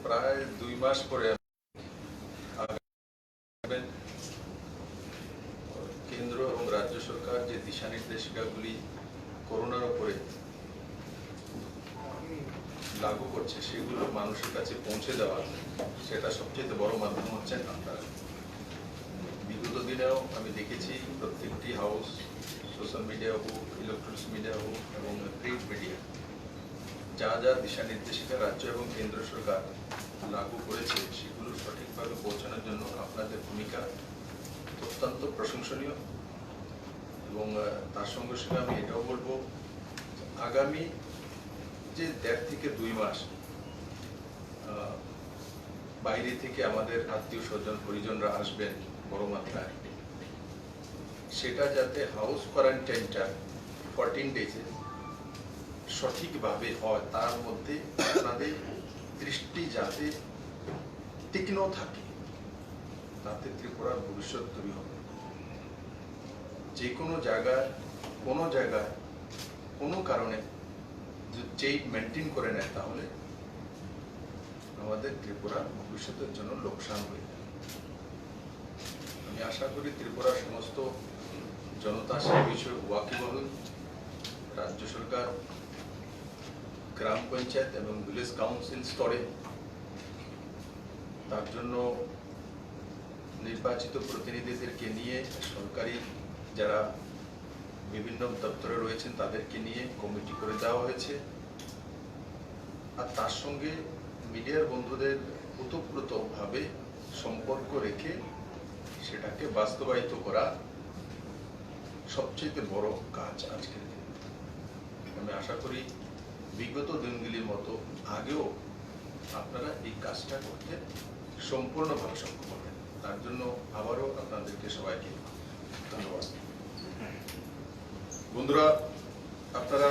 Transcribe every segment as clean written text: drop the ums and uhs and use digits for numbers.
প্রায় 2 মাস পরে কেন্দ্র এবং রাজ্য সরকার যে দিশা নির্দেশিকাগুলি করোনার উপরে লাগু করছে সেগুলো মানুষের কাছে পৌঁছে দেওয়া, সেটা সবচেয়ে বড় মাধ্যম হচ্ছেন আপনারা। বিগত দিনেও আমি দেখেছি প্রত্যেকটি হাউস, সোশ্যাল মিডিয়া হোক, ইলেকট্রনিক্স মিডিয়া হোক এবং প্রিন্ট মিডিয়া, যা যা দিশা নির্দেশিকা রাজ্য এবং কেন্দ্র সরকার লাগু করেছে সেগুলো সঠিকভাবে পৌঁছানোর জন্য আপনাদের ভূমিকা অত্যন্ত প্রশংসনীয়। এবং তার সঙ্গে সঙ্গে আমি এটাও বলবো, আগামী যে 1.5 থেকে 2 মাস বাইরে থেকে আমাদের আত্মীয় স্বজন পরিজনরা আসবেন বড় মাত্রায়, সেটা যাতে হাউস কোয়ারেন্টাইনটা 14 ডেজে সঠিকভাবে হয়, তার মধ্যে আপনাদের দৃষ্টি যাতে তীক্ষ্ণ থাকে, তাতে ত্রিপুরার ভবিষ্যৎ তৈরি হবে। যে কোনো জায়গায় কোনো কারণে যদি চেইন মেনটেন করে নেয় তাহলে আমাদের ত্রিপুরার ভবিষ্যতের জন্য লোকসান হয়ে যায়। আমি আশা করি ত্রিপুরার সমস্ত জনতা সেই বিষয়ে ওয়াকিবহুল। রাজ্য সরকার গ্রাম পঞ্চায়েত এবং ভিলেজ কাউন্সিল স্তরে তার জন্য নির্বাচিত প্রতিনিধিদেরকে নিয়ে, সরকারি যারা বিভিন্ন দপ্তরে রয়েছেন তাদেরকে নিয়ে কমিটি করে দেওয়া হয়েছে। আর তার সঙ্গে মিডিয়ার বন্ধুদের ওতপ্রোতভাবে সম্পর্ক রেখে সেটাকে বাস্তবায়িত করা সবচেয়ে বড় কাজ আজকের দিনে। আমি আশা করি বিগত দিনগুলির মতো আগেও আপনারা এই কাজটা করতে সম্পূর্ণভাবে সক্ষম হবেন। তার জন্য আবারও আপনাদেরকে সবাইকে ধন্যবাদ। বন্ধুরা, আপনারা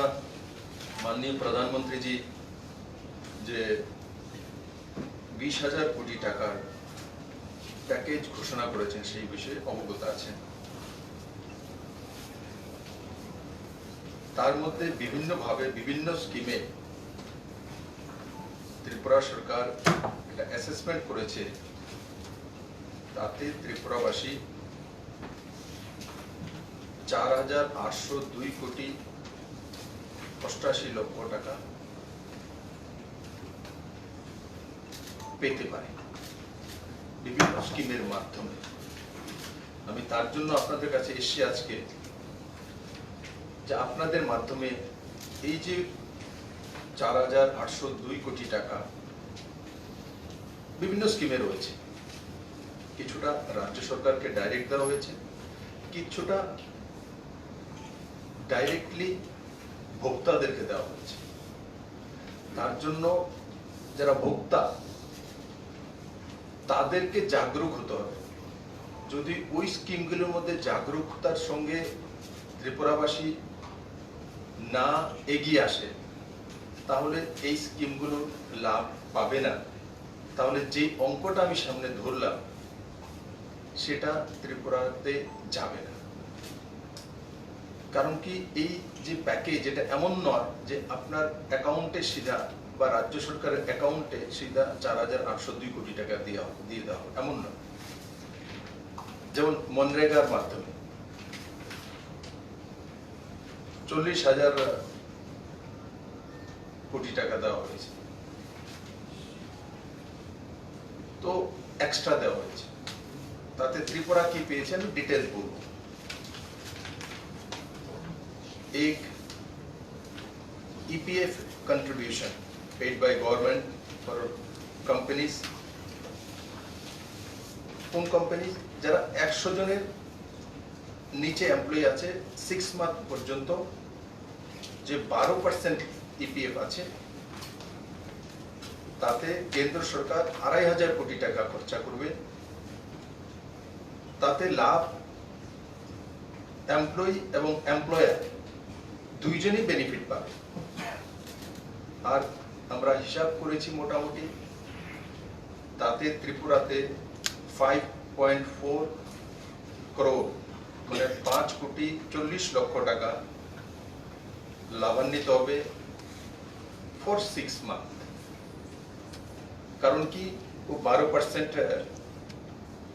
মাননীয় প্রধানমন্ত্রীজি যে 20,000 কোটি টাকার প্যাকেজ ঘোষণা করেছেন সেই বিষয়ে অবগত আছেন। তার মধ্যে বিভিন্নভাবে বিভিন্ন স্কিমে ত্রিপুরা সরকার এটা অ্যাসেসমেন্ট করেছে, তাতে ত্রিপুরাবাসী 4,802 কোটি 88 লক্ষ টাকা পেতে পারে বিভিন্ন স্কিমের মাধ্যমে। আমি তার জন্য আপনাদের কাছে এসেছি আজকে, যে আপনাদের মাধ্যমে এই যে 4,802 কোটি টাকা বিভিন্ন স্কিমে রয়েছে, কিছুটা রাজ্য সরকারকে ডাইরেক্ট দেওয়া হয়েছে, কিছুটা ডাইরেক্টলি ভোক্তাদেরকে দেওয়া হয়েছে। তার জন্য যারা ভোক্তা তাদেরকে জাগরুক হতে হবে। যদি ওই স্কিমগুলোর মধ্যে জাগরুকতার সঙ্গে ত্রিপুরাবাসী না এগিয়ে আসে তাহলে এই স্কিমগুলোর লাভ পাবে না। তাহলে যে অঙ্কটা আমি সামনে ধরলাম সেটা ত্রিপুরাতে যাবে না। কারণ কি, এই যে প্যাকেজ এটা এমন নয় যে আপনার অ্যাকাউন্টে সিধা বা রাজ্য সরকারের অ্যাকাউন্টে সিধা 4,802 কোটি টাকা দিয়ে দেওয়া হবে, এমন নয়। যেমন মনরেগার মাধ্যমে 40,000 কোটি টাকা দেওয়া হয়েছে, তো এক্সট্রা দেওয়া হয়েছে। তাতে ত্রিপুরা কি পেয়েছে আমি ডিটেল বলবো। एक EPF contribution paid by government for companies, কোন কোম্পানি যারা 100 জনের নিচে এমপ্লয়ি আছে 6 মান্থ পর্যন্ত, যে 12% EPF আছে, তাতে কেন্দ্র সরকার 2,500 কোটি টাকা খরচা করবে। তাতে লাভ এমপ্লয়ি এবং এমপ্লয়ার দুইজনই বেনিফিট পাবে। আর আমরা হিসাব করেছি মোটামুটি তাতে ত্রিপুরাতে 5.4 crore মানে 5,40,00,000 টাকা লাভান্বিত হবে ফর 6 মান্থ। কারণ কি ও 12%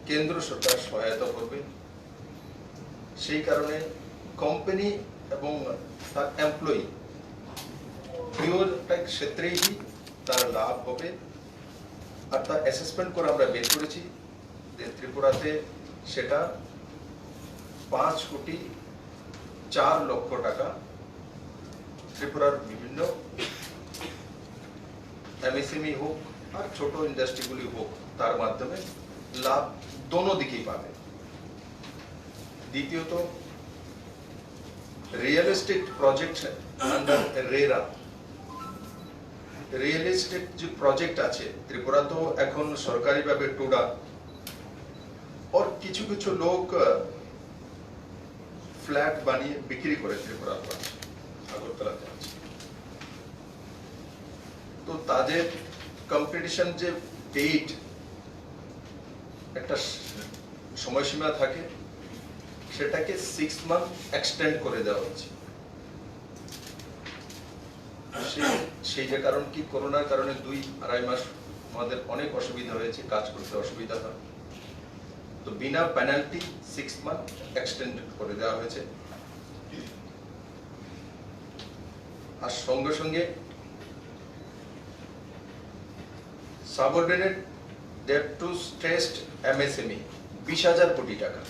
কেন্দ্র সরকার সহায়তা করবে, সেই কারণে কোম্পানি এবং তার এমপ্লয়ি দুয়োটা ক্ষেত্রেই তার লাভ হবে। আর তার অ্যাসেসমেন্ট করে আমরা বের করেছি যে ত্রিপুরাতে সেটা 5,04,00,000 টাকা ত্রিপুরার বিভিন্ন এমএসএমই হোক আর ছোট ইন্ডাস্ট্রিগুলি হোক তার মাধ্যমে লাভ দোনো দিকেই পাবে। দ্বিতীয়ত real estate project under RERA, real estate যে প্রজেক্ট আছে ত্রিপুরা তো এখন সরকারিভাবে টোডা और কিছু কিছু লোক ফ্ল্যাট বানিয়ে বিক্রি করে ত্রিপুরা আগরতলাতে আছে। তো তাদের কম্পিটিশন যে ডেট একটা সময়সীমা থাকে সেটাকে 6 মান্থ এক্সটেন্ড করে দেওয়া হচ্ছে। সেই যে কারণ কি করোনার কারণে 2-2.5 মাস আমাদের অনেক অসুবিধা হয়েছে, কাজ করতে অসুবিধা হয়, তো বিনা পেনাল্টি 6 মান্থ এক্সটেন্ড করে দেওয়া হয়েছে। আর সঙ্গে সঙ্গে subordinate debt to stressed MSME 20,000 crore টাকা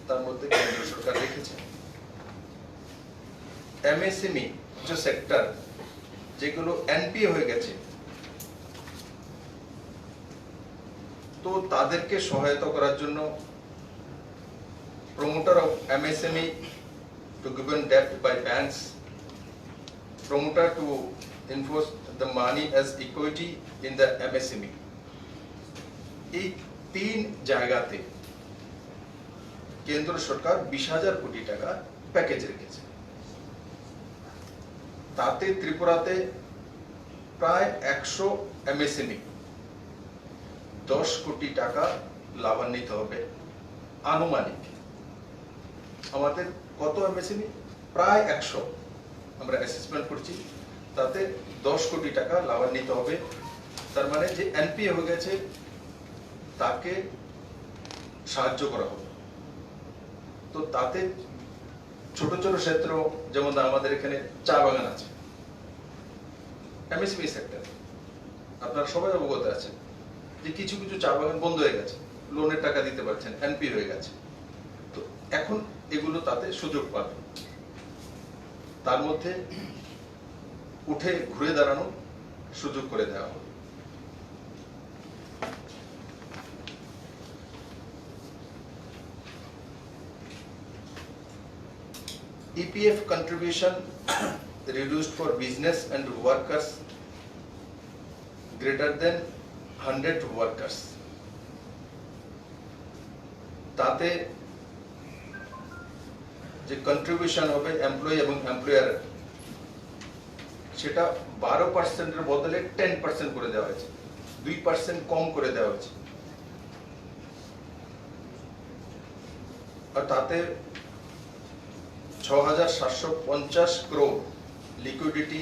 তার মধ্যে কেন্দ্র সরকার রেখেছে। এমএসএমই যে সেক্টর যেগুলো এনপিএ হয়ে গেছে তো তাদেরকে সহায়তা করার জন্য promoter of MSME to given debt by banks, promoter to enforce the money as equity in the MSME, এই 3 জায়গাতে কেন্দ্র সরকার 20,000 কোটি টাকা প্যাকেজ রেখেছে। তাতে ত্রিপুরাতে প্রায় 100 এমএসএমই 10 কোটি টাকা লাভান্বিত হবে আনুমানিক। আমাদের কত এমএসএমই? প্রায় 100 আমরা অ্যাসেসমেন্ট করছি, তাতে 10 কোটি টাকা লাভান্বিত হবে। তার মানে যে এনপিএ হয়ে গেছে তাকে সাহায্য করা হবে। তো তাতে ছোট ছোট ক্ষেত্র যেমন আমাদের এখানে চা বাগান আছে, এমএসএমই সেক্টর, আপনারা সবাই অবগত আছেন যে কিছু কিছু চা বাগান বন্ধ হয়ে গেছে, লোনের টাকা দিতে পারছেন, এনপি হয়ে গেছে, তো এখন এগুলো তাতে সুযোগ পাবে। তার মধ্যে উঠে ঘুরে দাঁড়ানো সুযোগ করে দেওয়া হবে। EPF contribution reduced for business and workers greater than 100 workers, তাতে যে কন্ট্রিবিউশন হবে এমপ্লয়ি এবং এমপ্লয়ার সেটা 12% এর বদলে 10% করে দেওয়া হয়েছে, 2% কম করে দেওয়া হয়েছে। আর তাতে 6,750 crore লিকুইডিটি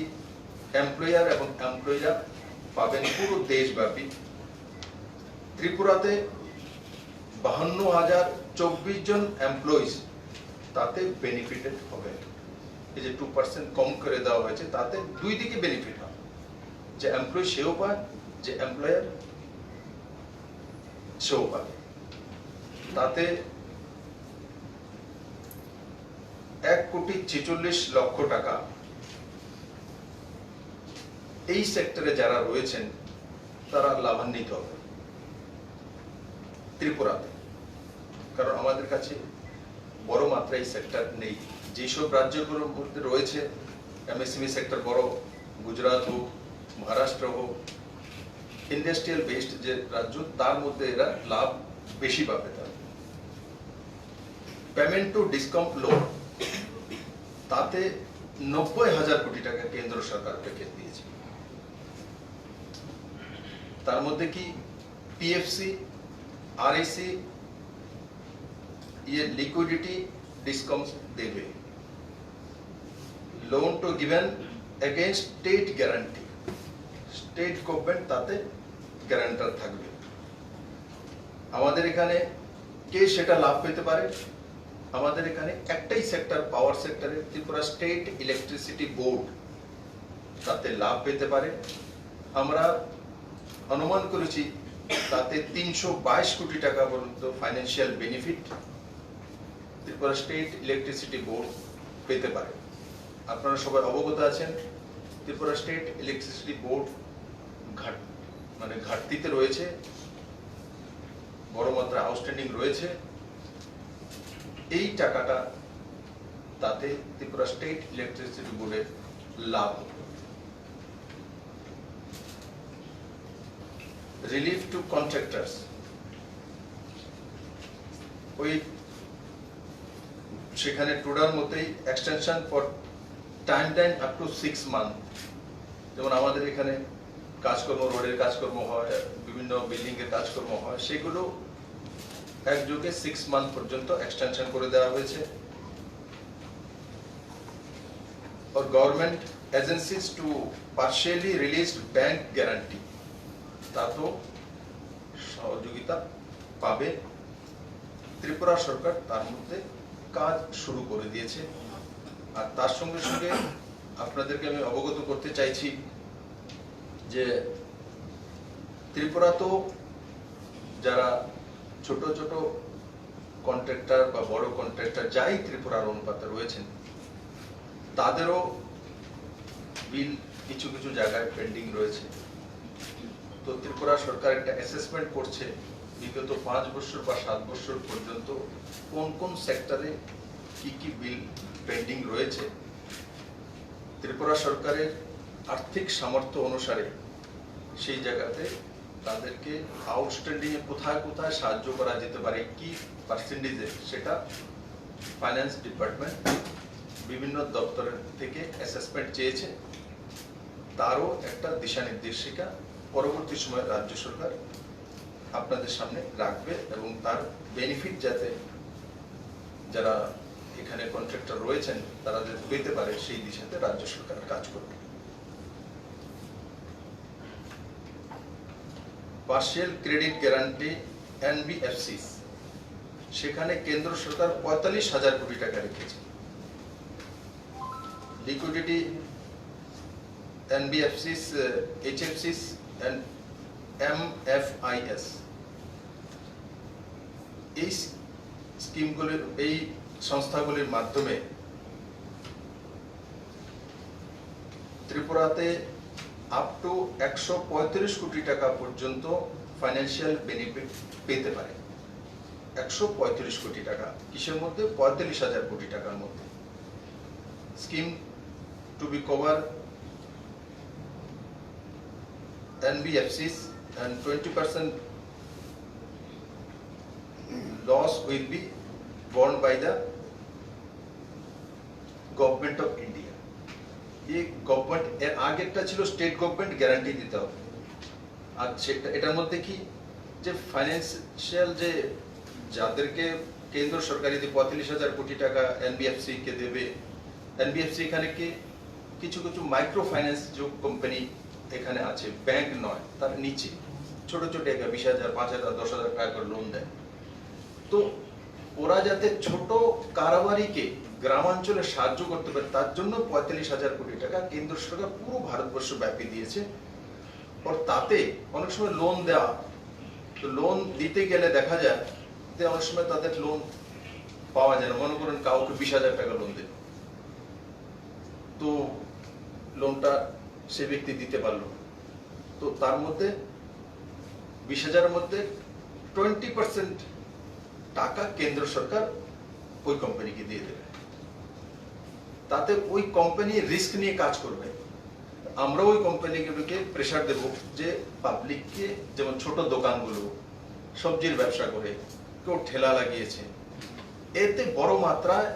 এমপ্লয়ার এবং এমপ্লয়িরা পাবেন পুরো দেশব্যাপী। ত্রিপুরাতে 52,024 জন এমপ্লয়িজ তাতে বেনিফিটেড হবে। এই যে 2% কম করে দেওয়া হয়েছে তাতে দুই দিকে বেনিফিট হয়, যে এমপ্লয়ি সেও পায়, যে এমপ্লয়ার সেও পায়। তাতে 1,46,00,000 টাকা এই সেক্টরে যারা রয়েছেন তারা লাভান্বিত হবে ত্রিপুরাতে, কারণ আমাদের কাছে বড় মাত্রায় সেক্টর নেই। যেসব রাজ্যগুলোর মধ্যে রয়েছে এমএসএমই সেক্টর বড়, গুজরাট হোক, মহারাষ্ট্র হোক, ইন্ডাস্ট্রিয়াল বেসড যে রাজ্য, তার মধ্যে এরা লাভ বেশি পাবে। তার পেমেন্ট টু ডিসকাউন্ট লোন তাতে 90,000 কোটি টাকা কেন্দ্র সরকার প্যাকেজ দিয়েছে। তার মধ্যে কি পিএফসি, আরএসি ये लिक्विडिटी डिस्काउंट देवे, loan to given against state guarantee, state government ताते গ্যারান্টার থাকবে। আমাদের এখানে কে সেটা লাভ পেতে পারে? আমাদের এখানে একটাই সেক্টর, পাওয়ার সেক্টরে, ত্রিপুরা স্টেট ইলেকট্রিসিটি বোর্ড তাতে লাভ পেতে পারে। আমরা অনুমান করেছি তাতে 322 কোটি টাকা পর্যন্ত financial benefit Tripura state electricity board পেতে পারে। আপনারা সবাই অবগত আছেন ত্রিপুরা স্টেট ইলেকট্রিসিটি বোর্ড ঘাটতিতে রয়েছে, বড় মাত্রা আউটস্ট্যান্ডিং রয়েছে। এই টাকাটা তাতে ত্রিপুরা স্টেট ইলেকট্রিসিটি বোর্ডের লাভ। রিলিফ টু কন্ট্রাক্টরস, ওই সেখানে টোটাল মতেই extension for time up to 6 month. যেমন আমাদের এখানে কাজকর্ম, রোডের কাজকর্ম হয়, বিভিন্ন বিল্ডিং এর কাজকর্ম হয়, সেগুলো একযোগে 6 মান্থ পর্যন্ত এক্সটেনশন করে দেওয়া হয়েছে। और government agencies to partially released bank guarantee, তাতেও সহযোগিতা পাবে। ত্রিপুরা সরকার তার মধ্যে কাজ শুরু করে দিয়েছে। আর তার সঙ্গে সঙ্গে আপনাদেরকে আমি অবগত করতে চাইছি যে ত্রিপুরা তো যারা ছোট ছোট কন্ট্রাক্টর বা বড় কন্ট্রাক্টর যাই ত্রিপুরার অনুপাতে রয়েছেন, তাদেরও বিল কিছু কিছু জায়গায় পেন্ডিং রয়েছে। তো ত্রিপুরা সরকার একটা অ্যাসেসমেন্ট করছে বিগত 5 বছর বা 7 বছর পর্যন্ত কোন কোন সেক্টরে কি কি বিল পেন্ডিং রয়েছে। ত্রিপুরা সরকারের আর্থিক সামর্থ্য অনুসারে সেই জায়গাতে তাদেরকে আউটস্ট্যান্ডিং এ কোথায় কোথায় সাহায্য করা যেতে পারে, কি পার্সেন্টেজে, সেটা ফাইন্যান্স ডিপার্টমেন্ট বিভিন্ন দপ্তরের থেকে অ্যাসেসমেন্ট চেয়েছে। তারও একটা দিশা নির্দেশিকা পরবর্তী সময়ে রাজ্য সরকার আপনাদের সামনে রাখবে এবং তার বেনিফিট যাতে যারা এখানে কন্ট্রাক্টর রয়েছেন তারা যাতে পেতে পারে সেই দিশাতে রাজ্য সরকার কাজ করবে। পার্শিয়াল ক্রেডিট গ্যারান্টি এনবিএফসি, সেখানে কেন্দ্র সরকার 45,000 কোটি টাকা রেখেছে। লিকুইডিটি এনবিএফসিস, এইচএফসিস এন্ড এমএফআইএস, এই স্কিমগুলির, এই সংস্থাগুলির মাধ্যমে ত্রিপুরাতে আপ টু 135 কোটি টাকা পর্যন্ত ফাইন্যান্সিয়াল বেনিফিট পেতে পারে। 135 কোটি টাকা কিসের মধ্যে? 45,000 কোটি টাকার মধ্যে। Scheme to be cover NBFCs and 20% loss will be borne by the government of India. ये গভর্নমেন্ট, এর আগেরটা ছিল স্টেট গভর্নমেন্ট গ্যারান্টি দিতে হবে। আর সেটা এটার মধ্যে কি যে ফাইন্যান্সিয়াল যে যাদেরকে কেন্দ্র সরকার যদি 45,000 কোটি টাকা এনবিএফসি কে দেবে, এনবিএফসি এখানে কি কিছু কিছু মাইক্রো ফাইন্যান্স যে কোম্পানি এখানে আছে, ব্যাংক নয়, তার নিচে ছোট ছোট 20,000, 5,000, 10,000 টাকা করে লোন দেয়। তো ওরা যাতে ছোট কারবারিকে গ্রামাঞ্চলে সাহায্য করতে পারে তার জন্য 45,000 কোটি টাকা কেন্দ্র সরকার পুরো ভারতবর্ষ ব্যাপী দিয়েছে। আর তাতে অনেক সময় লোন দেওয়া, তো লোন দিতে গেলে দেখা যায় যে অনেক সময় তাদের লোন পাওয়া যায় না। মনে করেন কাউকে 20,000 টাকা লোন দেবে, তো লোনটা সে ব্যক্তি দিতে পারলো, তো তার মধ্যে 20,000-এর মধ্যে 20% টাকা কেন্দ্র সরকার ওই কোম্পানিকে দিয়ে দেবে। তাতে ওই কোম্পানি রিস্ক নিয়ে কাজ করবে। আমরা ওই কোম্পানিগুলোকে প্রেসার দেব যে পাবলিককে, যেমন ছোট দোকানগুলো সবজির ব্যবসা করে, কেউ ঠেলা লাগিয়েছে, এতে বড় মাত্রায়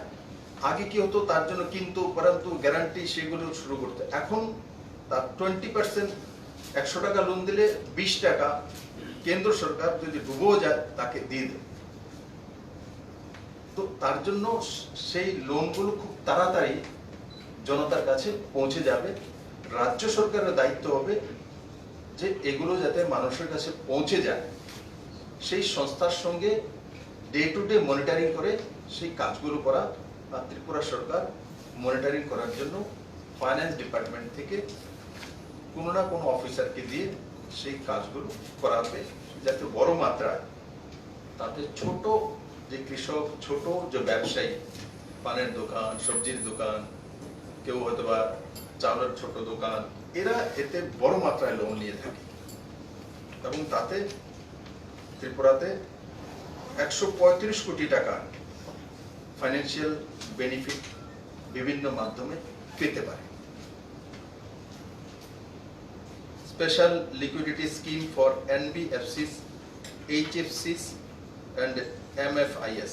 আগে কি হতো তার জন্য কিন্তু পরন্তু গ্যারান্টি সেগুলো শুরু করতে, এখন তার 20% 100 টাকা লোন দিলে 20 টাকা কেন্দ্র সরকার যদি ডুবেও যায় তাকে দিয়ে দেবে। তো তার জন্য সেই লোনগুলো খুব তাড়াতাড়ি জনতার কাছে পৌঁছে যাবে। রাজ্য সরকারের দায়িত্ব হবে যে এগুলো যাতে মানুষের কাছে পৌঁছে যায়, সেই সংস্থার সঙ্গে ডে টু ডে মনিটরিং করে সেই কাজগুলো করা। আর ত্রিপুরা সরকার মনিটরিং করার জন্য ফাইন্যান্স ডিপার্টমেন্ট থেকে কোনো না কোনো অফিসারকে দিয়ে সেই কাজগুলো করাবে, যাতে বড় মাত্রায় তাতে ছোট যে কৃষক, ছোট যে ব্যবসায়ী, পানের দোকান, সবজির দোকান, কেউ হয়তো বা চাউলের ছোট দোকান, এরা এতে বড় মাত্রায় লোন নিয়ে থাকে। এবং তাতে ত্রিপুরাতে 135 কোটি টাকা ফাইন্যান্সিয়াল বেনিফিট বিভিন্ন মাধ্যমে পেতে পারে। Special liquidity scheme for NBFCs, HFCs and MFIs,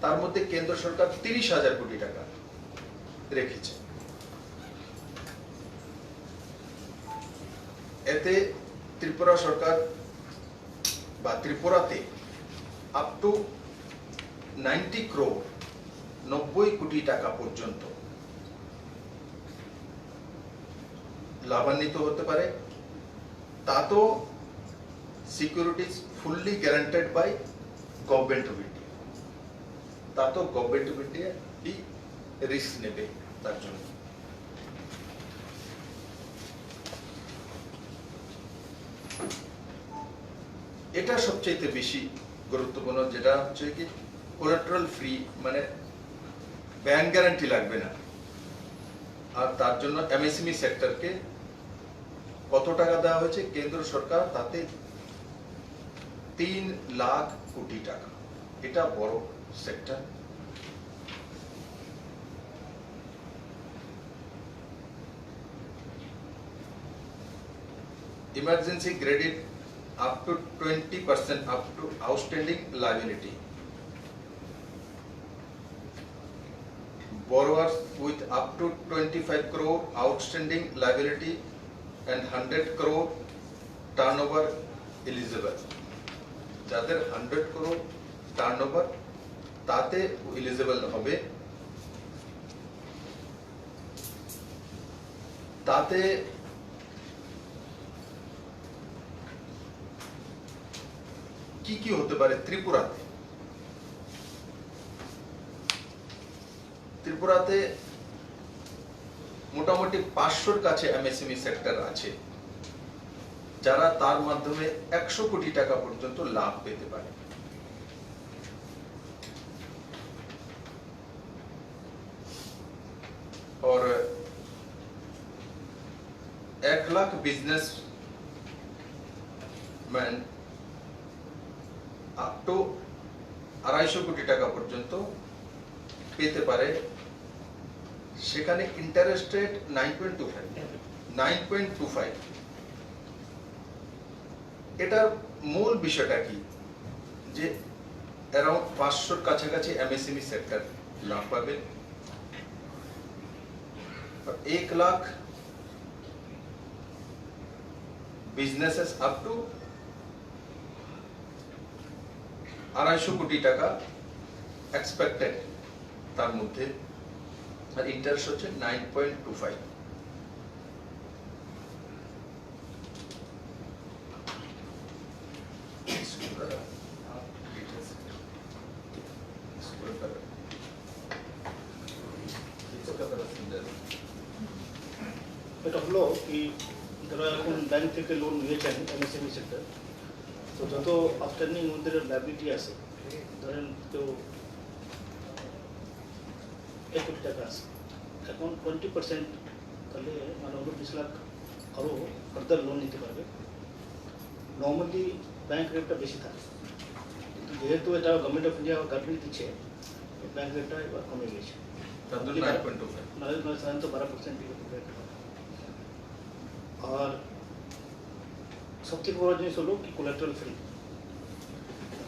তার মধ্যে কেন্দ্র সরকার 30,000 কোটি টাকা রেখেছে। এতে ত্রিপুরা সরকার বা ত্রিপুরাতে আপ টু 90 crore 90 কোটি টাকা পর্যন্ত লাভান্বিত হতে পারে। তা তো securities fully guaranteed by government of India, তা তো গভর্নমেন্ট অফ ইন্ডিয়া রিস্ক নেবে তার জন্য। এটা সবচেয়ে বেশি গুরুত্বপূর্ণ, যেটা হচ্ছে কি কোলাটেরাল ফ্রি, মানে ব্যাংক গ্যারান্টি লাগবে না। আর তার জন্য MSME সেক্টরকে কত টাকা দেওয়া হয়েছে কেন্দ্র সরকার, তাতে 3 লাখ কোটি টাকা। এটা বড় sector. Emergency credit up to 20% up to outstanding liability. Borrowers with up to 25 crore outstanding liability and 100 crore turnover eligible. যাদের 100 crore turnover তাতে eligible হবে। তাতে কি কি হতে পারে ত্রিপুরাতে? ত্রিপুরাতে মোটামুটি 500-র কাছে MSME সেক্টর আছে, যারা তার মাধ্যমে 100 কোটি টাকা পর্যন্ত লাভ পেতে পারে। और 1 lakh business man up to 250 কোটি টাকা পর্যন্ত পেতে পারে। সেখানে ইন্টারেস্ট রেট 9.25। এটার মূল বিষয়টা কি, যে অ্যারাউন্ড 500-র কাছাকাছি MSME সেক্টর লাভ পাবে। 1 লাখ বিজনেসেস আপ টু 250 কোটি টাকা এক্সপেক্টেড, তার মধ্যে আর ইন্টারেস্ট হচ্ছে 9.25। এটা হলো কি, যারা এখন ব্যাংক থেকে লোন নিয়েছেন MSME সেক্টর, তো যত আউটস্ট্যান্ডিং ওদের লাইবিলিটি আছে, ধরেন কেউ 1 কোটি টাকা আছে, এখন 20% তাহলে মানে 20 লাখ আরও ফার্দার লোন নিতে পারবে। নর্মালি ব্যাংক রেটটা বেশি থাকে, কিন্তু যেহেতু এটা গভর্নমেন্ট অফ ইন্ডিয়া গাইডলাইন দিচ্ছে, ব্যাংক রেটটা এবার কমে গেছে। সাধারণত 12% রেট হয়। আর সবথেকে বড় জিনিস হলো কি কোলাটেরাল ফ্রি,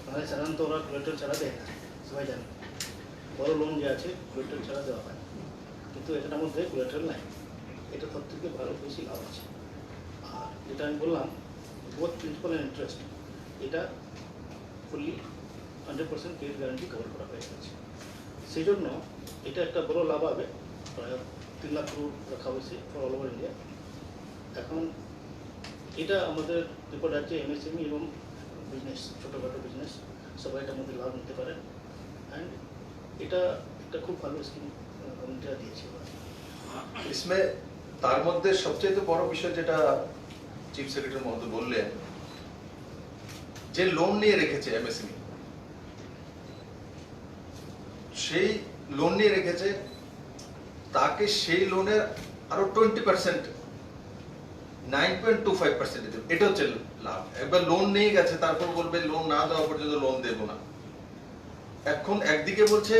মানে সাধারণত ওরা কোলাটেরাল ছাড়া দেয় না, সবাই জানে। বড় লোন যে আছে কোলাটেরাল ছাড়া দেওয়া হয়, কিন্তু এটার মধ্যে কোলাটেরাল নাই। এটা সব থেকে ভালো বেশি লাভ আছে। আর যেটা আমি বললাম বোথ প্রিন্সিপাল অ্যান্ড ইন্টারেস্ট, এটা ফুললি 100% ক্রেডিট গ্যারান্টি কভার করা হয়ে গেছে। সেই জন্য এটা একটা বড় লাভ হবে। প্রায় 3 লাখ করোড় রাখা হয়েছে ফর অল ওভার ইন্ডিয়া। এখন এটা আমাদের ত্রিপুরা রাজ্যে এমএসএমই এবং বিজনেস, ছোটোখাটো বিজনেস সবাই এটার মধ্যে লাভ নিতে পারে। অ্যান্ড এটা একটা খুব ভালো স্কিম গভর্নমেন্টরা দিয়েছে। इसमें তার মধ্যে সবচেয়ে বড় বিষয় যেটা চিফ সেক্রেটারি মহোদয় বললেন, যে লোন নিয়ে রেখেছে এমএসএমই, সেই লোন নিয়ে রেখেছে, তাকে সেই লোনের আরো 20%, 9.25% দেবে। এটা হচ্ছে লাভ। একবার লোন নিয়ে গেছে, তারপর বলবে লোন না দেওয়া পর্যন্ত লোন দেব না। এখন একদিকে বলছে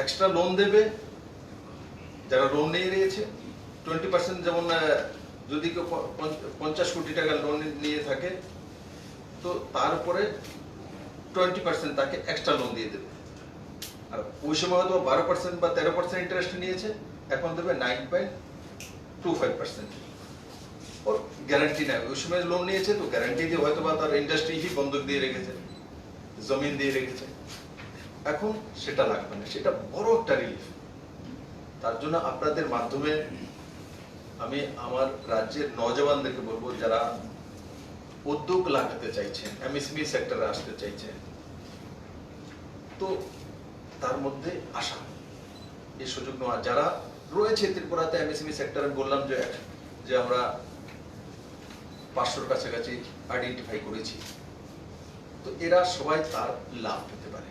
এক্সট্রা লোন দেবে যারা লোন নিয়ে রয়েছে 20%, যেমন যদি কেউ 50 কোটি টাকা লোন নিয়ে থাকে তো তার উপরে 20% তাকে এক্সট্রা লোন দিয়ে দেবে। আর ওই সময় হয়তো 12% বা 13% ইন্টারেস্ট নিয়েছে, এখন দেবে 9.25%। ওর গ্যারান্টি নাই, ওই সময় লোন নিয়েছে তো গ্যারান্টি দিয়ে হয়তো বা তার ইন্ডাস্ট্রি হি বন্ধক দিয়ে রেখেছে, জমিন দিয়ে রেখেছে, এখন সেটা লাগবে না। সেটা বড় একটা রিলিফ। তার জন্য আপনাদের মাধ্যমে আমি আমার রাজ্যের নওজওয়ানদেরকে বলবো, যারা উদ্যোগ লাগাতে চাইছেন, এমএসএমই সেক্টরে আসতে চাইছেন, তো তার মধ্যে আসা, এই সুযোগ নেওয়া। যারা রয়েছে ত্রিপুরাতে এমএসএমই সেক্টরে, বললাম যে আমরা 500-র কাছাকাছি আইডেন্টিফাই করেছি, তো এরা সবাই তার লাভ পেতে পারে।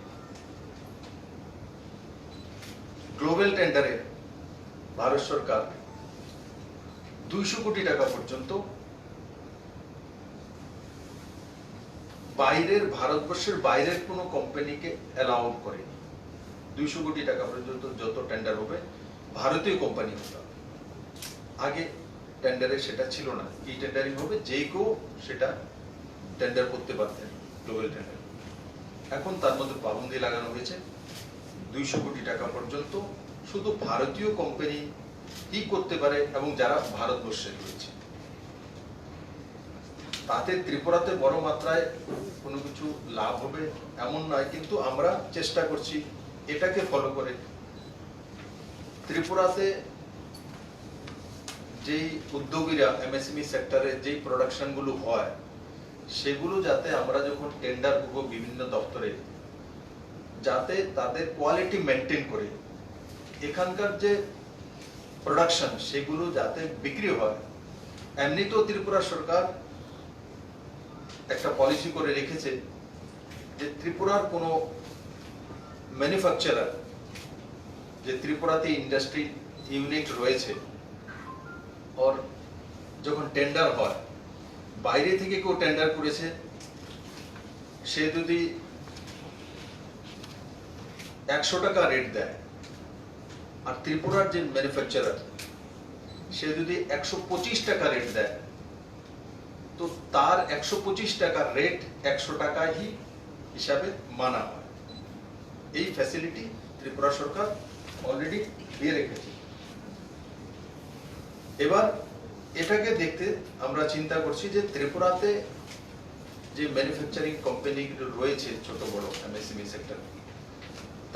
গ্লোবাল টেন্ডারে ভারত সরকার 200 কোটি টাকা পর্যন্ত বাইরের, ভারতবর্ষের বাইরের কোনো কোম্পানিকে অ্যালাউ করে। 200 কোটি টাকা পর্যন্ত যত টেন্ডার হবে ভারতীয় কোম্পানি হতে হবে। আগে টেন্ডারে সেটা ছিল না, কি টেন্ডারিং হবে, যে কেউ সেটা টেন্ডার করতে পারতেন গ্লোবাল টেন্ডার। এখন তার মধ্যে পাবন্দি লাগানো হয়েছে, 200 কোটি টাকা পর্যন্ত শুধু ভারতীয় কোম্পানি কি করতে পারে এবং যারা ভারতবর্ষে রয়েছে। তাতে ত্রিপুরাতে বড় মাত্রায় কোনো কিছু লাভ হবে এমন নয়, কিন্তু আমরা চেষ্টা করছি এটাকে ফলো করে ত্রিপুরাতে যেই উদ্যোগীরা এমএসএমই সেক্টরে যেই প্রোডাকশন গুলো হয় সেগুলো যাতে আমরা যখন টেন্ডার করব বিভিন্ন দপ্তরে, যাতে তাদের কোয়ালিটি মেনটেন করে এখানকার যে প্রোডাকশন সেগুলো যাতে বিক্রি হয়। এমনি তো ত্রিপুরা সরকার একটা পলিসি করে রেখেছে যে ত্রিপুরার কোনো ম্যানুফ্যাকচারার, যে ত্রিপুরাতে ইন্ডাস্ট্রি ইউনিট রয়েছে, আর যখন টেন্ডার হয়, বাইরে থেকে কেউ টেন্ডার করেছে, সে যদি 100 টাকা রেট দেয়, আর ত্রিপুরার যে ম্যানুফ্যাকচারার সে যদি 125 টাকা রেট দেয়, তো তার 125 টাকার রেট 100 টাকা হি হিসাবে মানা হয়। এই ফ্যাসিলিটি ত্রিপুরা সরকার অলরেডি দিয়ে রেখেছে। এবার এটাকে দেখতে আমরা চিন্তা করছি যে ত্রিপুরাতে যে ম্যানুফ্যাকচারিং কোম্পানি রয়েছে ছোট বড় এমএসএমই সেক্টর,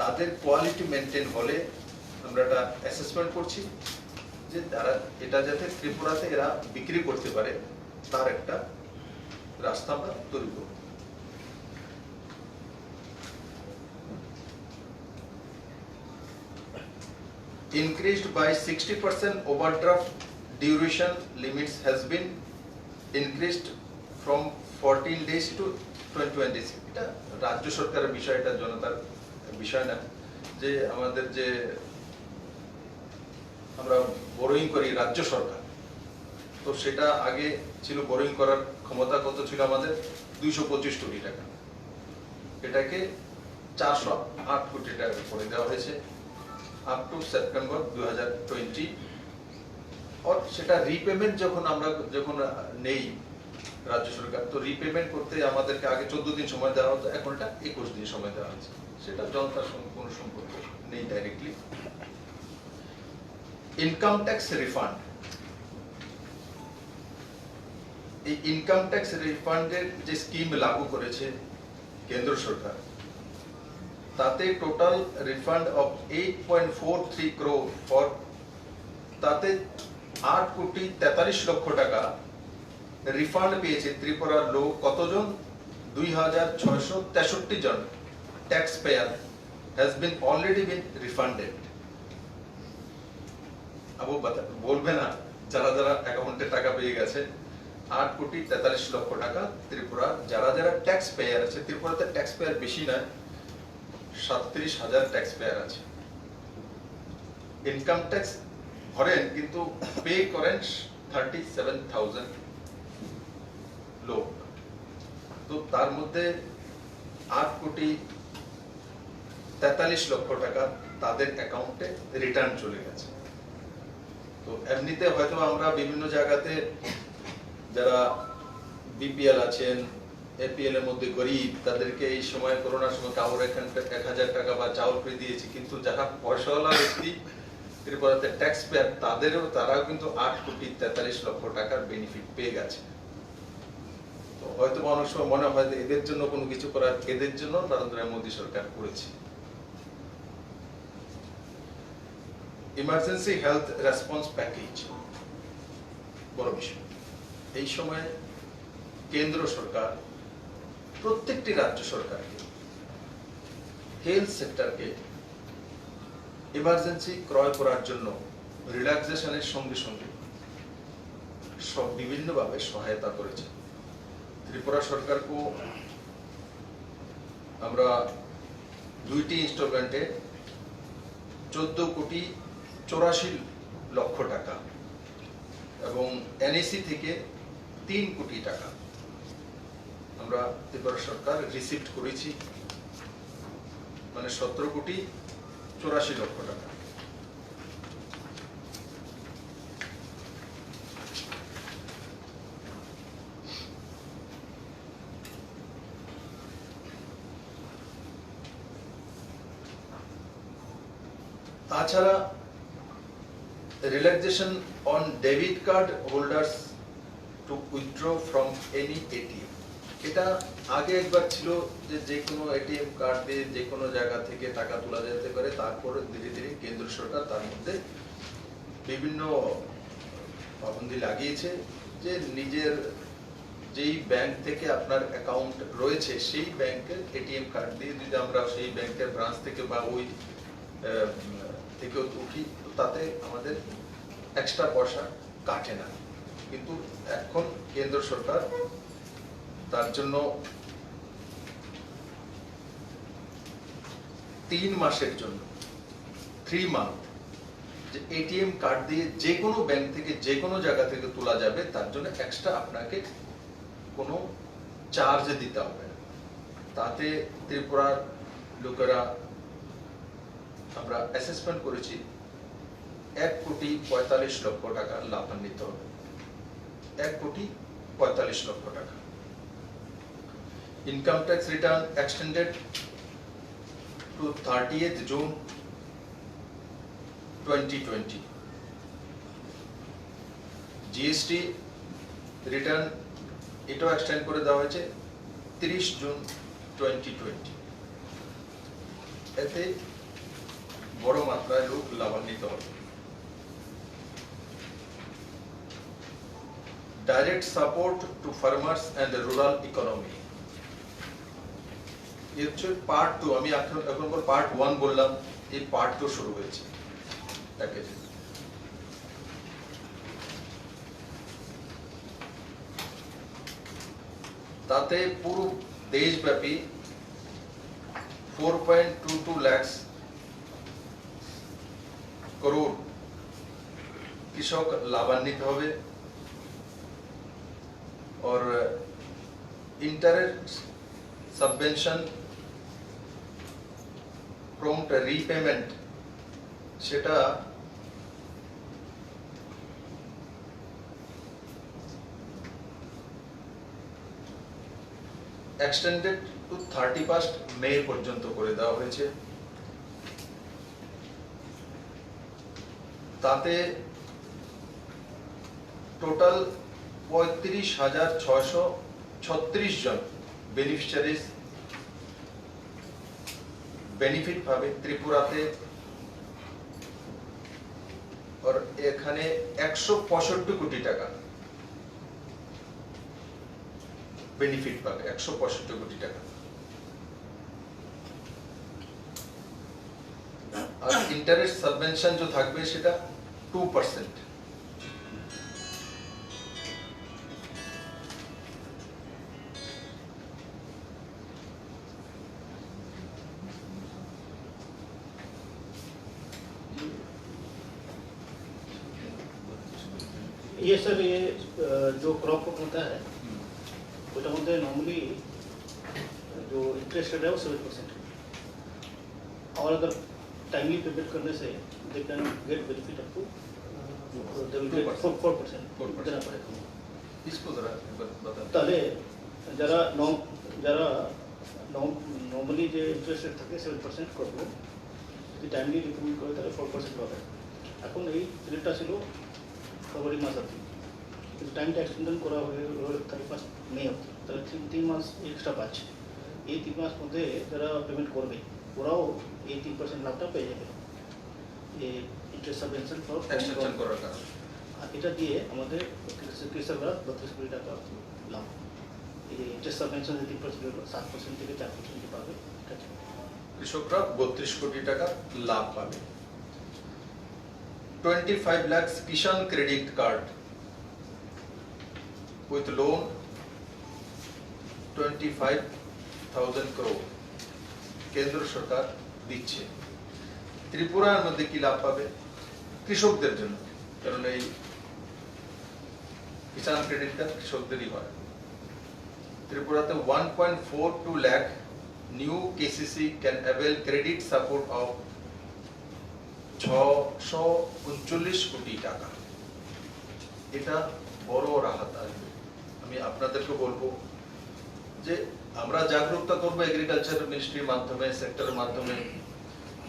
তাদের কোয়ালিটি মেনটেন হলে আমরা একটা অ্যাসেসমেন্ট করছি যে তারা এটা যাতে ত্রিপুরাতে এরা বিক্রি করতে পারে তার একটা রাস্তা আমরা তৈরি করব। Increased by 60%, overdraft duration limits has been increased from 14 days to 21 days. এটা রাজ্য সরকারের বিষয়, এটা জনতার বিষয় না। যে আমাদের যে আমরা বোরোইং করি রাজ্য সরকার, তো সেটা আগে ছিল বোরোইং করার ক্ষমতা কত ছিল আমাদের 225 কোটি টাকা, এটাকে 408 কোটি টাকা করে দেওয়া হয়েছে আপ টু সেপ্টেম্বর 2020। আর সেটা রিপেমেন্ট যখন নেই রাজ্য সরকার, তো রিপেমেন্ট করতে আমাদেরকে আগে 14 দিন সময় দেওয়া হতো, এখন এটা 21 দিন সময় দেওয়া হয়েছে। সেটা জনতার সঙ্গে কোনো সম্পর্ক নেই ডাইরেক্টলি। ইনকাম ট্যাক্স রিফান্ড, এই ইনকাম ট্যাক্স রিফান্ডের যে স্কিম লাগু করেছে কেন্দ্র সরকার, তাতে total refund of 8.43 crore for, তাতে 8,43,00,000 টাকা রিফান্ড পেয়েছে ত্রিপুরার লোক কতজন? 2,663 জন taxpayer has been already been refunded. আবু বলবে না যারা যারা অ্যাকাউন্টে টাকা পেয়ে গেছে 8,43,00,000 টাকা ত্রিপুরা যারা যারা ট্যাক্স পেয়ার আছে, ত্রিপুরাতে ট্যাক্স পেয়ার বেশি নয়, 37,000 ট্যাক্স পেয়ার আছে। ইনকাম ট্যাক্স ভরেন কিন্তু পে করেন 37,000 লোক। তো তার মধ্যে 8,43,00,000 টাকা তাদের অ্যাকাউন্টে রিটার্ন চলে গেছে। তো এমনিতে হয়তো আমরা বিভিন্ন জায়গাতে যারা বিপিএল আছেন, এপিএল এর মধ্যে গরিব, তাদেরকে এই সময় করোনার সময় কাউর এখানে 1,000 টাকা বা চাউল ফ্রি দিয়েছি, কিন্তু যারা পয়সাওয়ালা ব্যক্তি ত্রিপুরাতে ট্যাক্স পেয়ার তারাও কিন্তু 8,43,00,000 টাকার বেনিফিট পেয়ে গেছে। তো হয়তো অনেক সময় মনে হয় যে এদের জন্য কোনো কিছু করার, এদের জন্য নরেন্দ্র মোদী সরকার করেছে। ইমার্জেন্সি হেলথ রেসপন্স প্যাকেজ বড় বিষয়। এই সময় কেন্দ্র সরকার প্রত্যেকটি রাজ্য সরকারকে, হেলথ সেক্টরকে ইমার্জেন্সি ক্রয় করার জন্য রিল্যাক্সেশনের সঙ্গে সঙ্গে সব বিভিন্নভাবে সহায়তা করেছে। ত্রিপুরা সরকারকে আমরা 2টি ইনস্টলমেন্টে 14,84,00,000 টাকা এবং এনএসি থেকে 3 কোটি টাকা আমরা ত্রিপুরা সরকার রিসিভ করেছি, মানে 17,84,00,000 টাকা। তাছাড়া relaxation on debit card holders two withdraw from any ATM. এটা আগে একবার ছিল যে কোনো এটিএম কার্ড দিয়ে যে কোনো জায়গা থেকে টাকা তোলা যেতে পারে, তারপরে ধীরে ধীরে কেন্দ্র সরকার তার মধ্যে বিভিন্ন পাবন্দি লাগিয়েছে যে নিজের যেই ব্যাংক থেকে আপনার অ্যাকাউন্ট রয়েছে সেই ব্যাংকের এটিএম কার্ড দিয়ে যদি আমরা সেই ব্যাংকের ব্রাঞ্চ থেকে বা ওই থেকে উঠি, তাতে আমাদের এক্সট্রা পয়সা কাটে না। কিন্তু এখন কেন্দ্র সরকার তার জন্য 3 মাসের জন্য 3 মান্থ যে এটিএম কার্ড দিয়ে যে কোনো ব্যাংক থেকে যে কোনো জায়গা থেকে তোলা যাবে, তার জন্য এক্সট্রা আপনাকে কোনো চার্জ দিতে হবে না। তাতে ত্রিপুরার লোকেরা আমরা অ্যাসেসমেন্ট করেছি 1,45,00,000 টাকা লাভান্বিত হবে। 1,45,00,000 টাকা। Income tax return extended two 30th June 2020। GST return এটাও এক্সটেন্ড করে দেওয়া হয়েছে 30 জুন 2020। এতে বড় মাত্রায় লোক লাভান্বিত হবে। Direct support to farmers and rural economy, এই হচ্ছে পার্ট 2। আমি এখন পার্ট 1 বললাম, এই পার্ট 2 শুরু হয়েছে প্যাকেজে। তাতে পুরো দেশব্যাপী 4.22 লাখ করোড় কৃষক লাভান্বিত হবে। और इंटरेस्ट सबवेंशन प्रॉम्प्ट रीपेमेंट সেটা এক্সটেন্ডেড টু 31 মে পর্যন্ত করে দেওয়া হয়েছে। তাতে টোটাল 35,636 জন বেনিফিশিয়ারিজ বেনিফিট পাবে। ত্রিপুরাতে और এখানে 165 কোটি টাকা বেনিফিট পাবে, 165 কোটি টাকা। আর ইন্টারেস্ট সাবভেনশন जो থাকবে সেটা 2%। ये सर ये जो क्रॉप होता है ওটার মধ্যে नॉर्मली जो इंटरेस्ट रेट है वो 7% है, और अगर टाइमली पेमेंट करने से they can get benefit up to 4% देना पड़ेगा। इसको जरा बता তাহলে যারা নর্মালি যে ইন্টারেস্ট রেট থাকে 7% করবো, যদি টাইমলি রিপেমেন্ট করে তাহলে 4% পাবে। এখন এই রেটটা ছিল ফেব্রুয়ারি মাস অবধি, কিন্তু টাইমটা এক্সটেনশন করা হয়ে 31 মে অবধি, তাহলে 3 মাস এক্সট্রা পাচ্ছে। এই 3 মাস মধ্যে যারা পেমেন্ট করবে ওরাও এই 3% লাভটা পেয়ে যাবে, এই ইন্টারেস্ট সাবভেনশন ফর এক্সটেনশন করার কারণে। আর এটা দিয়ে আমাদের কৃষকরা 32 কোটি টাকা লাভ, এই যে ইন্টারেস্ট সাবভেনশন 3% 7% থেকে 4% পাবে, এটা কৃষকরা 32 কোটি টাকা লাভ পাবে। 25 লাখ কিষাণ credit card with loan 25,000 crore কেন্দ্র সরকার দিচ্ছে। ত্রিপুরার মধ্যে কি লাভ পাবে কৃষকদের জন্য, কারণ এই কিষাণ ক্রেডিট কার্ড কৃষকদেরই হয়। ত্রিপুরাতে 1.42 lakh new KCC can avail credit support of 639 কোটি টাকা। এটা বড় রাহত আসবে। আমি আপনাদেরকে বলবো যে আমরা জাগরুকতা করব এগ্রিকালচার মিনিস্ট্রির মাধ্যমে, সেক্টরের মাধ্যমে।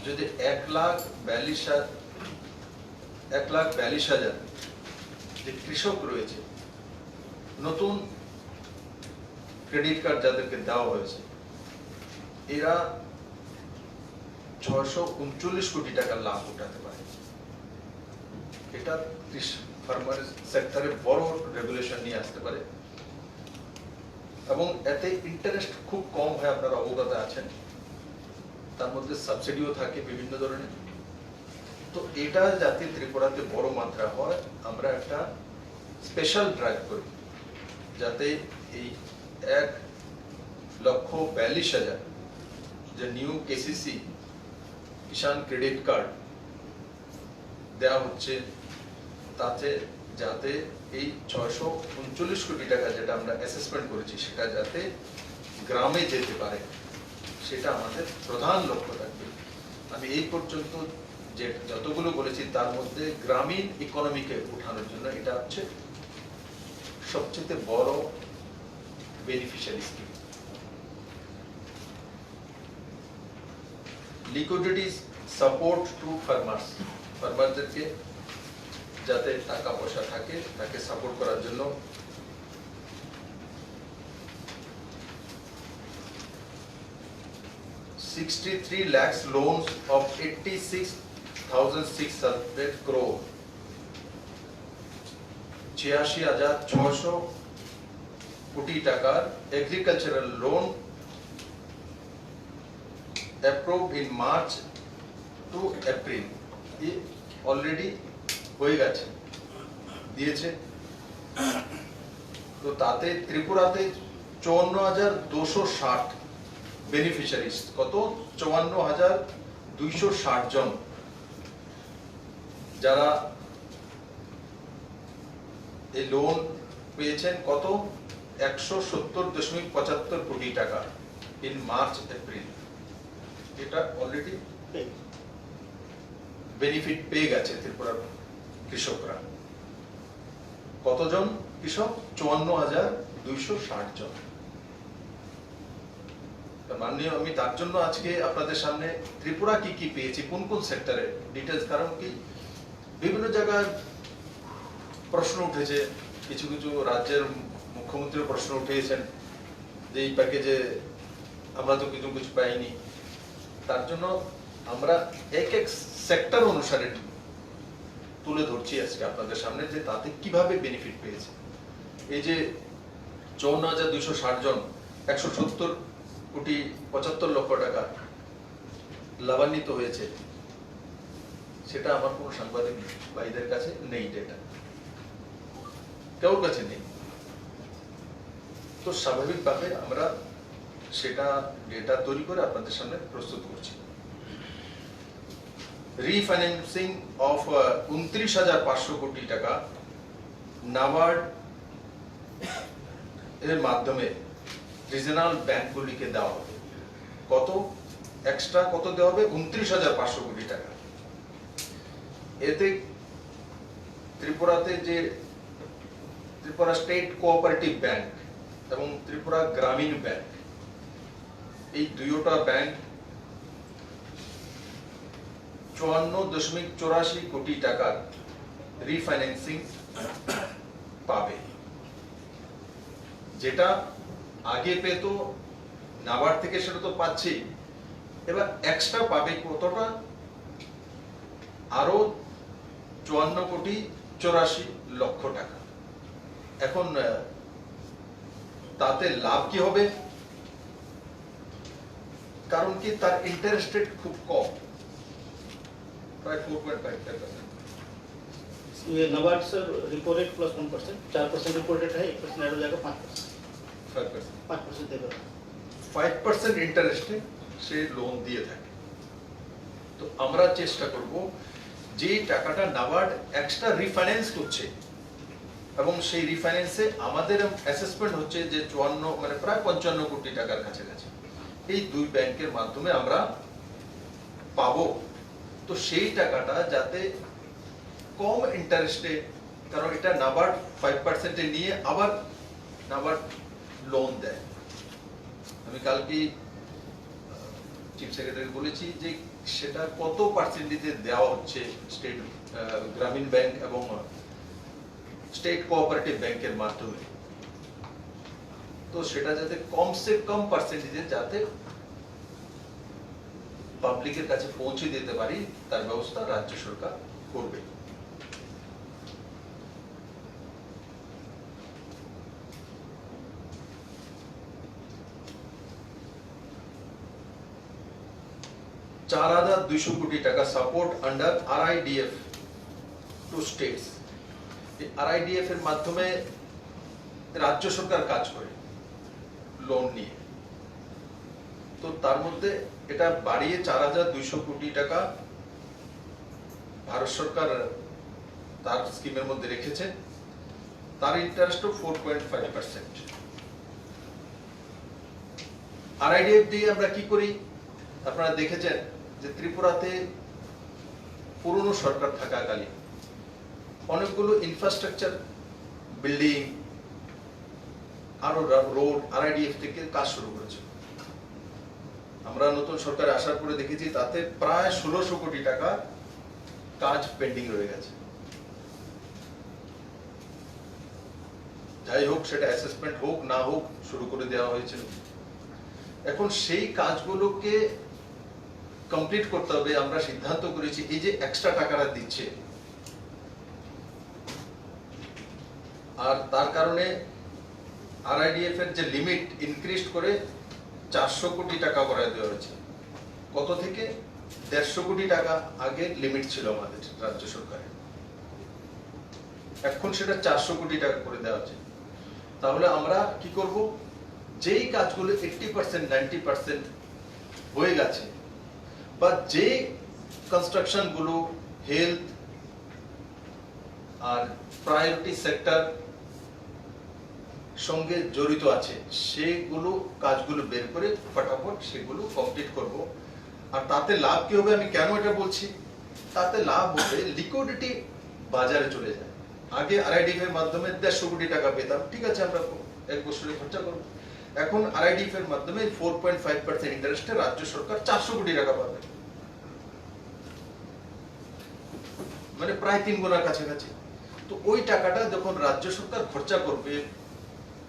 যদি 1,42,000 যে কৃষক রয়েছে, নতুন ক্রেডিট কার্ড যাদেরকে দেওয়া হয়েছে, এরা 639 কোটি টাকার লাভ উঠাতে পারে। এটা ফার্মার সেক্টরে বড় রেগুলেশন নিয়ে আসতে পারে, এবং এতে ইন্টারেস্ট খুব কম হয়, আপনারা অবগত আছেন। তার মধ্যে সাবসিডিও থাকে বিভিন্ন ধরনের। তো এটা যাতে ত্রিপুরাতে বড় মাত্রা হয়, আমরা একটা স্পেশাল ড্রাইভ করি যাতে এই 1,42,000 যে নিউ কেসিসি কিষাণ ক্রেডিট কার্ড দেওয়া হচ্ছে, তাতে যাতে এই 639 কোটি টাকা যেটা আমরা অ্যাসেসমেন্ট করেছি সেটা যাতে গ্রামে যেতে পারে, সেটা আমাদের প্রধান লক্ষ্য থাকবে। আমি এই পর্যন্ত যে যতগুলো বলেছি তার মধ্যে গ্রামীণ ইকোনমিকে উঠানোর জন্য এটা হচ্ছে সবচেয়ে বড় beneficiary scheme. Liquidity support to farmers, ফার্মারদেরকে যাতে টাকা পয়সা থাকে তাকে সাপোর্ট করার জন্য 63 lakhs loans of 86,600 crore, 86,600 কোটি টাকার agricultural loan approved in March to April, ये ऑलरेडी হয়ে গেছে, দিয়েছে। তো তাতে ত্রিপুরাতে 54,260 বেনিফিশিয়ারিজ, কত 54,260 জন যারা এই লোন পেয়েছেন, কত 170.75 কোটি টাকা ইন মার্চ এপ্রিল। এটা অলরেডি বেনিফিট পেয়ে গেছে ত্রিপুরার কৃষকরা। কতজন কৃষক? 54,260 জন। মাননীয়, আমি তার জন্য আজকে আপনাদের সামনে ত্রিপুরা কি কি পেয়েছি, কোন কোন সেক্টরে ডিটেলস, কারণ কি বিভিন্ন জায়গায় প্রশ্ন উঠেছে, কিছু কিছু রাজ্যের মুখ্যমন্ত্রী প্রশ্ন উঠিয়েছেন যে এই প্যাকেজে আমরা তো কিছু কিছু পাইনি। তার জন্য আমরা এক এক সেক্টর অনুসারে তুলে ধরছি আজকে আপনাদের সামনে যে তাতে কিভাবে বেনিফিট পেয়েছে। এই যে 54,260 জন 170,75 লক্ষ টাকা লাভান্বিত হয়েছে, সেটা আমার কোনো সাংবাদিক ভাইদের কাছে নেই, ডেটা কারোর কাছে নেই। তো স্বাভাবিকভাবে আমরা সেটা ডেটা তৈরি করে আপনাদের সামনে প্রস্তুত করছি। রিফাইন্যান্সিং অফ 29,500 কোটি টাকা নাবার্ড এর মাধ্যমে রিজনাল ব্যাংকগুলিকে দেওয়া হবে। কত এক্সট্রা কত দেওয়া হবে? 29,500 কোটি টাকা। এতে ত্রিপুরাতে যে ত্রিপুরা স্টেট কোঅপারেটিভ ব্যাংক এবং ত্রিপুরা গ্রামীণ ব্যাংক, এই দুইটা ব্যাংক 54.84 কোটি টাকার রিফাইন্যান্সিং পাবে, যেটা আগে পেত নাবার্ড থেকে, সেটা তো পাচ্ছি, এবার এক্সট্রা পাবে কতটা? আরো 54,84 লক্ষ টাকা। এখন তাতে লাভ কি হবে? কারণ কি, তার ইন্টারেস্ট রেট খুব কম, প্রায় 4.55%। ये NABARD sir repo rate plus 1%, 4% repo rate है, 1% ऐड हो जाएगा 5%। 5% देगा। 5% ইন্টারেস্টে সে লোন দিয়ে থাকে। তো আমরা চেষ্টা করব যে টাকাটা নাবার্ড এক্সট্রা রিফাইন্যান্স করছে, এবং সেই রিফাইন্যান্সে আমাদের অ্যাসেসমেন্ট হচ্ছে যে 54 মানে প্রায় 55 কোটি টাকার কাছাকাছি এই দুই ব্যাংকের মাধ্যমে আমরা পাবো। তো সেই টাকাটা যাতে কম ইন্টারেস্টে, কারণ এটা নাবার্ড 5% নিয়ে আবার নাবার্ড লোন দেয়। আমি কালকে চিফ সেক্রেটারি বলেছি যে সেটা কত পার্সেন্টেজে দেওয়া হচ্ছে স্টেট গ্রামীণ ব্যাংক এবং স্টেট কোঅপারেটিভ ব্যাংকের মাধ্যমে। তো সেটা যাতে কমসে কম পার্সেন্টেজে যাতে পাবলিকের কাছে পৌঁছে দিতে পারি, তার ব্যবস্থা রাজ্য সরকার করবে। ₹4,200 কোটি টাকা support under RIDF to states. RIDF এর মাধ্যমে রাজ্য সরকার কাজ করে লোন নিয়ে। তো তার মধ্যে এটা বাড়িয়ে 4,200 কোটি টাকা ভারত সরকার তার স্কিমের মধ্যে রেখেছে। তার ইন্টারেস্ট 4.5%। RIDF দিয়ে আমরা কি করি? আপনারা দেখেছেন যে ত্রিপুরাতে পুরনো সরকার থাকাকালীন অনেকগুলো ইনফ্রাস্ট্রাকচার, বিল্ডিং, আরো রোড RIDF থেকে কাজ শুরু করেছে। আমরা নতুন সরকার আসার পরে দেখেছি তাতে প্রায় 1,600 কোটি টাকা কাজ পেন্ডিং রয়ে গেছে। যাই হোক, সেটা অ্যাসেসমেন্ট হোক না হোক শুরু করে দেওয়া হয়েছিল। এখন সেই কাজগুলোকে কমপ্লিট করতে হবে। আমরা সিদ্ধান্ত করেছি এই যে এক্সট্রা টাকাটা দিচ্ছে, আর তার কারণে RIDF এর যে লিমিট ইনক্রিজ করে 400 কোটি টাকা করে দেওয়া হয়েছে। কত থেকে? 150 কোটি টাকা আগে লিমিট ছিল আমাদের রাজ্য সরকারের, এখন সেটা 400 কোটি টাকা করে দেওয়া হচ্ছে। তাহলে আমরা কি করব? যেই কাজগুলো 80% 90% হয়ে গেছে, বা যে কনস্ট্রাকশন গুলো হেলথ আর প্রায়োরিটি সেক্টর সঙ্গে জড়িত আছে, সেগুলো কাজগুলো বের করে ফটাফট সেগুলো কমপ্লিট করব। আর তাতে লাভ কি হবে? আমি কেন এটা বলছি? তাতে লাভ হবে লিকুইডিটি বাজারে চলে যায়। আগে RIDF এর মাধ্যমে 150 কোটি টাকা পেতাম, ঠিক আছে, আমরা এক বছরে খরচা করব। এখন RIDF এর মাধ্যমে 4.5% ইন্টারেস্টে রাজ্য সরকার 400 কোটি টাকা পাবে, মানে প্রায় 3 গুণার কাছাকাছি। তো ওই টাকাটা যখন রাজ্য সরকার খরচা করবে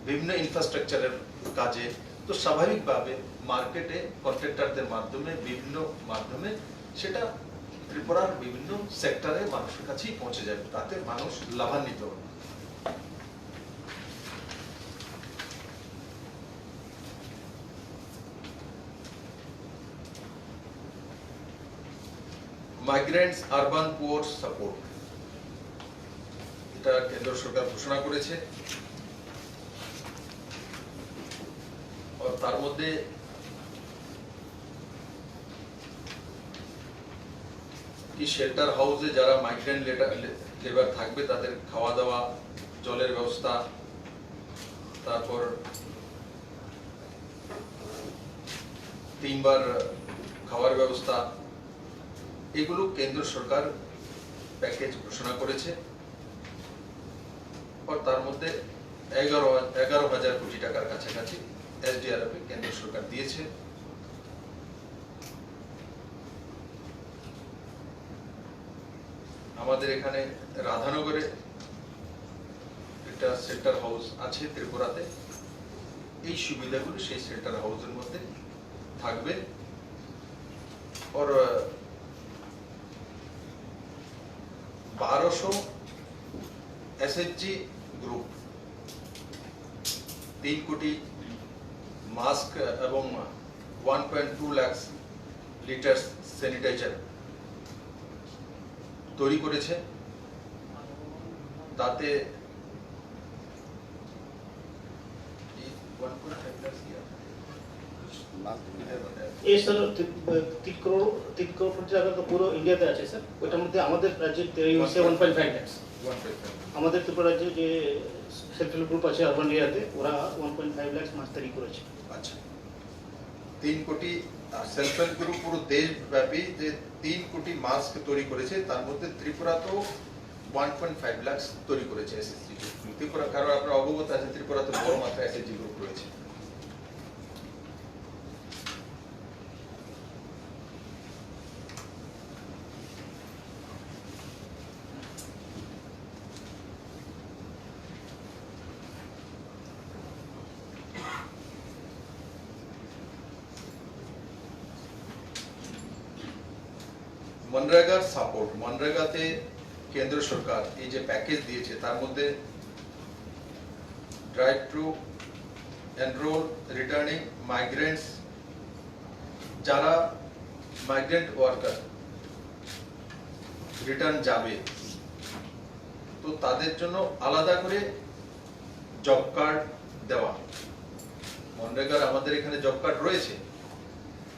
বিভিন্ন ইনফ্রাস্ট্রাকচারের কাজে, তো স্বাভাবিকভাবে মার্কেটে কন্ট্রাক্টরদের মাধ্যমে বিভিন্ন মাধ্যমে সেটা ত্রিপুরার বিভিন্ন সেক্টরে মানুষের কাছেই পৌঁছে যাবে, তাতে মানুষ লাভান্বিত হবে। মাইগ্রেন্টস আরবান পুয়ার সাপোর্ট, এটা কেন্দ্র সরকার ঘোষণা করেছে। তার মধ্যে কি শেল্টার হাউসে যারা মাইগ্রেন্ট লেবার থাকবে তাদের খাওয়া দাওয়া, জলের ব্যবস্থা, তারপর 3 বার খাওয়ার ব্যবস্থা, এগুলো কেন্দ্র সরকার প্যাকেজ ঘোষণা করেছে। আর তার মধ্যে 11,000 কোটি টাকার কাছাকাছি SDRF কেন্দ্র সরকার দিয়েছে। আমাদের এখানে রাধানগরে একটা শেল্টার হাউস আছে ত্রিপুরাতে, এই সুবিধাগুলো সেই শেল্টার হাউসের মধ্যে থাকবে। আর 1200 SHG গ্রুপ 3 কোটি মাস্ক এবং 1.2 লাখ লিটার স্যানিটাইজার তৈরি করেছে। তাতে 1.5 লাখ ये सर 3 करोड़ টাকা তো পুরো ইন্ডিয়াতে আছে স্যার, ওটার মধ্যে আমাদের রাজ্যে তৈরি হচ্ছে 1.5 লাখ। আমাদের ত্রিপুরা রাজ্যে যে সেন্ট্রাল গ্রুপ আছে আরবান এরিয়াতে, ওরা 1.5 লাখ মাছ তৈরি করেছে। আচ্ছা, 3 কোটি সেলফ হেল্প গ্রুপ পুরো দেশব্যাপী যে 3 কোটি মাস্ক তৈরি করেছে, তার মধ্যে ত্রিপুরা তো 1.5 লাখ তৈরি করেছে SHG গ্রুপ। ত্রিপুরা, কারণ আপনারা অবগত আছেন ত্রিপুরাতে বড় মাত্রায় SHG গ্রুপ রয়েছে। মনরেগার সাপোর্ট, মনরেগাতে কেন্দ্র সরকার এই যে প্যাকেজ দিয়েছে তার মধ্যে drive to enroll returning migrants, যারা মাইগ্রেন্ট ওয়ার্কার রিটার্ন যাবে তো তাদের জন্য আলাদা করে জব কার্ড দেওয়া। মনরেগার আমাদের এখানে জব কার্ড রয়েছে,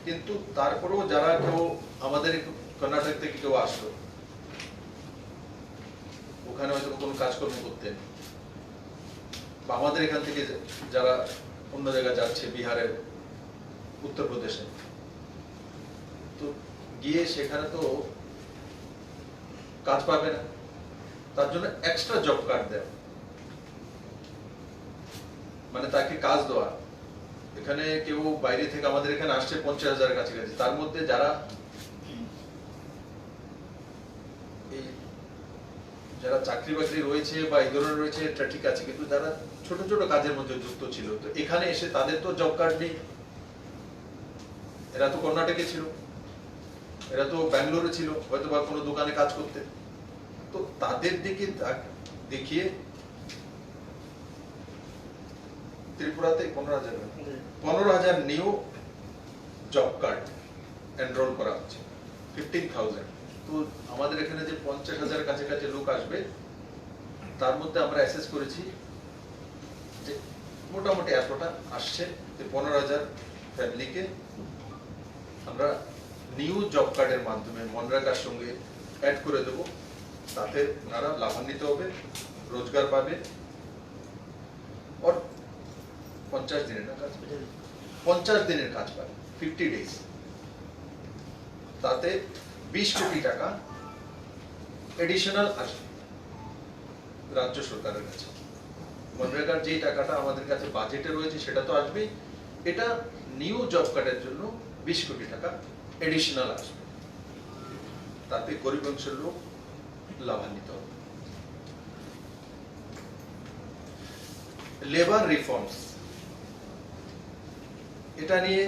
কিন্তু তারপরেও যারা কেউ আমাদের কর্ণাটক থেকে কেউ আসলো, ওখানে হয়তো কোনো কাজকর্ম করতেন, বা আমাদের এখান থেকে যারা অন্য জায়গায় যাচ্ছে, বিহারের, উত্তরপ্রদেশে, তো গিয়ে সেখানে তো কাজ পাবে না, তার জন্য এক্সট্রা জব কার্ড দেয়, মানে তাকে কাজ দেওয়া। এখানে কেউ বাইরে থেকে আমাদের এখানে আসছে 50,000 কাছাকাছি, তার মধ্যে যারা যারা চাকরি বাকরি রয়েছে বা এই ধরনের রয়েছে এটা ঠিক আছে, কিন্তু যারা ছোট ছোট কাজের মধ্যে যুক্ত ছিল, তো এখানে এসে তাদের তো জব কার্ড নেই। এরা তো কর্ণাটকে ছিল, এরা তো ব্যাঙ্গালোরে ছিল, হয়তো বা কোনো দোকানে কাজ করতে, তো তাদের দিকে দেখিয়ে ত্রিপুরাতে 15,000 নিউ জব কার্ড এনরোল করা হচ্ছে, 15,000। তো আমাদের এখানে যে 50,000 কাছাকাছি লোক আসবে, তার মধ্যে আমরা অ্যাসেস করেছি যে মোটামুটি এতটা আসছে, যে 15,000 ফ্যামিলিকে আমরা নিউ জব কার্ডের মাধ্যমে মনরেগার সঙ্গে অ্যাড করে দেব, তাতে ওনারা লাভান্বিত হবে, রোজগার পাবে। আর 50 দিনের না কাজ, 50 দিনের কাজ পাবে, 50 ডেজ, তাতে 20 কোটি টাকা এডিশনাল আসবে রাজ্য সরকারের কাছে। মনরেগার যে টাকাটা আমাদের কাছে বাজেটে রয়েছে সেটা তো আসবেই, এটা নিউ জব কার্ডের জন্য 20 কোটি টাকা এডিশনাল আসবে, তাতে গরিব অংশের লোক লাভান্বিত হবে। লেবার রিফর্মস, এটা নিয়ে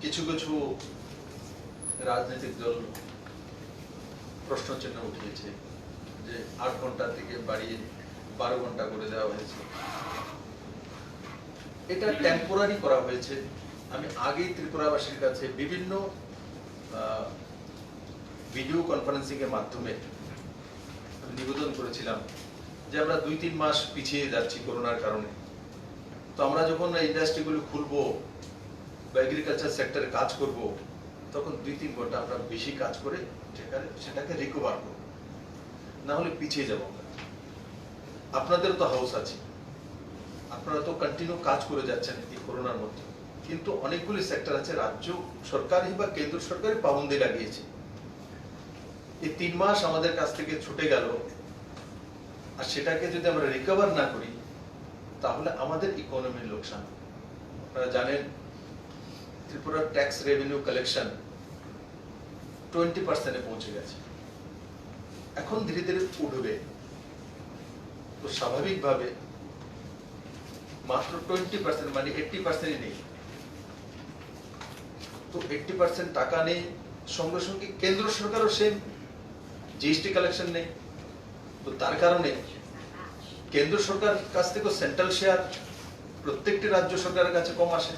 কিছু কিছু রাজনৈতিক দল প্রশ্নচিহ্ন উঠিয়েছে যে 8 ঘন্টা থেকে বাড়িয়ে 12 ঘন্টা করে দেওয়া হয়েছে। এটা টেম্পোরারি করা হয়েছে। আমি আগেই ত্রিপুরাবাসীর কাছে বিভিন্ন ভিডিও কনফারেন্সিং এর মাধ্যমে নিবেদন করেছিলাম যে আমরা 2-3 মাস পিছিয়ে যাচ্ছি করোনার কারণে। তো আমরা যখন ইন্ডাস্ট্রিগুলো খুলবো বা এগ্রিকালচার সেক্টরে কাজ করব, তখন 2-3 ঘন্টা আমরা বেশি কাজ করে সেটাকে রিকভার করব, না হলে পিছিয়ে যাবো আমরা। আপনাদের তো হাউস আছে, আপনারা তো কন্টিনিউ কাজ করে যাচ্ছেন এই করোনার মধ্যে, কিন্তু অনেকগুলি সেক্টর আছে রাজ্য সরকারই বা কেন্দ্র সরকারই পাবন্দি লাগিয়েছে। এই 3 মাস আমাদের কাছ থেকে ছুটে গেল, আর সেটাকে যদি আমরা রিকভার না করি তাহলে আমাদের ইকোনমির লোকসান। আপনারা জানেন ত্রিপুরার ট্যাক্স রেভিনিউ কালেকশন 20% পৌঁছে গেছে, এখন ধীরে ধীরে উঠবে। তো স্বাভাবিকভাবে মাত্র 20% মানে 80% নেই। তো 80% টাকা নেই, সঙ্গে সঙ্গে কেন্দ্র সরকারও সেম জিএসটি কালেকশন নেই। তো তার কারণে কেন্দ্র সরকার কাছ থেকে সেন্ট্রাল শেয়ার প্রত্যেকটি রাজ্য সরকারের কাছে কম আসে।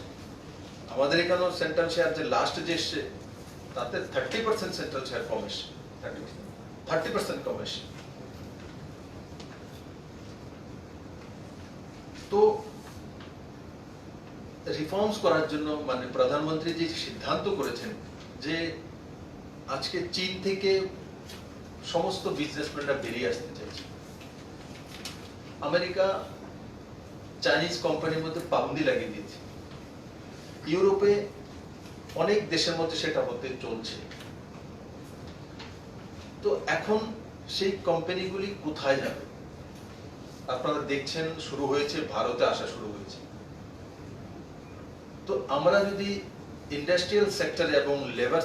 আমাদের এখানেও সেন্ট্রাল শেয়ার যে লাস্ট যে এসছে তাতে 30% সেন্ট্রাল শেয়ার কম এসছে, 30% কম এসছে। তো রিফর্মস করার জন্য মানে প্রধানমন্ত্রী যে সিদ্ধান্ত করেছেন যে আজকে চীন থেকে সমস্ত বিজনেসম্যানরা বেরিয়ে আসতে চাইছে, আমেরিকা চাইনিজ কোম্পানির মধ্যে পাবন্দি লাগিয়ে দিয়েছে, ইউরোপে অনেক দেশের মধ্যে সেটা হতে চলছে। তো এখন সেই কোম্পানিগুলি কোথায় যাবে? আপনারা দেখছেন শুরু হয়েছে, ভারতে আসা শুরু হয়েছে। তো আমরা যদি ইন্ডাস্ট্রিয়াল সেক্টরে এবং লেবার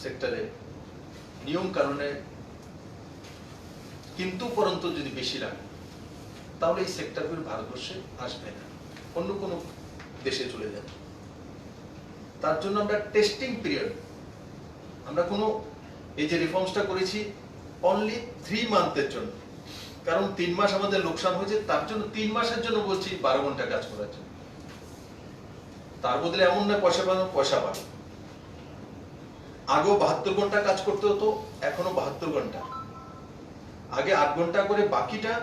সেক্টরে নিয়ম কানুনে কিন্তু পরন্তু যদি বেশি লাগে, তাহলে এই সেক্টরগুলো ভারতবর্ষে আসবে না, অন্য কোনো দেশে চলে যাবে। তার জন্য আমরা টেস্টিং পিরিয়ড, আমরা কোনো এই যে রিফর্মসটা করেছি অনলি 3 মান্থের জন্য, কারণ 3 মাস আমাদের লোকসান হয়েছে, তার জন্য 3 মাসের জন্য বলছি 12 ঘন্টা কাজ করার জন্য। তার বদলে এমন না পয়সা পাবো, পয়সা পাবো। আগেও 72 ঘন্টা কাজ করতে হতো, এখনো 72 ঘন্টা। আগে 8 ঘন্টা করে, বাকিটা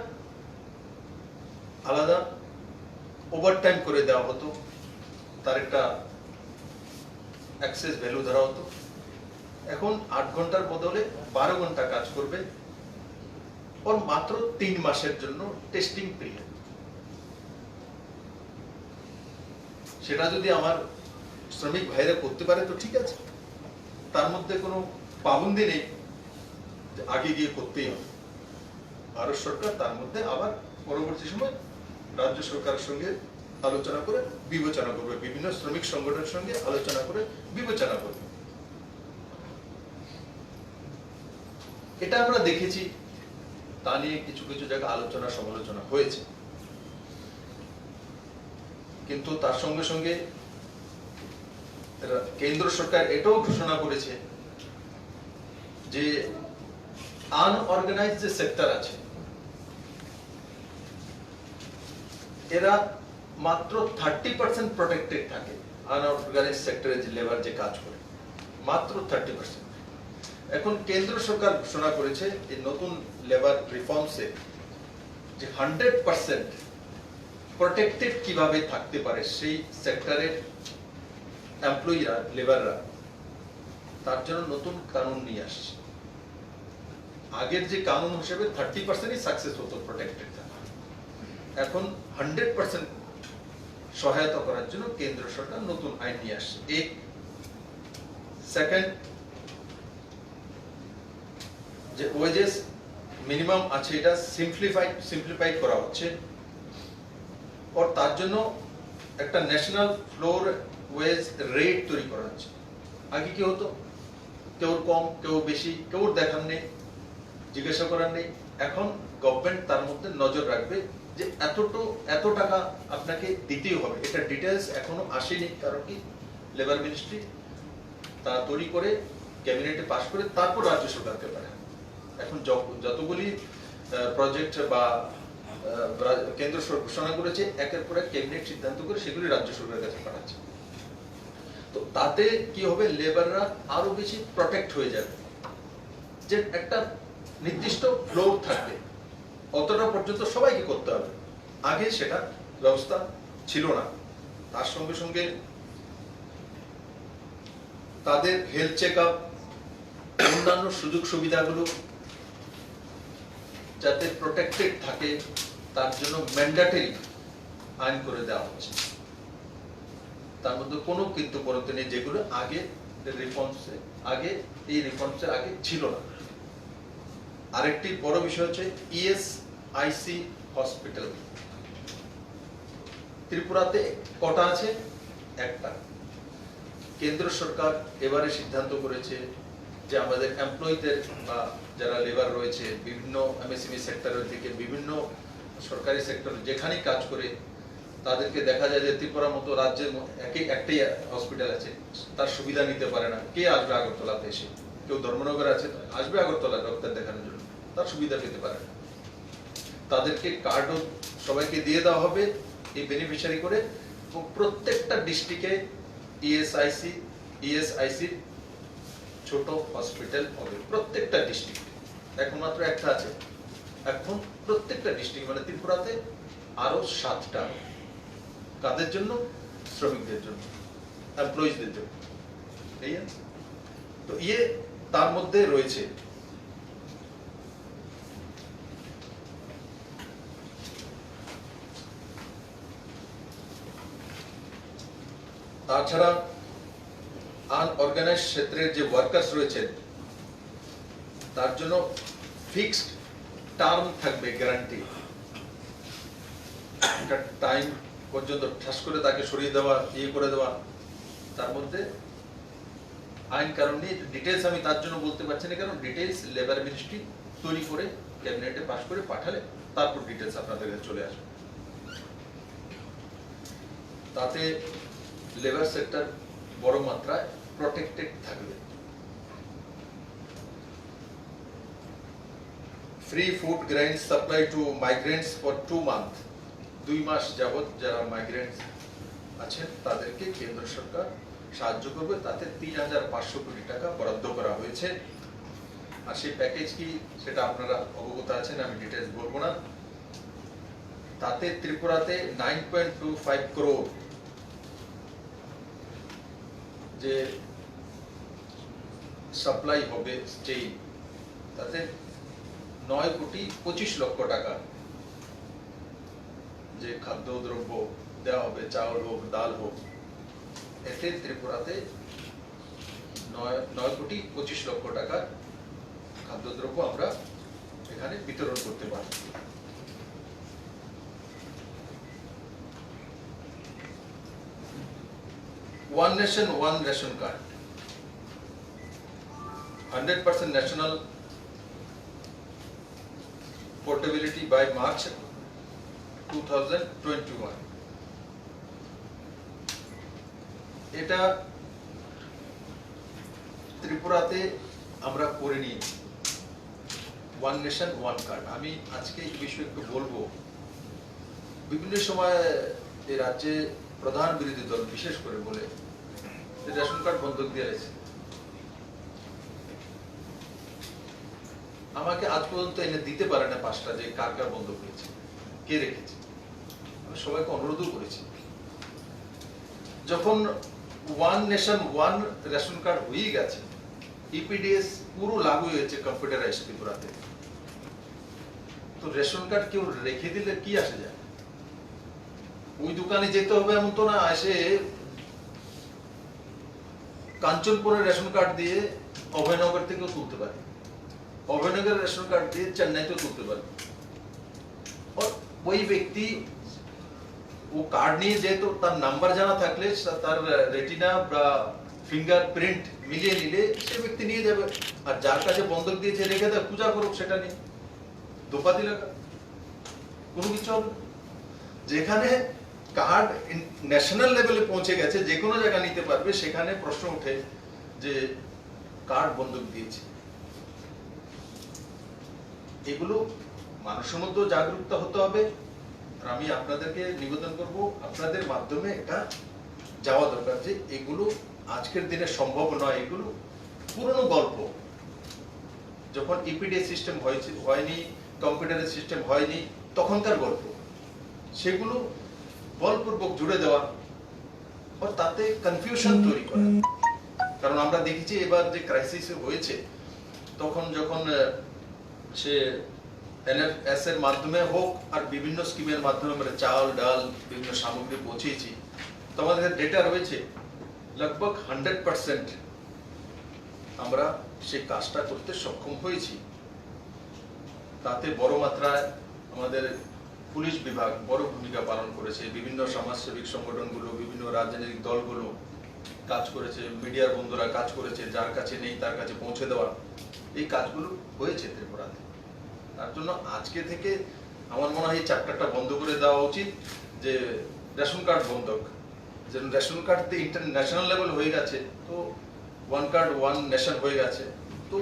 আলাদা ওভারটাইম করে দেওয়া হতো, তার একটা অ্যাক্সেস ভ্যালু ধরা হতো। এখন 8 ঘন্টার বদলে 12 ঘন্টা কাজ করবে, ওর মাত্র 3 মাসের জন্য টেস্টিং পিরিয়ড। সেটা যদি আমার শ্রমিক ভাইরা করতে পারে তো ঠিক আছে, তার মধ্যে কোনো পাবন্দি নেই যে আগে গিয়ে করতেই হবে। ভারত সরকার তার মধ্যে আবার পরবর্তী সময় রাজ্য সরকারের সঙ্গে আলোচনা করে বিবেচনা করবে, বিভিন্ন শ্রমিক সংগঠনের সঙ্গে আলোচনা করে বিবেচনা করবে। এটা আমরা দেখেছি, তা নিয়ে কিছু কিছু জায়গায় আলোচনা সমালোচনা হয়েছে, কিন্তু তার সঙ্গে সঙ্গে কেন্দ্র সরকার এটাও ঘোষণা করেছে যে আনঅর্গানাইজড যে সেক্টর আছে এরা মাত্র 30% প্রটেক্টেড থাকে। আনঅর্গানাইজড সেক্টরে যে লেবার যে কাজ করে মাত্র 30%। এখন কেন্দ্র সরকার ঘোষণা করেছে এই নতুন লেবার রিফর্মসে যে 100% প্রটেক্টেড কিভাবে থাকতে পারে সেই সেক্টরের এমপ্লয়িরা, লেবাররা, তার জন্য নতুন কানুন নিয়ে আসছে। আগের যে কানুন হিসেবে 30%ই সাকসেস হতো প্রটেক্টেড থাকা, এখন 100% সহায়তা করার জন্য কেন্দ্র সরকার নতুন আইন নিয়ে আসছে। এক সেকেন্ড, যে ওয়েজেস মিনিমাম আছে এটা সিম্পলিফাইড করা হচ্ছে, আর তার জন্য একটা ন্যাশনাল ফ্লোর ওয়েজ রেট তৈরি করা হচ্ছে। আগে কি হতো, কেউ কম কেউ বেশি, কেউ দেখার নেই, জিজ্ঞাসা করার নেই। এখন গভর্নমেন্ট তার মধ্যে নজর রাখবে যে এত টাকা আপনাকে দিতেই হবে। এটা ডিটেলস এখনো আসেনি, কারণ কি লেবার মিনিস্ট্রি তা তৈরি করে ক্যাবিনেটে পাশ করে তারপর রাজ্য সরকারকে পাঠায়। এখন যতগুলি প্রজেক্ট বা কেন্দ্র সরকার ঘোষণা করেছে একের পর এক ক্যাবিনেট সিদ্ধান্ত করে সেগুলি রাজ্য সরকারের কাছে পাঠাচ্ছে। তো তাতে কি হবে, লেবাররা আরো বেশি প্রটেক্ট হয়ে যাবে, যে একটা নির্দিষ্ট ফ্লোর থাকবে, অতটা পর্যন্ত সবাইকে করতে হবে। আগে সেটা ব্যবস্থা ছিল না। তার সঙ্গে সঙ্গে তাদের হেলথ চেক আপ, অন্যান্য সুযোগ সুবিধাগুলো যাতে প্রোটেক্টেড থাকে তার জন্য ম্যান্ডেটরি আইন করে দেওয়া হচ্ছে। তার মধ্যে কোনো কিন্তু বলতে নেই যেগুলো আগে এই রিফর্মসের আগে ছিল না। আরেকটি বড় বিষয় হচ্ছে ইএসআইসি হসপিটাল। ত্রিপুরাতে কটা আছে? একটা। কেন্দ্র সরকার এবারে সিদ্ধান্ত করেছে যে আমাদের এমপ্লয়ীদের বা যারা লেবার রয়েছে বিভিন্ন এমএসএমই সেক্টরের দিকে, বিভিন্ন সরকারি সেক্টর যেখানেই কাজ করে, তাদেরকে দেখা যায় যে ত্রিপুরার মতো রাজ্যের একটাই হসপিটাল আছে, তার সুবিধা নিতে পারে না। কে আসবে আগরতলাতে এসে? কেউ ধর্মনগরে আছে, আসবে আগরতলা ডক্টর দেখানোর জন্য, তার সুবিধা পেতে পারে না। তাদেরকে কার্ডও সবাইকে দিয়ে দেওয়া হবে এই বেনিফিশিয়ারি করে, এবং প্রত্যেকটা ডিস্ট্রিক্টে ইএসআইসি ছোট হসপিটাল হবে প্রত্যেকটা ডিস্ট্রিক্টে। এখন মাত্র একটা আছে, এখন প্রত্যেকটা ডিস্ট্রিক্ট মানে ত্রিপুরাতে আরো 7টা। কাদের জন্য? শ্রমিকদের জন্য, এমপ্লয়িজদের জন্য। এই তো তার মধ্যে রয়েছে। তাছাড়া আনঅর্গানাইজড ক্ষেত্রের যে ওয়ার্কার্স রয়েছেন তার জন্য ফিক্সড টার্ম থাকবে, গ্যারান্টি। একটা টাইম পর্যন্ত ঠাস করে তাকে সরিয়ে দেওয়া, করে দেওয়া, তার মধ্যে আইন কারণ নিয়ে ডিটেলস আমি তার জন্য বলতে পারছি না, কারণ ডিটেলস লেবার মিনিস্ট্রি তৈরি করে ক্যাবিনেটে পাস করে পাঠালে তারপর ডিটেলস আপনাদের কাছে চলে আসবে। তাতে লেবার সেক্টর বড় মাত্রায় প্রটেক্টেড থাকবে। Free food grains supply two migrants for 2 month. 2 মাস যাবত যারা মাইগ্রেন্টস আছেন তাদেরকে কেন্দ্র সরকার সাহায্য করবে। তাতে 3,500 কোটি টাকা বরাদ্দ করা হয়েছে। আর সেই প্যাকেজ কি সেটা আপনারা অবগত আছেন, আমি ডিটেলস বলবো না। তাতে ত্রিপুরাতে 9.25 crore যে সাপ্লাই হবে স্টেই, তাতে 9,25,00,000 টাকা যে খাদ্যদ্রব্য দেওয়া হবে, চাউল হোক ডাল হোক, এতে ত্রিপুরাতে 9,25,00,000 টাকার খাদ্যদ্রব্য আমরা এখানে বিতরণ করতে পারি। One nation, one ration card. 100% national portability by March 2021. এটা ত্রিপুরাতে আমরা করে নিয়েছি, ওয়ান নেশন ওয়ান কার্ড। আমি আজকে এই বিষয়ে একটু বলবো। বিভিন্ন সময় এই রাজ্যে প্রধান বিরোধী দল বিশেষ করে বলে রেশন কার্ড বন্ধক দিয়ে রয়েছে। আমাকে আজ পর্যন্ত এনে দিতে পারে না 5টা যে কার কার বন্ধক হয়েছে, কে রেখেছে। আমি সবাইকে অনুরোধও করেছি, যখন one nation one ration card হয়ে গেছে, ইপিডিএস পুরো লাগু হয়েছে কম্পিউটারাইজ ত্রিপুরাতে, তো রেশন কার্ড কেউ রেখে দিলে কি আসে যায়? ওই দোকানে যেতে হবে এমন তো না, এসে কাঞ্চনপুরের রেশন কার্ড দিয়ে অভয়নগর থেকেও তুলতে পারে, অভয়নগরের রেশন কার্ড দিয়ে চেন্নাইতেও তুলতে পারে। ওই ব্যক্তি ও কার্ড নিয়ে যেহেতু তার নাম্বার জানা থাকলে, তার রেটিনা বা ফিঙ্গারপ্রিন্ট মিলিয়ে নিলে সে ব্যক্তি নিয়ে যাবে। আর যার কাছে বন্ধক দিয়েছে রেখে দেয়, পূজা করুক, সেটা নিয়ে দোপাতি লাগা, কোনো কিছু হবে। যেখানে কার্ড ন্যাশনাল লেভেলে পৌঁছে গেছে, যে কোনো জায়গা নিতে পারবে, সেখানে প্রশ্ন ওঠে যে কার্ড বন্ধক দিয়েছে, এগুলো মানুষের মধ্যে জাগরুকতা হতে হবে। আর আমি আপনাদেরকে নিবেদন করব, আপনাদের মাধ্যমে এটা যাওয়া দরকার যে এগুলো আজকের দিনে সম্ভব নয়, এগুলো পুরনো গল্প। যখন ইপিডিএস সিস্টেম হয়নি, কম্পিউটারের সিস্টেম হয়নি, তখনকার গল্প, সেগুলো বলপূর্বক জুড়ে দেওয়া ও তাতে কনফিউশন তৈরি করা। কারণ আমরা দেখেছি এবার যে ক্রাইসিস হয়েছে, তখন যখন সে এনএফএস এর মাধ্যমে হোক আর বিভিন্ন স্কিমের মাধ্যমে আমরা চাল ডাল বিভিন্ন সামগ্রী পৌঁছেছি, তো আমাদের ডেটা রয়েছে লগভগ 100% আমরা সেই কাজটা করতে সক্ষম হয়েছি। তাতে বড় মাত্রায় আমাদের পুলিশ বিভাগ বড় ভূমিকা পালন করেছে, বিভিন্ন সমাজসেবিক সংগঠনগুলো, বিভিন্ন রাজনৈতিক দলগুলো কাজ করেছে, মিডিয়ার বন্ধুরা কাজ করেছে, যার কাছে নেই তার কাছে পৌঁছে দেওয়া, এই কাজগুলো হয়েছে ত্রিপুরাতে। তার জন্য আজকে থেকে আমার মনে হয় এই চ্যাপ্টারটা বন্ধ করে দেওয়া উচিত, যে রেশন কার্ড বন্ধক, যেন রেশন কার্ড ইন্টারন্যাশনাল লেভেল হয়ে গেছে, তো ওয়ান কার্ড ওয়ান নেশন হয়ে গেছে, তো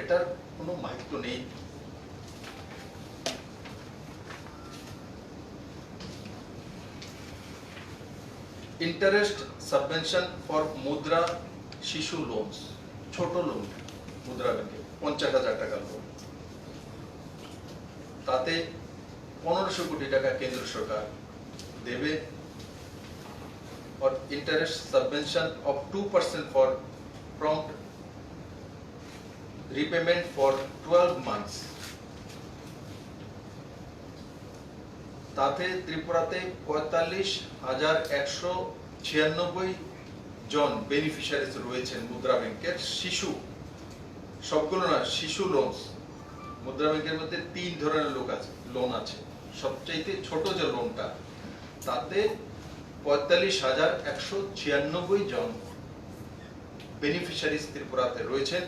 এটার কোনো মাহিত্য নেই। ইন্টারেস্ট সাবভেনশন ফর মুদ্রা শিশু লোনস, ছোট লোন মুদ্রা ব্যাংকে 50,000 টাকা লোন, তাতে 1500 কোটি টাকা কেন্দ্র সরকার দেবে। और interest subvention of 2% for prompt repayment for 12 months। তাতে ত্রিপুরাতে 45,196 জন বেনিফিশিয়ারিজ রয়েছেন মুদ্রা ব্যাংকের শিশু, সবগুলো না, শিশু লোনস। মুদ্রা ব্যাংকের মধ্যে 3 ধরনের লোন আছে। সবচাইতে ছোট যে লোনটা, তাতে 45,196 জন বেনিফিশিয়ারিজ ত্রিপুরাতে রয়েছেন।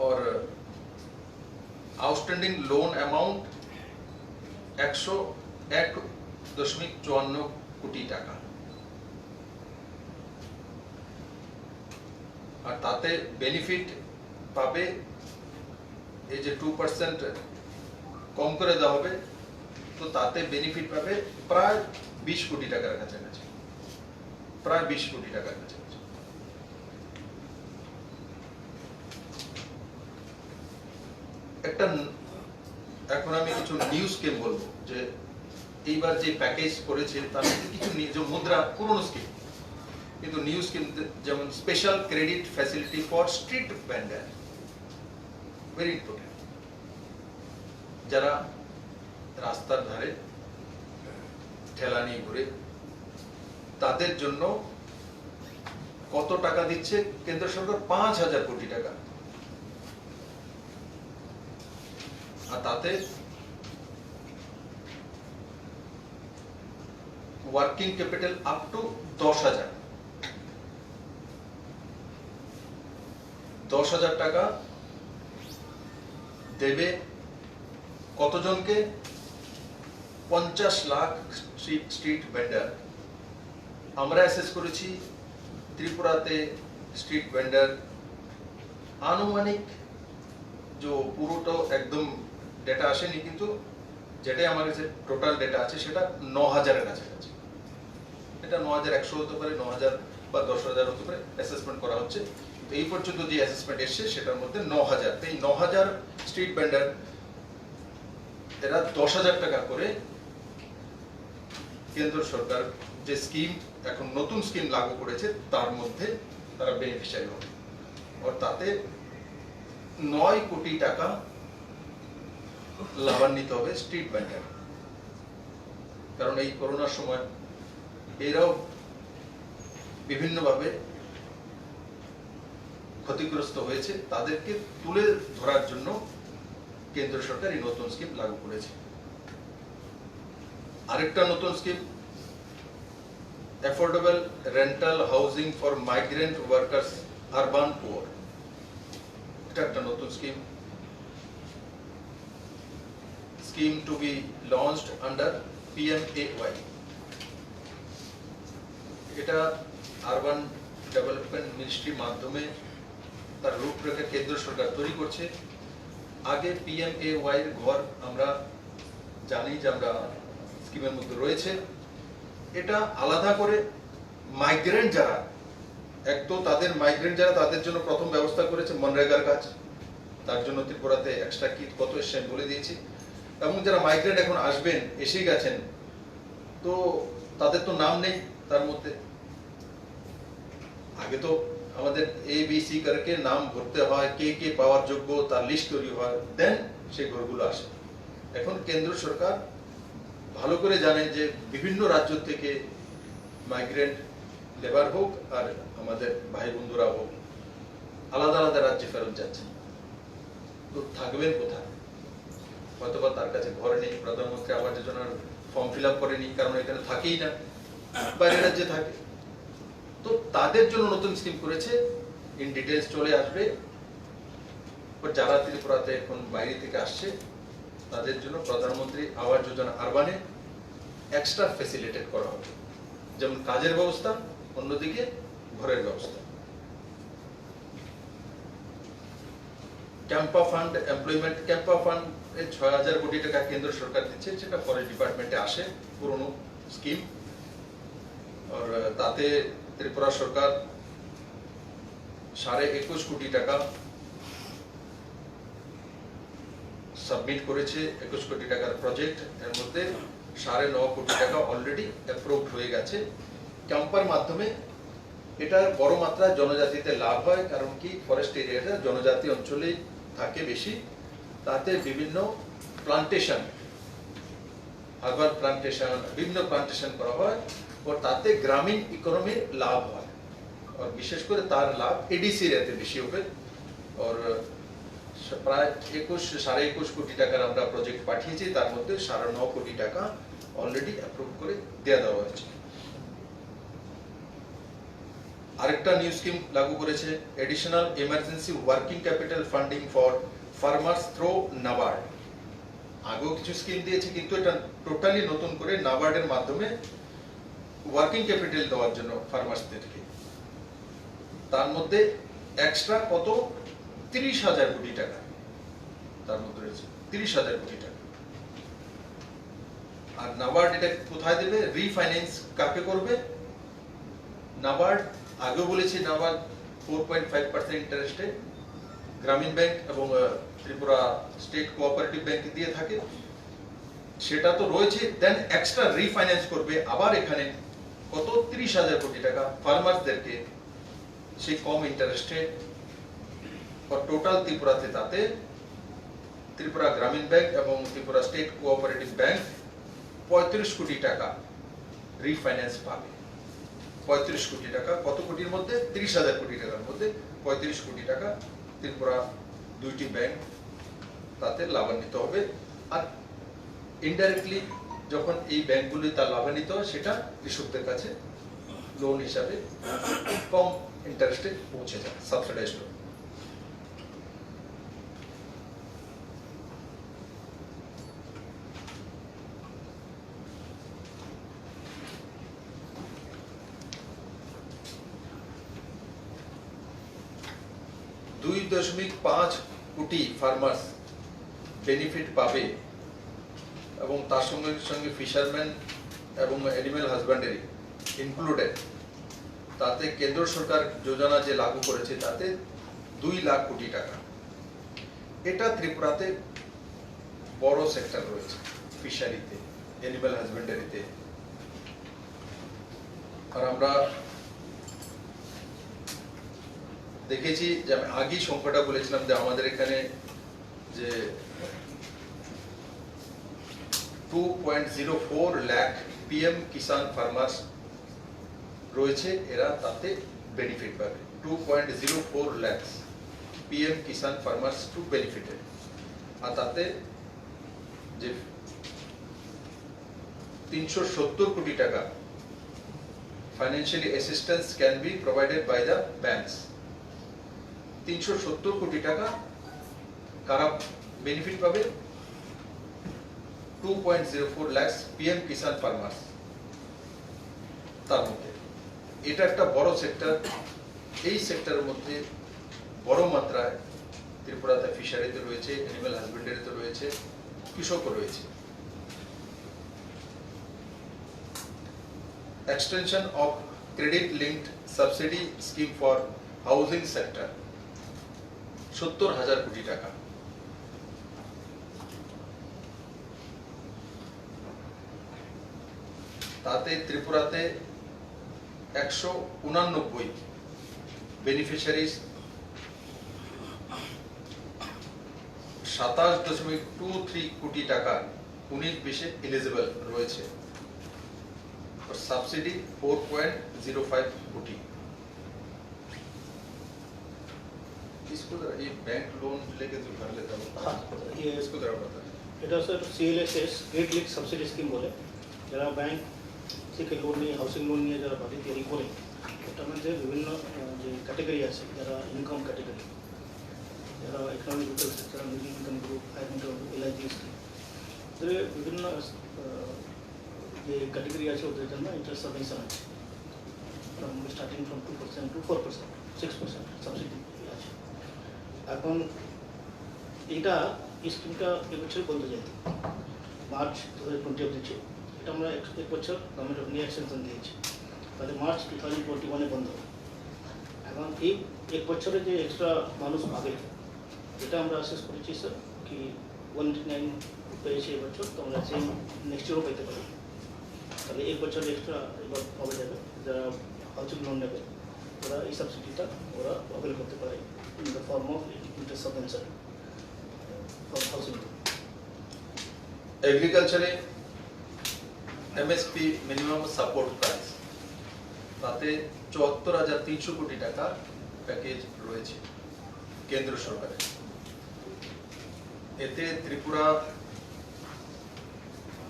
और आउटस्टैंडिंग लोन अमाउंट 101.54 কোটি টাকা। আর তাতে বেনিফিট পাবে, এই যে 2% কম করে দেওয়া হবে, তো তাতে বেনিফিট পাবে প্রায় 20 কোটি টাকার কাছাকাছি, প্রায় 20 কোটি টাকার কাছাকাছি। একটা এখন আমি কিছু নিউ স্কিম বলবো, যে এইবার যে প্যাকেজ করেছে তার মধ্যে কিছু যে মুদ্রা পুরনো স্কিম, কিন্তু নিউ স্কিম, যেমন special credit facility for street vendor, very important. যারা রাস্তার ধারে ঠেলা নিয়ে ঘুরে, তাদের জন্য কত টাকা দিচ্ছে কেন্দ্র সরকার? 5,000 কোটি টাকা। আর তাতে ওয়ার্কিং ক্যাপিটাল আপ টু 10,000 টাকা দেবে। কতজনকে? 50 লাখ স্ট্রিট ভেন্ডার। আমরা অ্যাসেস করেছি ত্রিপুরাতে স্ট্রিট ভেন্ডার আনুমানিক, যে পুরোটা একদম ডেটা আসেনি, কিন্তু যেটাই আমার কাছে টোটাল ডেটা আছে সেটা 9,000-এর কাছাকাছি। এটা 9,100 হতে পারে, 9,000 বা 10,000 হতে পারে, অ্যাসেসমেন্ট করা হচ্ছে। এই পর্যন্ত যে অ্যাসেসমেন্ট এসছে সেটার মধ্যে 9,000। এই 9,000 স্ট্রিট ভেন্ডার, এরা 10,000 টাকা করে কেন্দ্র সরকার যে স্কিম, এখন নতুন স্কিম লাগু করেছে, তার মধ্যে তারা বেনিফিশিয়ারি হবে। আর তাতে 9 কোটি টাকা লাভান্বিত হবে স্ট্রিট ভেন্ডার। কারণ এই করোনার সময় এরাও বিভিন্নভাবে ক্ষতিগ্রস্ত হয়েছে, তাদেরকে তুলে ধরার জন্য কেন্দ্র সরকার এই নতুন স্কিম লাগু করেছে। আরেকটা নতুন scheme, affordable rental housing for migrant workers urban poor, এটা একটা নতুন scheme. Scheme to be launched under PMAY। এটা আরবান ডেভেলপমেন্ট মিনিস্ট্রির মাধ্যমে তার রূপরেখা কেন্দ্র সরকার তৈরি করছে। আগে PMAY এর ঘর আমরা জানি যে আমরা স্কিমের মধ্যে রয়েছে। এটা আলাদা করে মাইগ্রেন্ট যারা, এক তো তাদের মাইগ্রেন্ট যারা, তাদের জন্য প্রথম ব্যবস্থা করেছে মনরেগার কাজ, তার জন্য ত্রিপুরাতে এক্সট্রা কিট কত এসে আমি বলে দিয়েছি। এবং যারা মাইগ্রেন্ট এখন আসবেন, এসে গেছেন, তো তাদের তো নাম নেই তার মধ্যে। আগে তো আমাদের ABC করকে নাম ভরতে হয়, কে কে পাওয়ার যোগ্য তার লিস্ট তৈরি হয়, দেন সেই ঘরগুলো আসে। এখন কেন্দ্র সরকার ভালো করে জানে যে বিভিন্ন রাজ্য থেকে মাইগ্রেন্ট লেবার হোক আর আমাদের ভাই বন্ধুরা হোক, আলাদা আলাদা রাজ্যে ফেরত যাচ্ছে। তো থাকবেন কোথায়? হয়তোবা তার কাছে ঘর নেই, প্রধানমন্ত্রী আবাস যোজনার ফর্ম ফিল আপ করেনি, কারণ এখানে থাকেই না, বাইরের রাজ্যে থাকে। তো তাদের জন্য নতুন স্কিম করেছে, ইন ডিটেলস চলে আসবে। যারা ত্রিপুরাতে এখন বাইরে থেকে আসছে তাদের জন্য প্রধানমন্ত্রী আবাস যোজনা আরবানে এক্সট্রা ফ্যাসিলিটেট করা হবে, যেমন কাজের ব্যবস্থা, অন্যদিকে ঘরের ব্যবস্থা। Campa fund, employment Campa fund ৬,০০০ কোটি টাকা কেন্দ্র সরকার দিচ্ছে, সেটা ফরেস্ট ডিপার্টমেন্টে আসে, পুরনো স্কিম। আর তাতে ত্রিপুরা সরকার 21.5 কোটি টাকা সাবমিট করেছে, 21 কোটি টাকার প্রজেক্ট। এর মধ্যে 9.5 কোটি টাকা অলরেডি অ্যাপ্রুভড হয়ে গেছে ক্যাম্পার মাধ্যমে। এটার বড় মাত্রায় জনজাতিতে লাভ হয়, কারণ কি ফরেস্ট এরিয়াটা জনজাতি অঞ্চলে থাকে বেশি। তাতে বিভিন্ন প্লান্টেশন, হার্বাল প্লান্টেশন, বিভিন্ন প্লান্টেশন করা হয়, ও তাতে গ্রামীণ ইকোনমির লাভ হয়। আর বিশেষ করে তার লাভ ADC এরিয়াতে বেশি হবে। আর প্রায় 21.5 কোটি টাকার আমরা প্রজেক্ট পাঠিয়েছি, তার মধ্যে 9.5 কোটি টাকা অলরেডি অ্যাপ্রুভ করে দেওয়া হয়েছে। আরেকটা নিউ স্কিম লাগু করেছে, additional emergency working capital funding for farmers through NABARD. আগেও কিছু স্কিম দিয়েছে, কিন্তু এটা টোটালি নতুন করে নাবার্ডের মাধ্যমে ওয়ার্কিং ক্যাপিটাল দেওয়ার জন্য ফার্মার্সদেরকে। তার মধ্যে এক্সট্রা কত 30,000 কোটি টাকা তার মধ্যে রয়েছে, 30,000 কোটি টাকা। আর নাবার্ড এটা কোথায় দেবে? রিফাইন্যান্স কাকে করবে? নাবার্ড আগেও বলেছি, নাবার্ড 4.5% ইন্টারেস্টে গ্রামীণ ব্যাংক এবং ত্রিপুরা স্টেট কোঅপারেটিভ ব্যাংক দিয়ে থাকে, সেটা তো রয়েছে। দেন এক্সট্রা রিফাইন্যান্স করবে আবার এখানে কত 30,000 কোটি টাকা ফার্মার্সদেরকে, সেই কম ইন্টারেস্টে। টোটাল ত্রিপুরাতে তাতে ত্রিপুরা গ্রামীণ ব্যাংক এবং ত্রিপুরা স্টেট কোঅপারেটিভ ব্যাংক 35 কোটি টাকা রিফাইন্যান্স পাবে। 35 কোটি টাকা, কত কোটির মধ্যে? 30,000 কোটি টাকার মধ্যে 35 কোটি টাকা ত্রিপুরা দুইটি ব্যাংক তাতে লাভান্বিত হবে। আর ইনডাইরেক্টলি যখন এই ব্যাংকগুলি তার লাভান্বিত হয়, সেটা কৃষকদের কাছে লোন হিসাবে কম ইন্টারেস্টে পৌঁছে যায়, সাবসিডাইজড লোন। $2.5 কোটি ফার্মার্স বেনিফিট পাবে, এবং তার সঙ্গে সঙ্গে ফিশারম্যান এবং অ্যানিম্যাল হাজব্যান্ডারি ইনক্লুডেড। তাতে কেন্দ্র সরকার যোজনা যে লাগু করেছে, তাতে 2 লাখ কোটি টাকা। এটা ত্রিপুরাতে বড় সেক্টর রয়েছে, ফিশারিতে, অ্যানিম্যাল হাজব্যান্ডারিতে। আর আমরা দেখেছি যে, আমি আগেই সংখ্যাটা বলেছিলাম যে আমাদের এখানে যে 2.04 লাখ PM কিষান ফার্মার্স রয়েছে, এরা তাতে বেনিফিট পাবে। 2.04 lakh PM Kisan farmers to benefited. আর তাতে যে 370 কোটি টাকা financially assistance can be provided by the banks. 370 crore টাকা কারা বেনিফিট পাবে? 2.04 লাখ PM কিষান ফার্মার্স। তার মধ্যে এটা একটা বড় সেক্টর। এই সেক্টরের মধ্যে বড় মাত্রায় ত্রিপুরাতে ফিশারিতে রয়েছে, অ্যানিমাল হাজবেন্ডারিতে রয়েছে, কৃষকও রয়েছে। Extension of credit linked subsidy scheme for housing sector 70,000 কোটি টাকা। তাতে ত্রিপুরাতে 189 বেনিফিশিয়ারিজ 27.23 কোটি টাকা 19-20 এলিজিবল রয়েছে। और सब्सिडी 4.05 कोटी। इसको जरा ये बैंक लोन लेके जो घर लेता हूँ, हाँ, ये इसको जरा बता। এটা sir CLSS great league subsidy scheme বলে, যারা ব্যাংক থেকে লোন নিয়ে হাউসিং লোন নিয়ে যারা বাড়ি তৈরি করে, ওটার মধ্যে বিভিন্ন যে ক্যাটাগরি আছে, যারা ইনকাম ক্যাটাগরি, যারা ইকোনমিক গ্রুপের যারা middle income group, high income group, LIG scheme, বিভিন্ন যে ক্যাটাগরি আছে ওদের জন্য ইন্টারেস্ট সাবভেনশন আছে, স্টার্টিং ফ্রম 2% to 4%, 6% সাবসিডি আছে। এখন এটা স্কিমটা এবছর বন্ধ যেত, মার্চ 2020 অবধি। এটা আমরা এক বছর গভর্নমেন্ট অফ ইন্ডিয়া এক্সটেনশন দিয়েছে, তাহলে মার্চ 2021 বন্ধ হবে। এখন এই এক বছরে যে এক্সট্রা মানুষ পাবে, এটা আমরা অ্যাসেস করেছি স্যার কি 189 পেয়েছে এবছর, তো আমরা সেই নেক্সট ইয়ারও পেতে পারি। তাহলে এক বছর এক্সট্রা এবার পাওয়া যাবে, যারা হাউসিং লোন নেবে ওরা এই সাবসিডিটা ওরা অ্যাভেল করতে পারে in the form of interest subvention for housing loan. এগ্রিকালচারে MSP মিনিমাম সাপোর্ট প্রাইস, তাতে 74,300 কোটি টাকা প্যাকেজ রয়েছে কেন্দ্র সরকারের। এতে ত্রিপুরা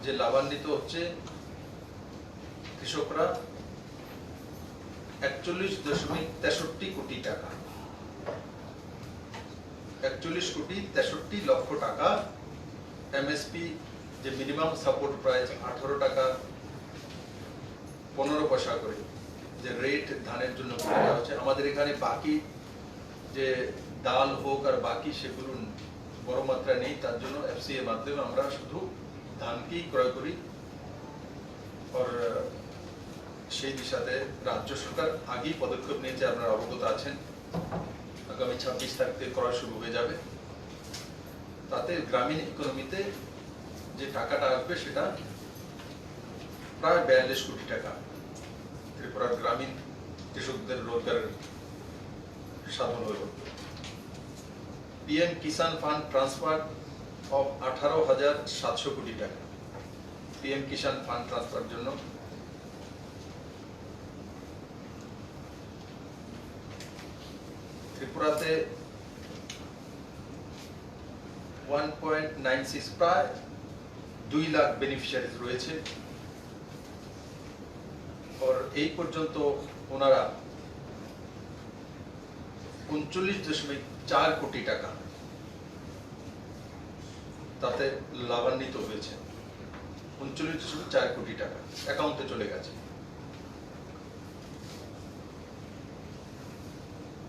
যে লাভান্বিত হচ্ছে, কৃষকরা 41.63 কোটি টাকা, 41,63,00,000 টাকা MSP যে মিনিমাম সাপোর্ট প্রাইস 18 টাকা 15 পয়সা করে যে রেট ধানের জন্য দেওয়া হচ্ছে। আমাদের এখানে বাকি যে ডাল হোক আর বাকি সেগুলো বড় মাত্রায় নেই, তার জন্য FCA মাধ্যমে আমরা শুধু ধানকেই ক্রয় করি। আর সেই দিশাতে রাজ্য সরকার আগেই পদক্ষেপ নিয়েছে, আপনারা অবগত আছেন। আগামী 26 তারিখ থেকে ক্রয় শুরু হয়ে যাবে। তাতে গ্রামীণ ইকোনমিতে যে টাকাটা আসবে সেটা প্রায় 42 কোটি টাকা ত্রিপুরার গ্রামীণ কৃষকদের রোজগারের সাধন হল। PM Kisan fund transfer of 18,700 crore টাকা, PM কিষাণ ফান্ড ট্রান্সফার জন্য। ত্রিপুরাতে 1.96 প্রায় 2 লাখ বেনিফিশিয়ারিজ রয়েছে। আর এই পর্যন্ত ওনারা 39.4 কোটি টাকা তাতে লাভান্বিত হয়েছে। 39.4 কোটি টাকা অ্যাকাউন্টে চলে গেছে।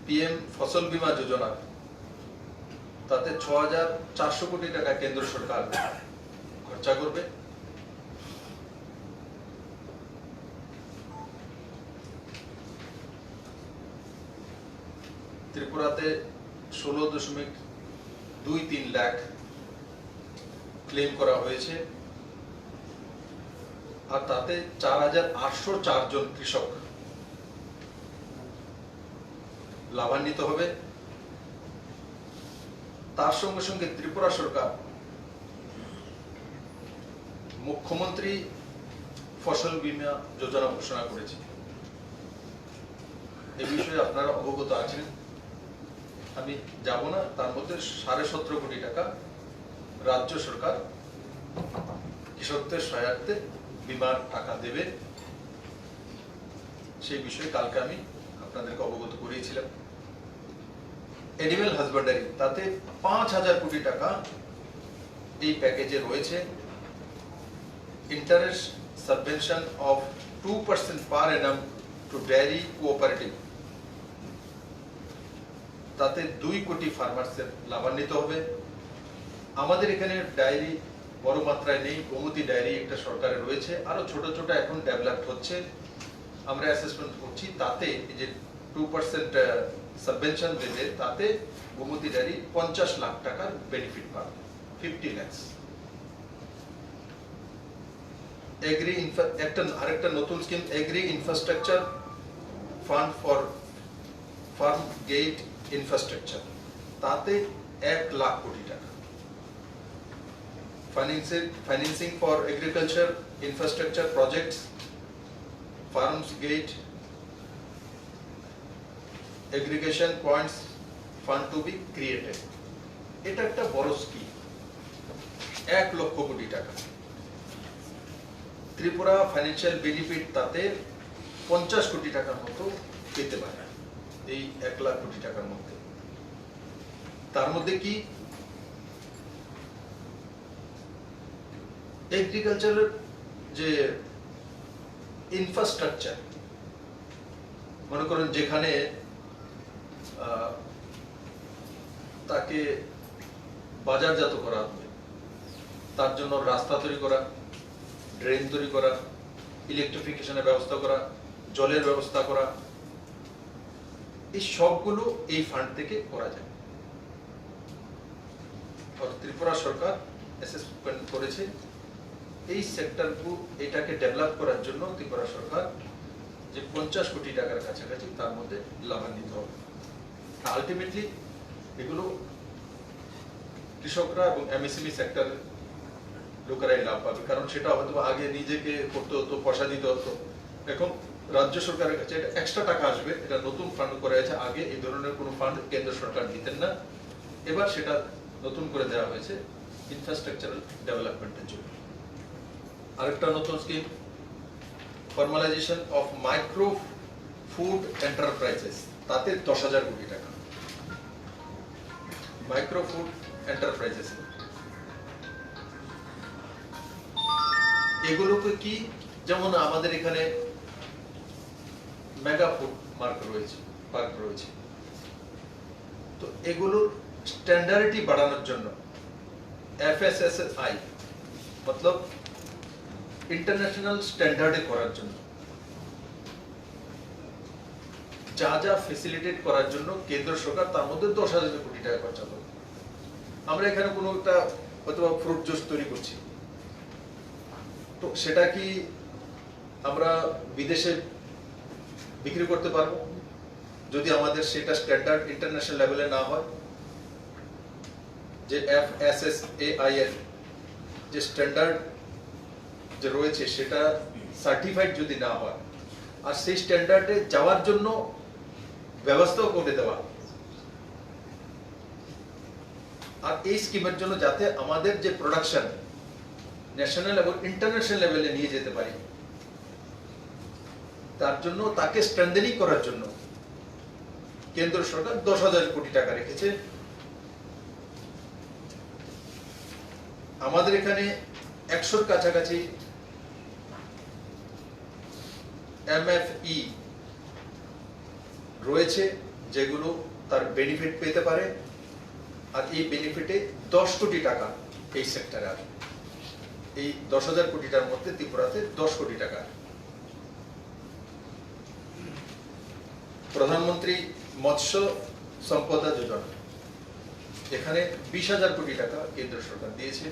PM ফসল বীমা যোজনা, তাতে 6,400 কোটি টাকা কেন্দ্র সরকার খরচা করবে। ত্রিপুরাতে 16.23 লাখ ক্লেম করা হয়েছে, আর তাতে 4,804 জন কৃষক লাভান্বিত হবে। তার সঙ্গে সঙ্গে ত্রিপুরা সরকার মুখ্যমন্ত্রী ফসল বীমা যোজনা ঘোষণা করেছে। এই বিষয়ে আপনারা অবগত আছেন, আমি যাব না। তার মধ্যে 17.5 কোটি টাকা রাজ্য সরকার কৃষকদের সহায়তার্থে বীমার টাকা দেবে। সেই বিষয়ে কালকে আমি আপনাদেরকে অবগত করিয়েছিলাম। অ্যানিমাল হাজবেন্ডারি, তাতে 5,000 কোটি টাকা এই প্যাকেজে রয়েছে। Interest subvention of 2% per annum to to dairy cooperative, তাতে 2 কোটি ফার্মার্সের লাভান্বিত হবে। আমাদের এখানে ডায়েরি বড় মাত্রায় নেই, গোমতী ডায়েরি একটা সরকারের রয়েছে, আরো ছোট ছোট এখন ডেভেলপড হচ্ছে, আমরা অ্যাসেসমেন্ট করছি। তাতে যে 2% সাবভেনশন দেবে, তাতে গোমতী ডায়েরি 50 লাখ টাকার বেনিফিট পাবে, 50 লাখ। আরেকটা নতুন scheme, agri infrastructure fund for farm gate infrastructure, তাতে 1 লাখ কোটি টাকা। Financing for agriculture infrastructure projects, farms gate, aggregation points fund to be created. এটা একটা বড় স্কিম, 1 লক্ষ কোটি টাকা। ত্রিপুরা ফাইন্যান্সিয়াল বেনিফিট তাতে 50 কোটি টাকার মতো পেতে পারে এই 1 লাখ কোটি টাকার মধ্যে। তার মধ্যে কি এগ্রিকালচারের যে ইনফ্রাস্ট্রাকচার, মনে করেন যেখানে তাকে বাজারজাত করা হবে, তার জন্য রাস্তা তৈরি করা, ড্রেন তৈরি করা, ইলেকট্রিফিকেশনের ব্যবস্থা করা, জলের ব্যবস্থা করা, এই সবগুলো এই ফান্ড থেকে করা যায়। ত্রিপুরা সরকার অ্যাসেসমেন্ট করেছে এই সেক্টরগুলো, এটাকে ডেভেলপ করার জন্য ত্রিপুরা সরকার যে 50 কোটি টাকার কাছাকাছি তার মধ্যে লাভান্বিত হবে। আলটিমেটলি এগুলো কৃষকরা এবং এমএসএমই সেক্টর লোকেরাই লাভ পাবে, কারণ সেটা হয়তো আগে নিজেকে করতে হতো, পয়সা দিতে হতো। এখন রাজ্য সরকারের কাছে এটা এক্সট্রা টাকা আসবে, এটা নতুন ফান্ড করা হয়েছে। আগে এই ধরনের কোনো ফান্ড কেন্দ্র সরকার দিতেন না, এবার সেটা নতুন করে দেওয়া হয়েছে ইনফ্রাস্ট্রাকচারাল ডেভেলপমেন্টের জন্য। আরেকটা নতুন scheme, formalisation of micro food enterprises, তাতে 10,000 কোটি টাকা। মাইক্রো ফুড এন্টারপ্রাইজেস এগুলোকে কি, যেমন আমাদের এখানে মেগা ফুড পার্ক রয়েছে, তো এগুলোর স্ট্যান্ডার্ডিটি বাড়ানোর জন্য FSSAI মতলব ইন্টারন্যাশনাল স্ট্যান্ডার্ডে করার জন্য যা যা ফেসিলিটেট করার জন্য কেন্দ্র সরকার তার মধ্যে 10,000 কোটি টাকা খরচা করবে। আমরা এখানে কোনো একটা অথবা ফ্রুট জুস তৈরি করছি, তো সেটা কি আমরা বিদেশে বিক্রি করতে পারবো যদি আমাদের সেটা স্ট্যান্ডার্ড ইন্টারন্যাশনাল লেভেলে না হয়? যে FSSAI এর যে স্ট্যান্ডার্ড যে রয়েছে সেটা সার্টিফাইড যদি না হয়, আর সেই স্ট্যান্ডার্ডে যাওয়ার জন্য ব্যবস্থাও করে দেওয়া, আর এই স্কিমের জন্য যাতে আমাদের যে প্রোডাকশন ন্যাশনাল এবং ইন্টারন্যাশনাল লেভেলে নিয়ে যেতে পারি, তার জন্য তাকে স্ট্রেংথেনিং করার জন্য কেন্দ্র সরকার 10,000 কোটি টাকা রেখেছে। আমাদের এখানে 100-র কাছাকাছি MFE রয়েছে যেগুলো তার বেনিফিট পেতে পারে, আর এই বেনিফিটে 10 কোটি টাকা এই সেক্টরে আসবে। এই 10,000 কোটি টাকার মধ্যে ত্রিপুরাতে 10 কোটি টাকা। প্রধানমন্ত্রী মৎস্য সম্পদা যোজনা, এখানে 20,000 কোটি টাকা কেন্দ্র সরকার দিয়েছে,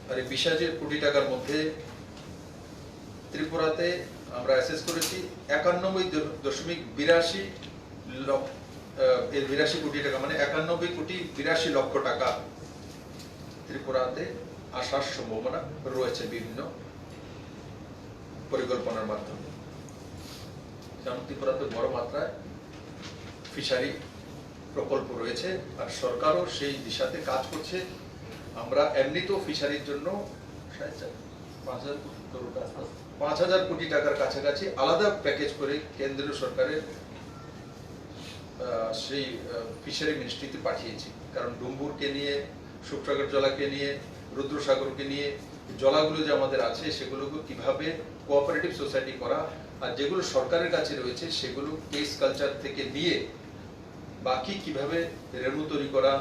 আর এই 20,000 কোটি টাকার মধ্যে ত্রিপুরাতে আমরা অ্যাসেস করেছি 91.82 কোটি টাকা, মানে 91.82 লক্ষ টাকা ত্রিপুরাতে আসার সম্ভাবনা রয়েছে বিভিন্ন পরিকল্পনার মাধ্যমে। যেমন ত্রিপুরাতে বড় মাত্রায় ফিশারি প্রকল্প রয়েছে, আর সরকারও সেই দিশাতে কাজ করছে। আমরা এমনিতেও ফিশারির জন্য 5,000 কোটি টাকার কাছাকাছি আলাদা প্যাকেজ করে কেন্দ্রীয় সরকারের সেই ফিশারি মিনিস্ট্রিতে পাঠিয়েছি, কারণ ডুম্বুরকে নিয়ে সুখসাগর জলাকে নিয়ে, রুদ্রসাগরকে নিয়ে জলাগুলো যে আমাদের আছে সেগুলোকে কিভাবে কোঅপারেটিভ সোসাইটি করা, আর যেগুলো সরকারের কাছে রয়েছে সেগুলো কেস কালচার থেকে নিয়ে বাকি কিভাবে রেনু তৈরি করা,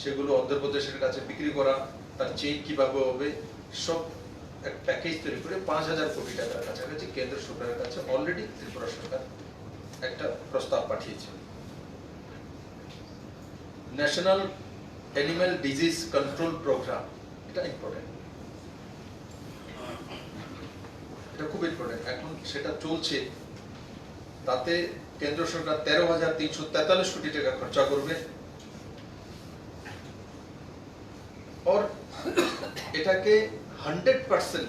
সেগুলো অন্ধ্রপ্রদেশের কাছে বিক্রি করা, তার চেইন কিভাবে হবে, সব এক প্যাকেজ তৈরি করে 5,000 কোটি টাকার কাছাকাছি কেন্দ্র সরকারের কাছে অলরেডি ত্রিপুরা সরকার একটা প্রস্তাব পাঠিয়েছে। National animal disease control programme, এটা ইম্পর্টেন্ট, এটা খুব ইম্পর্টেন্ট। এখন সেটা চলছে, তাতে কেন্দ্র সরকার 13,343 কোটি টাকা খরচা করবে। আর এটাকে 100%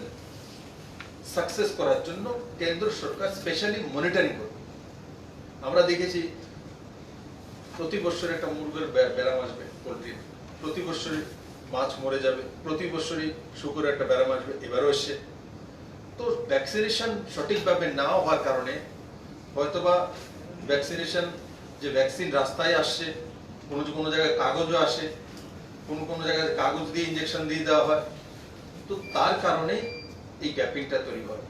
সাকসেস করার জন্য কেন্দ্র সরকার স্পেশালি মনিটরিং করবে। আমরা দেখেছি প্রতি বছর একটা মুরগের ব্যারাম আসবে, পোলট্রির প্রতি বছরই মাছ মরে যাবে, প্রতি বছরই শুকুরের একটা ব্যারাম আসবে, এবারও এসছে। তো ভ্যাকসিনেশন সঠিকভাবে না হওয়ার কারণে হয়তোবা ভ্যাকসিনেশন যে ভ্যাকসিন রাস্তায় আসছে, কোনো জায়গায় কাগজও আসে, কোনো জায়গায় কাগজ দিয়ে ইনজেকশন দিয়ে দেওয়া হয়, তো তার কারণে এই গ্যাপিংটা তৈরি হয়।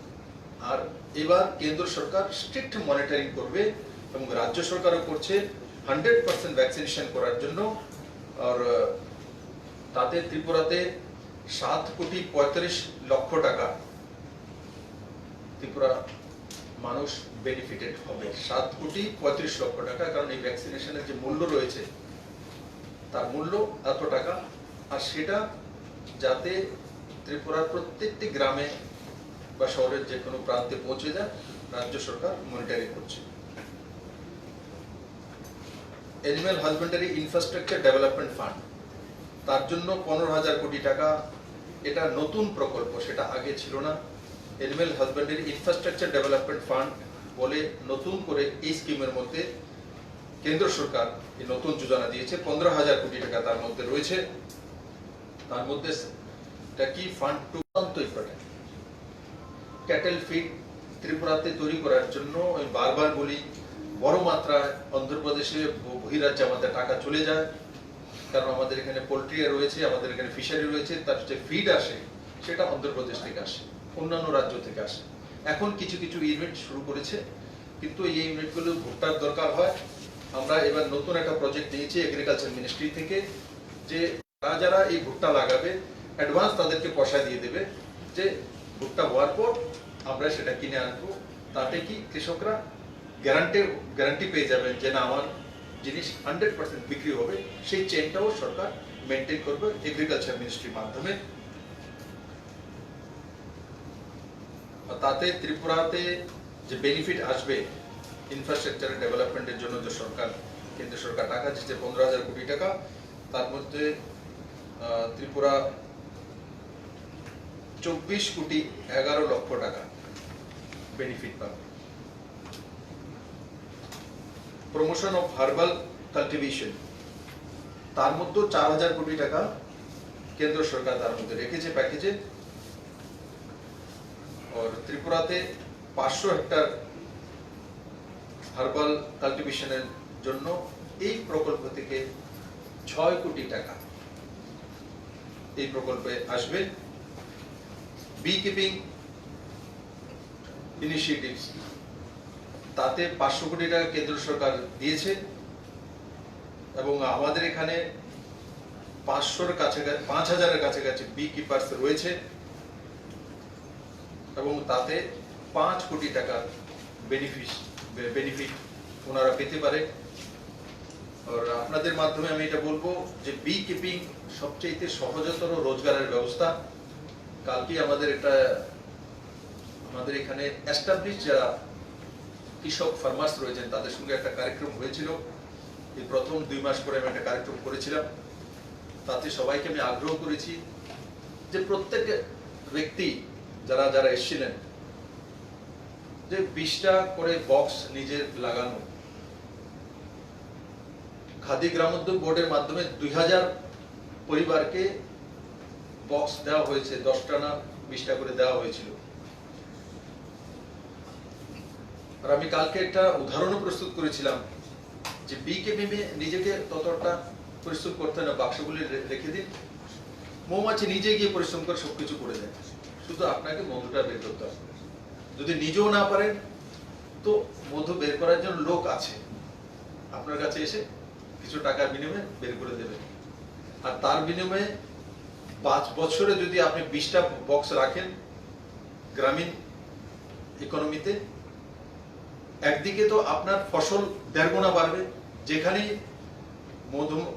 আর এবার কেন্দ্র সরকার স্ট্রিক্ট মনিটরিং করবে এবং রাজ্য সরকারও করছে 100% ভ্যাকসিনেশন করার জন্য। আর তাতে ত্রিপুরাতে 7,35,00,000 টাকা ত্রিপুরা মানুষ বেনিফিটেড হবে, 7,35,00,000 টাকা। কারণ এই ভ্যাকসিনেশনের যে মূল্য রয়েছে তার মূল্য এত টাকা, আর সেটা যাতে ত্রিপুরার প্রত্যেকটি গ্রামে বা শহরের যে কোনো প্রান্তে পৌঁছে যায়, রাজ্য সরকার মনিটরিং করছে। Animal husbandry infrastructure development fund, তার জন্য 15,000 কোটি টাকা, এটা নতুন প্রকল্প, সেটা আগে ছিল না। Animal husbandry infrastructure development fund বলে নতুন করে এই স্কিমের মধ্যে কেন্দ্র সরকার এই নতুন যোজনা দিয়েছে। 15,000 কোটি টাকা তার মধ্যে রয়েছে। তার মধ্যে এটা কি fund to important, cattle feed ত্রিপুরাতে তৈরি করার জন্য আমি বারবার বলি, বড় মাত্রায় অন্ধ্রপ্রদেশে বহিরাজ্যে আমাদের টাকা চলে যায়, কারণ আমাদের এখানে পোল্ট্রি রয়েছে, আমাদের এখানে ফিশারি রয়েছে, তার যে ফিড আসে সেটা অন্ধ্রপ্রদেশ থেকে আসে, অন্যান্য রাজ্য থেকে আসে। এখন কিছু কিছু ইউনিট শুরু করেছে, কিন্তু এই ইউনিটগুলো ভুট্টার দরকার হয়। আমরা এবার নতুন একটা প্রজেক্ট নিয়েছি এগ্রিকালচার মিনিস্ট্রি থেকে, যে যারা এই ভুট্টা লাগাবে অ্যাডভান্স তাদেরকে পয়সা দিয়ে দেবে, যে ভুট্টা হওয়ার পর আমরা সেটা কিনে আনবো। তাতে কি কৃষকরা গ্যারান্টি পেয়ে যাবেন যে না আমার জিনিস 100% বিক্রি হবে। সেই চেনটাও সরকার মেনটেন করবে এগ্রিকালচার মিনিস্ট্রির মাধ্যমে। তাতে ত্রিপুরাতে যে বেনিফিট আসবে ইনফ্রাস্ট্রাকচার ডেভেলপমেন্টের জন্য, যে সরকার কেন্দ্র সরকার টাকা দিচ্ছে 15,000 কোটি টাকা, তার মধ্যে ত্রিপুরা 24,11,00,000 টাকা বেনিফিট পাবে। প্রমোশন অফ হার্বাল কাল্টিভেশন, তার মধ্যে 4,000 কোটি টাকা কেন্দ্র সরকার তার মধ্যে রেখেছে প্যাকেজে। আর ত্রিপুরাতে 500 হেক্টর হার্বাল কাল্টিভেশনের জন্য এই প্রকল্প থেকে 6 কোটি টাকা এই প্রকল্পে আসবে। বি কিপিং ইনিশিয়েটিভস, তাতে 500 কোটি টাকা কেন্দ্র সরকার দিয়েছে, এবং আমাদের এখানে 5,000-এর কাছাকাছি বি কিপার্স রয়েছে, এবং তাতে 5 কোটি টাকা বেনিফিট ওনারা পেতে পারে। আর আপনাদের মাধ্যমে আমি এটা বলবো যে বি কিপিং সবচেয়ে সহজতর রোজগারের ব্যবস্থা। কালকে আমাদের এখানে এস্টাবলিশ যারা কৃষক ফার্মার্স রয়েছেন তাদের সঙ্গে একটা কার্যক্রম হয়েছিল। এই প্রথম 2 মাস পরে আমি একটা কার্যক্রম করেছিলাম, তাতে সবাইকে আমি আগ্রহ করেছি যে প্রত্যেক ব্যক্তি যারা এসেছিলেন, যে 20টা করে বক্স নিজের লাগানো। খাদি গ্রামোদ্যোগ বোর্ডের মাধ্যমে 2,000 পরিবারকে বক্স দেওয়া হয়েছে, 10টা না 20টা করে দেওয়া হয়েছিল। আর আমি কালকে একটা উদাহরণও প্রস্তুত করেছিলাম যে বি কিপিং নিজেকে ততটা প্রস্তুত করতে না, বাক্সগুলি রেখে দিন, মৌমাছি নিজে গিয়ে পরিশ্রম করে সবকিছু করে দেয়, শুধু আপনাকে মধুটা বের করতে হবে। যদি নিজেও না পারেন তো মধু বের করার জন্য লোক আছে, আপনার কাছে এসে কিছু টাকার বিনিময়ে বের করে দেবে। আর তার বিনিময়ে 5 বছরে যদি আপনি 20টা বক্স রাখেন গ্রামীণ ইকোনমিতে, একদিকে তো আপনার ফসল 1.5 গুণা বাড়বে, যেখানে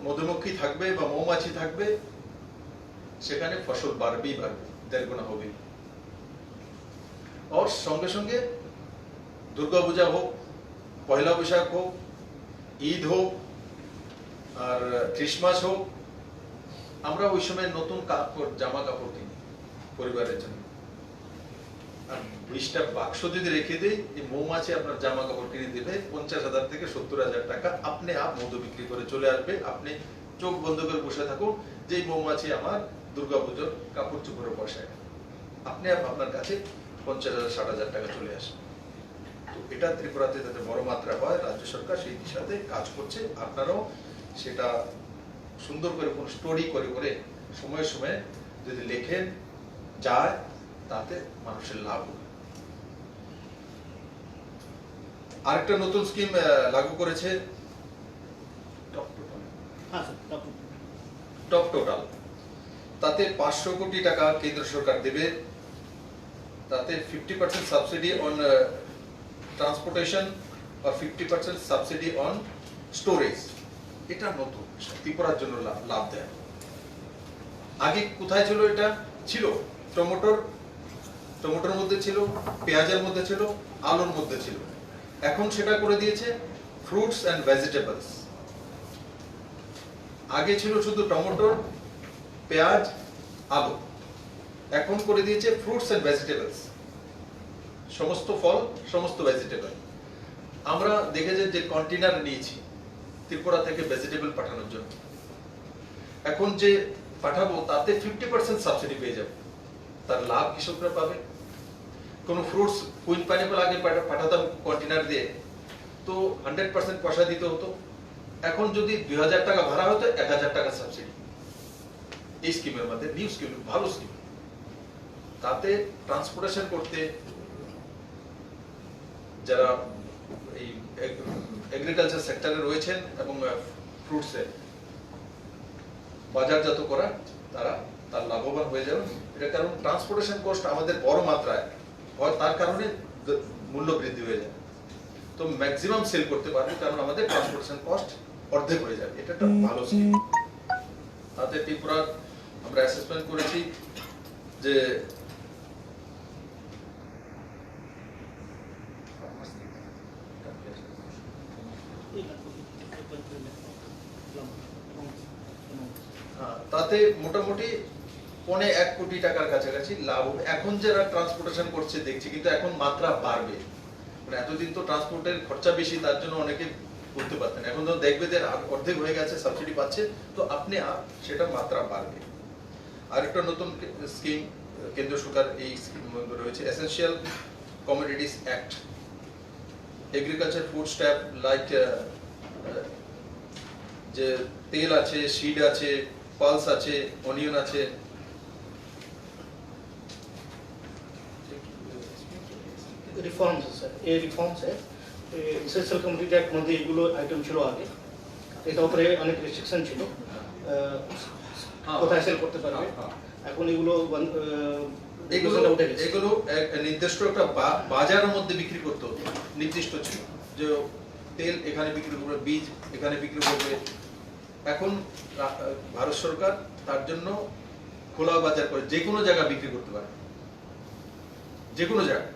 মধুমক্ষী থাকবে বা মৌমাছি থাকবে সেখানে ফসল বাড়বেই বাড়বে, 1.5 গুণা হবে। আর সঙ্গে সঙ্গে দুর্গাপূজা হোক, পয়লা বৈশাখ হোক, ঈদ হোক আর ক্রিসমাস হোক, আমরা ওই সময় নতুন কাপড় জামা কাপড় কিনি পরিবারের জন্য। আর 20টা বাক্স যদি রেখে দেই, এই মৌমাছি আপনার জামা কাপড় কিনে দেবে 50,000 থেকে 70,000 টাকা, আপনি মধু বিক্রি করে চলে আসবে। আপনি চোখ বন্ধ করে বসে থাকুন যে মৌমাছি আমার দুর্গাপুজোর কাপড় চোপড়ের পয়সায়, আপনি আপনার কাছে 50,000 60,000 টাকা চলে আসবে। তো এটা ত্রিপুরাতে যাতে বড় মাত্রা হয়, রাজ্য সরকার সেই দিশাতে কাজ করছে। আপনারাও সেটা সুন্দর করে কোন স্টোরি করে করে সময়ে সময়ে যদি লেখেন যায়, তাতে মানুষের লাভ হবে। আরেকটা নতুন স্কিম লাগু করেছে টপ টোটাল, তাতে 500 কোটি টাকা কেন্দ্র সরকার দেবে। তাতে 50% সাবসিডি অন ট্রান্সপোর্টেশন আর 50% সাবসিডি অন স্টোরেজ। এটা নতুন ত্রিপুরার জন্য লাভ দেয়। আগে কোথায় ছিল? এটা ছিল টমেটোর মধ্যে ছিল, পেঁয়াজের মধ্যে ছিল, আলুর মধ্যে ছিল। এখন সেটা করে দিয়েছে ফ্রুটস এন্ড ভেজিটেবলস। আগে ছিল শুধু টমেটো, পেঁয়াজ, আলু, এখন করে দিয়েছে ফ্রুটস এন্ড ভেজিটেবলস, সমস্ত ফল, সমস্ত ভেজিটেবল। আমরা দেখেছি যে কন্টেনার নিয়েছি ত্রিপুরা থেকে ভেজিটেবল পাঠানোর জন্য, এখন যে পাঠাবো তাতে 50% সাবসিডি পেয়ে যাবে। তার লাভ কৃষকরা পাবে। কোন ফ্রুটস, কুইন পাইনাপল আগে পাঠাতাম কন্টেনার দিয়ে, তো 100% পয়সা দিতে হতো। এখন যদি 2000 টাকা ভাড়া হতো, 1000 টাকা সাবসিডি। এই স্কিমের মধ্যে নিউ স্কিম, ভালো স্কিম। তাতে ট্রান্সপোর্টেশন করতে যারা এই এগ্রিকালচার সেক্টরে রয়েছেন এবং ফ্রুটসে বাজারজাত করা, তারা তার লাভবান হয়ে যাবে। এটা কারণ ট্রান্সপোর্টেশন কস্ট আমাদের বড় মাত্রায় হয়, তার কারণে মূল্য বৃদ্ধি হয়ে যায়। তো ম্যাক্সিমাম সেল করতে পারবে, কারণ আমাদের ট্রান্সপোর্টেশন কস্ট অর্ধেক হয়ে যাবে। এটা একটা ভালো স্কিম। তাতে ত্রিপুরা আমরা অ্যাসেসমেন্ট করেছি যে তাতে মোটামুটি 1.25 কোটি টাকার কাছাকাছি লাভ হবে। এখন যারা ট্রান্সপোর্টেশন করছে দেখছি, কিন্তু এখন মাত্রা বাড়বে। মানে এতদিন তো ট্রান্সপোর্টের খরচা বেশি, তার জন্য অনেকে করতে পারতেন। এখন তো দেখবে যে অর্ধেক হয়ে গেছে, সাবসিডি পাচ্ছে, তো আপনি সেটা মাত্রা বাড়বে। আরেকটা নতুন স্কিম কেন্দ্র সরকার এই স্কিম রয়েছে, essential commodities act. Agriculture food step like যে তেল আছে, সিড আছে, পালস আছে, অনিয়ন আছে, রিফর্মস স্যার, এই রিফর্মস এসেনশিয়াল কমোডিটি অ্যাক্ট মধ্যে এগুলো আইটেম ছিল আগে। এটা উপরে অনেক রেস্ট্রিকশন ছিল, কোথায় সেল করতে পারবে। এখন এগুলো এগুলো নির্দিষ্ট একটা বাজারের মধ্যে বিক্রি করতে হতো, নির্দিষ্ট ছিল যে তেল এখানে বিক্রি করবে, বীজ এখানে বিক্রি করবে। এখন ভারত সরকার তার জন্য খোলা বাজার করে যে কোনো জায়গা বিক্রি করতে পারে, যে কোনো জায়গা।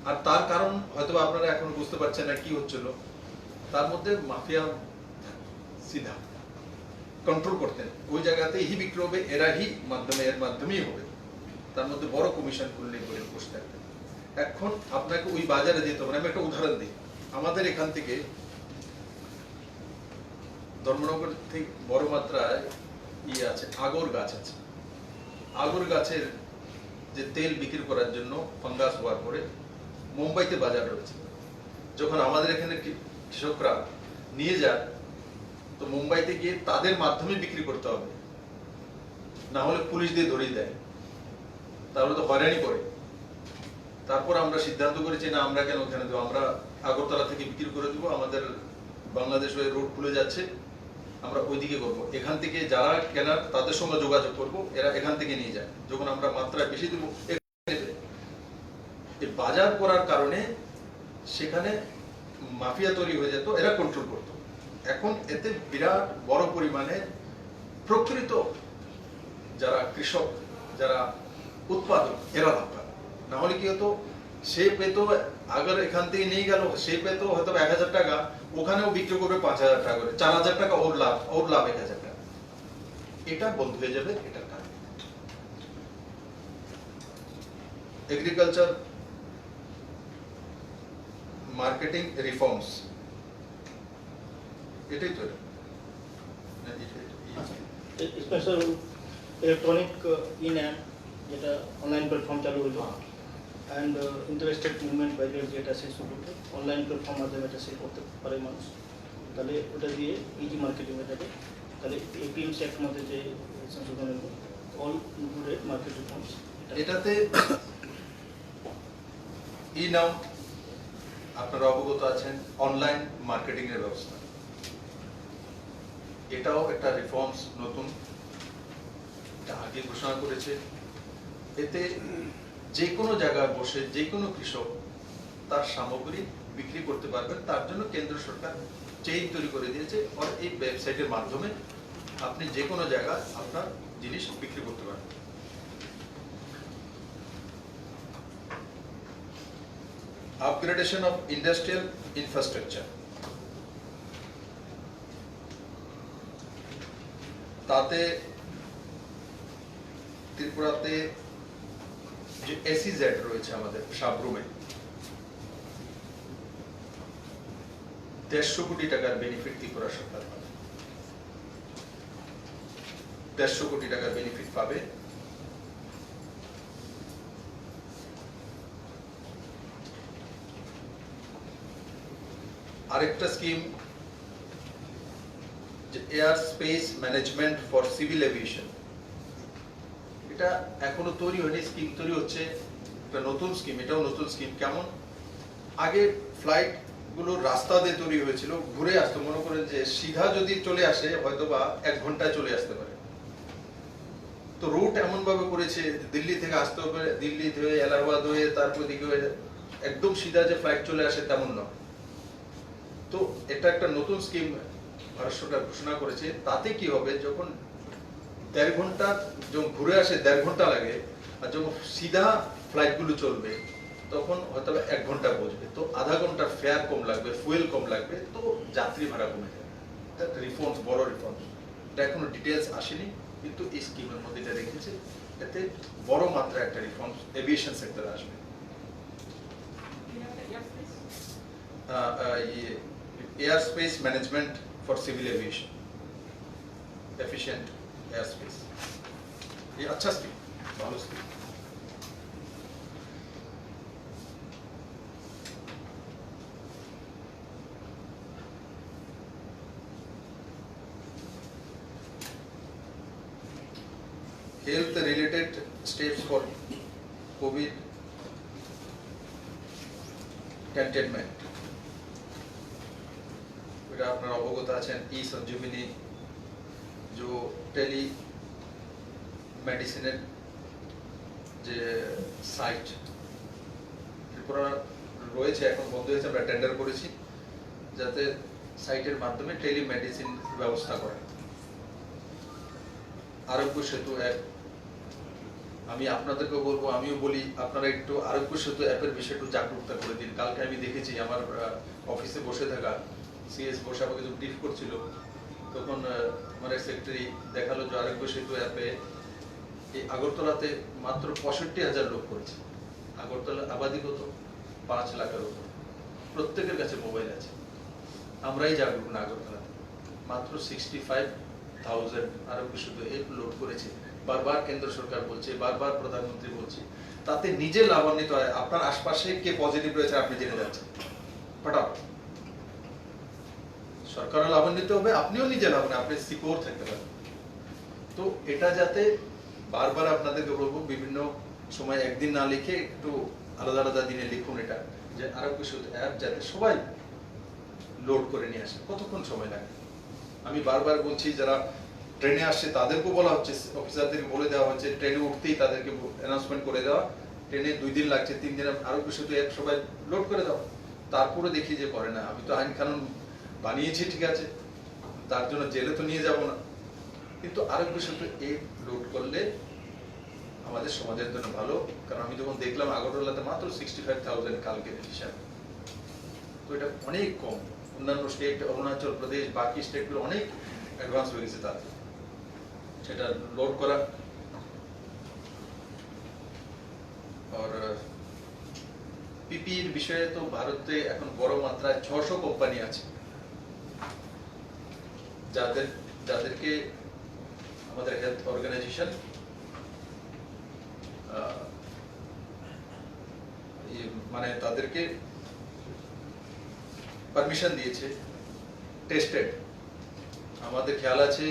আর তার কারণ হয়তো আপনারা এখন বুঝতে পারছেন না কি হচ্ছিল। তার মধ্যে মাফিয়া সিধা কন্ট্রোল করতেন, ওই জায়গাতেই বিক্রি হবে, এর মাধ্যমেই হবে। তার মধ্যে বড় কমিশন করলে করে বসে থাকতেন। এখন আপনাকে ওই বাজারে যেতে হবে। আমি একটা উদাহরণ দিই। আমাদের এখান থেকে ধর্মনগর থেকে বড় মাত্রায় আছে, আগর গাছ আছে। আগর গাছের যে তেল বিক্রি করার জন্য ফাঙ্গাস হওয়ার পরে মুম্বাইতে বাজার রয়েছে। যখন আমাদের এখানে কৃষকরা নিয়ে যায়, তো মুম্বাইতে গিয়ে তাদের মাধ্যমে বিক্রি করতে হবে। না হলে পুলিশ দিয়ে ধরিয়ে দেয়, তাহলে তো হয়রানি করে। তারপর আমরা সিদ্ধান্ত করেছি না, আমরা কেন ওখানে দেবো, আমরা আগরতলা থেকে বিক্রি করে দেবো, আমাদের বাংলাদেশ হয়ে রোড খুলে যাচ্ছে, আমরা ওইদিকে করবো। এখান থেকে যারা কেনার তাদের সঙ্গে যোগাযোগ করবো, এরা এখান থেকে নিয়ে যায়। যখন আমরা মাত্রায় বেশি দেবো, বাজার করার কারণে সেখানে মাফিয়া তৈরি হয়ে যেত, এরা কন্ট্রোল করতো। এখন এতে বিরাট বড় পরিমাণে প্রকৃত যারা কৃষক, যারা উৎপাদক, এরা লাভ পায়। না হলে কি হতো, সে পেতো, আগের এখান থেকে নিয়ে গেল, সে পেতো হয়তো 1000 টাকা, ওখানেও বিক্রি করবে 5000 টাকা করে, 4000 টাকা ওর লাভ 1000 টাকা। এটা বন্ধ হয়ে যাবে, এটার কারণ এগ্রিকালচার মার্কেটিং রিফর্মস, এটাই তো। স্পেশাল ইলেকট্রনিক ইন-অ্যাপ যেটা অনলাইন প্ল্যাটফর্ম চালু হলো, অ্যান্ড ইন্টারেস্টেড মুভমেন্ট ব্যারিয়ার যেটা শেষ হলো, অনলাইন প্ল্যাটফর্ম মাধ্যমে এটা সেল করতে পারে মানুষ, তাহলে ওটা দিয়ে ইজি মার্কেটিং হয়ে যাবে। তাহলে এপিএমসি অ্যাক্টের মধ্যে যে সংশোধন হলো, অল ইনক্লুডেড মার্কেট রিফর্মস, এটাতে ই-নাম আপনারা অবগত আছেন, অনলাইন মার্কেটিং এর ব্যবস্থা, এটাও একটা রিফর্মস, নতুন, এটা আগে ঘোষণা করেছে। এতে যে কোনো জায়গায় বসে যে কোনো কৃষক তার সামগ্রী বিক্রি করতে পারবেন। তার জন্য কেন্দ্র সরকার চেইন তৈরি করে দিয়েছে, আর এই ওয়েবসাইটের মাধ্যমে আপনি যে কোনো জায়গায় আপনার জিনিস বিক্রি করতে পারবেন। আপগ্রেডেশন অফ ইন্ডাস্ট্রিয়াল ইনফ্রাস্ট্রাকচার, তাতে ত্রিপুরাতে যে SEZ রয়েছে আমাদের সাবরুমে, 150 কোটি টাকার বেনিফিট ত্রিপুরা সরকার পাবে, 150 কোটি টাকার বেনিফিট পাবে। আরেকটা স্কিম, যে air space management for civil aviation, এটা এখনো তৈরি হয়নি, স্কিম তৈরি হচ্ছে, একটা নতুন স্কিম, এটাও নতুন স্কিম। কেমন, আগে ফ্লাইট গুলো রাস্তা দিয়ে তৈরি হয়েছিল, ঘুরে আসতো, মনে করেন যে সিধা যদি চলে আসে হয়তো বা 1 ঘন্টায় চলে আসতে পারে। তো রুট এমন ভাবে করেছে, দিল্লি থেকে আসতে হবে, দিল্লি থেকে এলাহাবাদ হয়ে তারপর দিকে একদম সিধা যে ফ্লাইট চলে আসে তেমন নয়। তো এটা একটা নতুন স্কিম ভারত সরকার ঘোষণা করেছে। তাতে কি হবে, যখন 1.5 ঘন্টা যখন ঘুরে আসে 1.5 ঘন্টা লাগে, আর যখন সিধা ফ্লাইট গুলো চলবে তখন হয়তো 1 ঘন্টা পৌঁছবে, তো আধা ঘন্টার ফেয়ার কম লাগবে, ফুয়েল কম লাগবে, তো যাত্রী ভাড়া কমে যাবে। এটা রিফর্মস, বড় রিফর্মস, এটা এখনো ডিটেইলস আসেনি, কিন্তু এই স্কিমের মধ্যে এটা রেখেছে। এতে বড় মাত্রায় একটা রিফর্মস এভিয়েশন সেক্টরে আসবে। Air space management for civil aviation, efficient air space, ये अच्छा स्कीम, भालो scheme. Health related steps for COVID containment, এটা আপনারা অবগত আছেন। ই সঞ্জীবনী, যে টেলি মেডিসিনের যে সাইট ত্রিপুরা রয়েছে, এখন বন্ধ হয়েছে, আমরা টেন্ডার করেছি যাতে সাইটের মাধ্যমে টেলি মেডিসিন ব্যবস্থা করে। আরোগ্য সেতু অ্যাপ, আমি আপনাদেরকে বলবো, আমিও বলি, আপনারা একটু আরোগ্য সেতু অ্যাপের বিষয়ে একটু জাগরুকতা করে দিন। কালকে আমি দেখেছি আমার অফিসে বসে থাকা সিএস বসে আমাকে যখন ব্রিফ করছিল, তখন আমার সেক্রেটারি দেখালো যে আরোগ্য সেতু অ্যাপে এই আগরতলাতে মাত্র 65,000 লোক করেছে। আগরতলা আবাদি কত, 5 লাখের উপর, প্রত্যেকের কাছে মোবাইল আছে। আমরাই জাগরুক না, আগরতলাতে মাত্র 65,000 আরোগ্য সেতু অ্যাপ লোড করেছে। বারবার কেন্দ্র সরকার বলছে, বারবার প্রধানমন্ত্রী বলছে, তাতে নিজে লাভান্বিত হয়। আপনার আশপাশে কে পজিটিভ রয়েছে আপনি জেনে যাচ্ছেন, ফটাফট সরকারও লাভান্বিত হবে, আপনিও নিজে লাভান্বিত, আপনি সিকিউর থাকতে পারেন। তো এটা যাতে বারবার আপনাদেরকে বলবো বিভিন্ন সময় একদিন না লিখে একটু আলাদা আলাদা দিনে লিখুন এটা, যে আরোগ্য সেতু অ্যাপ যাতে সবাই লোড করে নিয়ে আসে। কতক্ষণ সময় লাগে? আমি বারবার বলছি, যারা ট্রেনে আসছে তাদেরকেও বলা হচ্ছে, অফিসারদেরকে বলে দেওয়া হচ্ছে ট্রেনে উঠতেই তাদেরকে অ্যানাউন্সমেন্ট করে দেওয়া, ট্রেনে 2 দিন লাগছে 3 দিন আরোগ্য সেতু অ্যাপ সবাই লোড করে দাও। তারপরে দেখি যে করে না। আমি তো আইন কানুন বানিয়েছি ঠিক আছে, তার জন্য জেলে তো নিয়ে যাব না, কিন্তু আরোগ্য সেতু অ্যাপ লোড করলে আমাদের সমাজের জন্য ভালো। কারণ আমি যখন দেখলাম আগরতলাতে মাত্র 65,000 কালকে হিসাব, তো এটা অনেক কম। অন্যান্য স্টেট, অরুণাচল প্রদেশ, বাকি স্টেটগুলো অনেক অ্যাডভান্স হয়ে গেছে তাতে, সেটা লোড করা। আর পিপির বিষয়ে তো ভারতে এখন বড় মাত্রায় 600 কোম্পানি আছে যাদেরকে আমাদের হেলথ অর্গানাইজেশন মানে তাদেরকে পারমিশন দিয়েছে, টেস্টেড। আমাদের খেয়াল আছে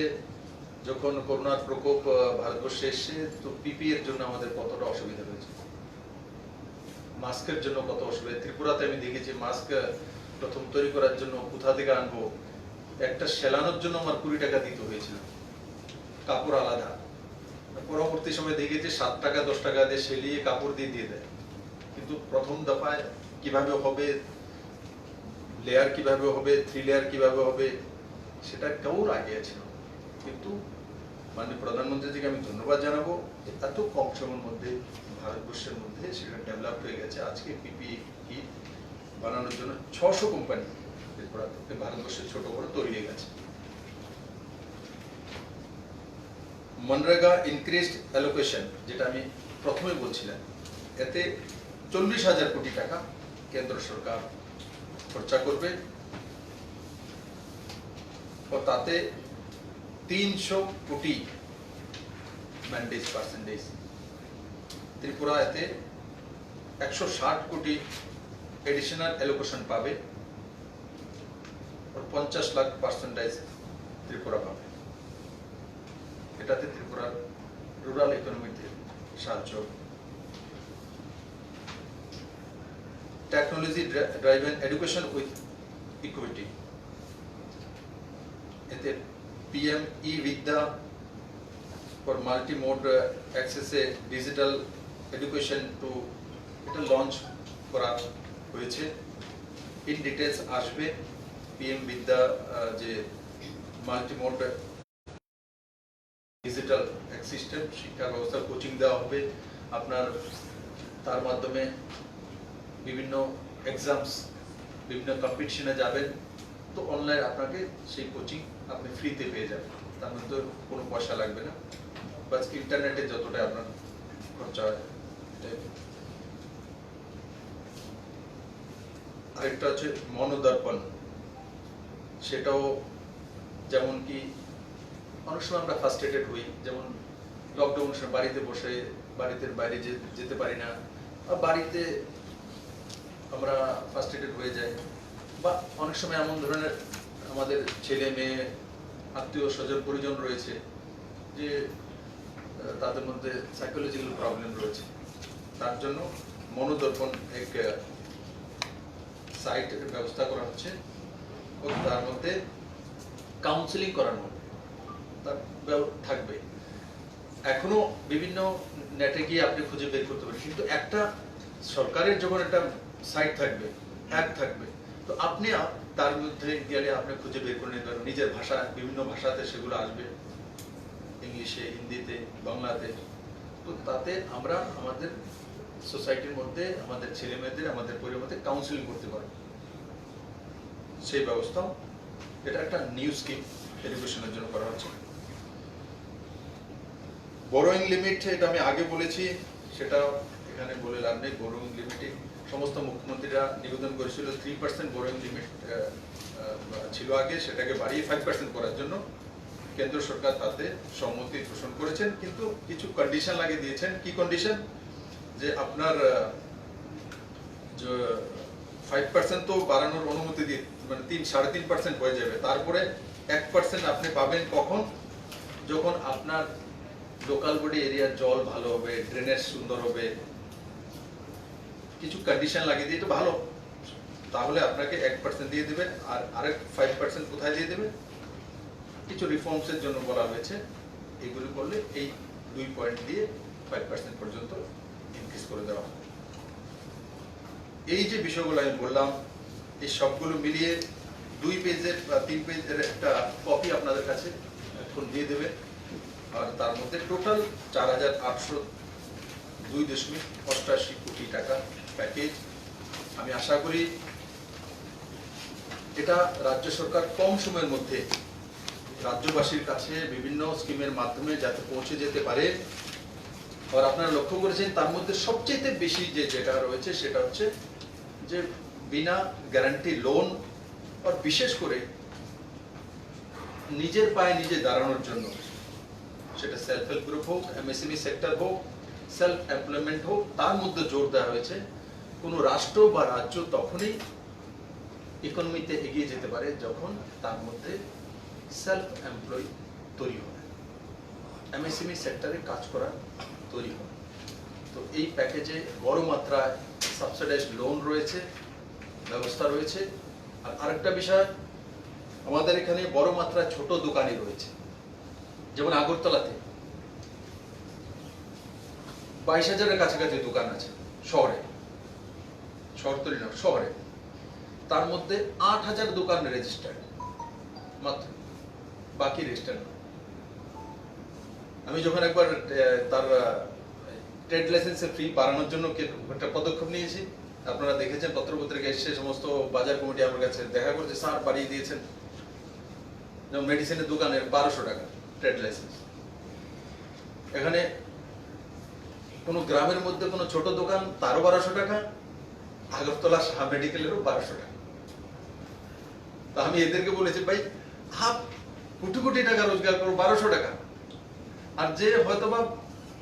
যখন করোনার প্রকোপ ভারতবর্ষে এসছে, তো পিপি এর জন্য আমাদের কতটা অসুবিধা হয়েছে, মাস্কের জন্য কত অসুবিধা। ত্রিপুরাতে আমি দেখেছি মাস্ক প্রথম তৈরি করার জন্য কোথা থেকে আনবো, একটা সেলানোর জন্য আমার 20 টাকা দিতে হয়েছিল, কাপড় আলাদা। পরবর্তী সময় দেখেছি 7 টাকা 10 টাকা দিয়ে সেলিয়ে কাপড় দিয়ে দেয়। কিন্তু প্রথম দফায় কিভাবে হবে, লেয়ার কিভাবে হবে, 3 লেয়ার কিভাবে হবে, সেটা কেউ আগে ছিল। কিন্তু মাননীয় প্রধানমন্ত্রীজিকে আমি ধন্যবাদ জানাবো, এত কম সময়ের মধ্যে ভারতবর্ষের মধ্যে সেটা ডেভেলপ হয়ে গেছে। আজকে পিপিই কিট বানানোর জন্য 600 কোম্পানি ভারতবর্ষের ছোট বড় তৈরি হয়ে গেছে। মনরেগা ইনক্রিজড অ্যালোকেশন, যেটা আমি প্রথমে বলছিলাম, এতে 40,000 কোটি টাকা কেন্দ্র সরকার খরচা করবে, ও তাতে 300 কোটি ম্যান্ডেজ পার্সেন্টেজ। ত্রিপুরা এতে 160 কোটি এডিশনাল অ্যালোকেশন পাবে, আর 50 লাখ পার্সেন্টেজ ত্রিপুরা পাবে। এটাতে ত্রিপুরার রুরাল ইকোনমিতে সাহায্য। Technology driven education with equity, এতে PM e Vidya for multi mode অ্যাক্সেসে ডিজিটাল এডুকেশন টু, এটা লঞ্চ করা হয়েছে। ইন ডিটেলস আসবে পিএম বিদ্যা, যে মাল্টি মোড ডিজিটাল সিস্টেম, শিক্ষা ব্যবস্থা, কোচিং দেওয়া হবে আপনার, তার মাধ্যমে বিভিন্ন এক্সামস, বিভিন্ন কম্পিটিশনে যাবেন, তো অনলাইন আপনাকে সেই কোচিং আপনি ফ্রিতে পেয়ে যাবেন, তার মধ্যে কোনো পয়সা লাগবে না, বাস ইন্টারনেটে যতটা আপনার খরচা হয়। আরেকটা হচ্ছে মনোদর্পণ, সেটাও যেমন কি অনেক সময় আমরা ফার্স্ট্রেটেড হই, যেমন লকডাউনের সময় বাড়িতে বসে, বাড়িতে বাইরে যেতে পারি না, বাড়িতে আমরা ফার্স্ট্রেটেড হয়ে যাই, বা অনেক সময় এমন ধরনের আমাদের ছেলে মেয়ে আত্মীয় স্বজন পরিজন রয়েছে যে তাদের মধ্যে সাইকোলজিক্যাল প্রবলেম রয়েছে, তার জন্য মনোদর্পণ এক সাইট ব্যবস্থা করা হচ্ছে, ও তার মধ্যে কাউন্সিলিং করানো থাকবে। এখনো বিভিন্ন নেটে গিয়ে আপনি খুঁজে বের করতে পারেন, কিন্তু একটা সরকারের যখন একটা সাইট থাকবে, অ্যাপ থাকবে, তো আপনি তার মধ্যে গেলে আপনি খুঁজে বের করে নিতে পারবেন নিজের ভাষা, বিভিন্ন ভাষাতে সেগুলো আসবে, ইংলিশে, হিন্দিতে, বাংলাতে। তো তাতে আমরা আমাদের সোসাইটির মধ্যে আমাদের ছেলে মেয়েদের, আমাদের পরিবারের মধ্যে কাউন্সিলিং করতে পারবো, সেই ব্যবস্থাও। এটা একটা নিউ স্কিম এডুকেশনের জন্য করা হচ্ছে। বোরোইং লিমিট, এটা আমি আগে বলেছি, সেটা এখানে বলে লাভ নেই। বোরোইং লিমিটে সমস্ত মুখ্যমন্ত্রীরা নিবেদন করেছিল 3% বোরোইং লিমিট ছিল আগে, সেটাকে বাড়িয়ে 5% করার জন্য কেন্দ্র সরকার তাতে সম্মতি পোষণ করেছেন, কিন্তু কিছু কন্ডিশন লাগিয়ে দিয়েছেন। কি কন্ডিশন? যে আপনার 5% তো বাড়ানোর অনুমতি দিয়ে, মানে 3.5% হয়ে যাবে, তারপরে 1% আপনি পাবেন কখন? যখন আপনার লোকাল বডি এরিয়ার জল ভালো হবে, ড্রেনেজ সুন্দর হবে, কিছু কন্ডিশন লাগিয়ে দিয়ে, এটা ভালো, তাহলে আপনাকে 1% দিয়ে দেবে। আর আরেক 5% কোথায় দিয়ে দেবে? কিছু রিফর্মসের জন্য বলা হয়েছে, এগুলো করলে এই 2 পয়েন্ট দিয়ে 5% পর্যন্ত ইনক্রিজ করে দেওয়া হবে। এই যে বিষয়গুলো আমি বললাম, এই সবগুলো মিলিয়ে 2 পেজের বা 3 পেজের একটা কপি আপনাদের কাছে এখন দিয়ে দেবে। আর তার মধ্যে টোটাল 4,802.88 কোটি টাকা প্যাকেজ। আমি আশা করি এটা রাজ্য সরকার কম সময়ের মধ্যে রাজ্যবাসীর কাছে বিভিন্ন স্কিমের মাধ্যমে যাতে পৌঁছে যেতে পারে। আর আপনারা লক্ষ্য করেছেন তার মধ্যে সবচেয়ে বেশি যেটা রয়েছে সেটা হচ্ছে যে বিনা গ্যারান্টি লোন, আর বিশেষ করে নিজের পায়ে নিজে দাঁড়ানোর জন্য, সেটা সেলফ হেল্প গ্রুপ হোক, এমএসএমই সেক্টর হোক, সেলফ এমপ্লয়মেন্ট হোক, তার মধ্যে জোর দেওয়া হয়েছে। কোনো রাষ্ট্র বা রাজ্য তখনই ইকোনমিতে এগিয়ে যেতে পারে যখন তার মধ্যে সেলফ এমপ্লয় তৈরি হয়, এমএসএমই সেক্টরে কাজ করা তৈরি হয়। তো এই প্যাকেজে বড় মাত্রায় সাবসিডাইজড লোন রয়েছে, ব্যবস্থা রয়েছে। আর আরেকটা বিষয়, আমাদের এখানে বড় মাত্রায় ছোট দোকানি রয়েছে, যেমন আগরতলাতে 22,000-এর কাছাকাছি দোকান আছে শহরে, শহরতলি না, শহরে। তার মধ্যে 8,000 দোকান রেজিস্টার্ড মাত্র, বাকি রেজিস্টার্ড না। আমি যখন একবার তার ট্রেড লাইসেন্সের ফি বাড়ানোর জন্য একটা পদক্ষেপ নিয়েছি, আপনারা দেখেছেন পত্রপত্রিকা এসে, সমস্ত বাজার কমিটি আমার কাছে দেখা করছে, স্যার বাড়িয়ে দিয়েছেন। যেমন মেডিসিনের দোকানের 1200 টাকা ট্রেড লাইসেন্স। এখানে কোনো গ্রামের মধ্যে কোনো ছোট দোকান, তারও 1200 টাকা, আগরতলা শাহ মেডিকেলেরও 1200 টাকা। তা আমি এদেরকে বলেছি, ভাই হাফ কোটি কোটি টাকা রোজগার করো 1200 টাকা, আর যে হয়তোবা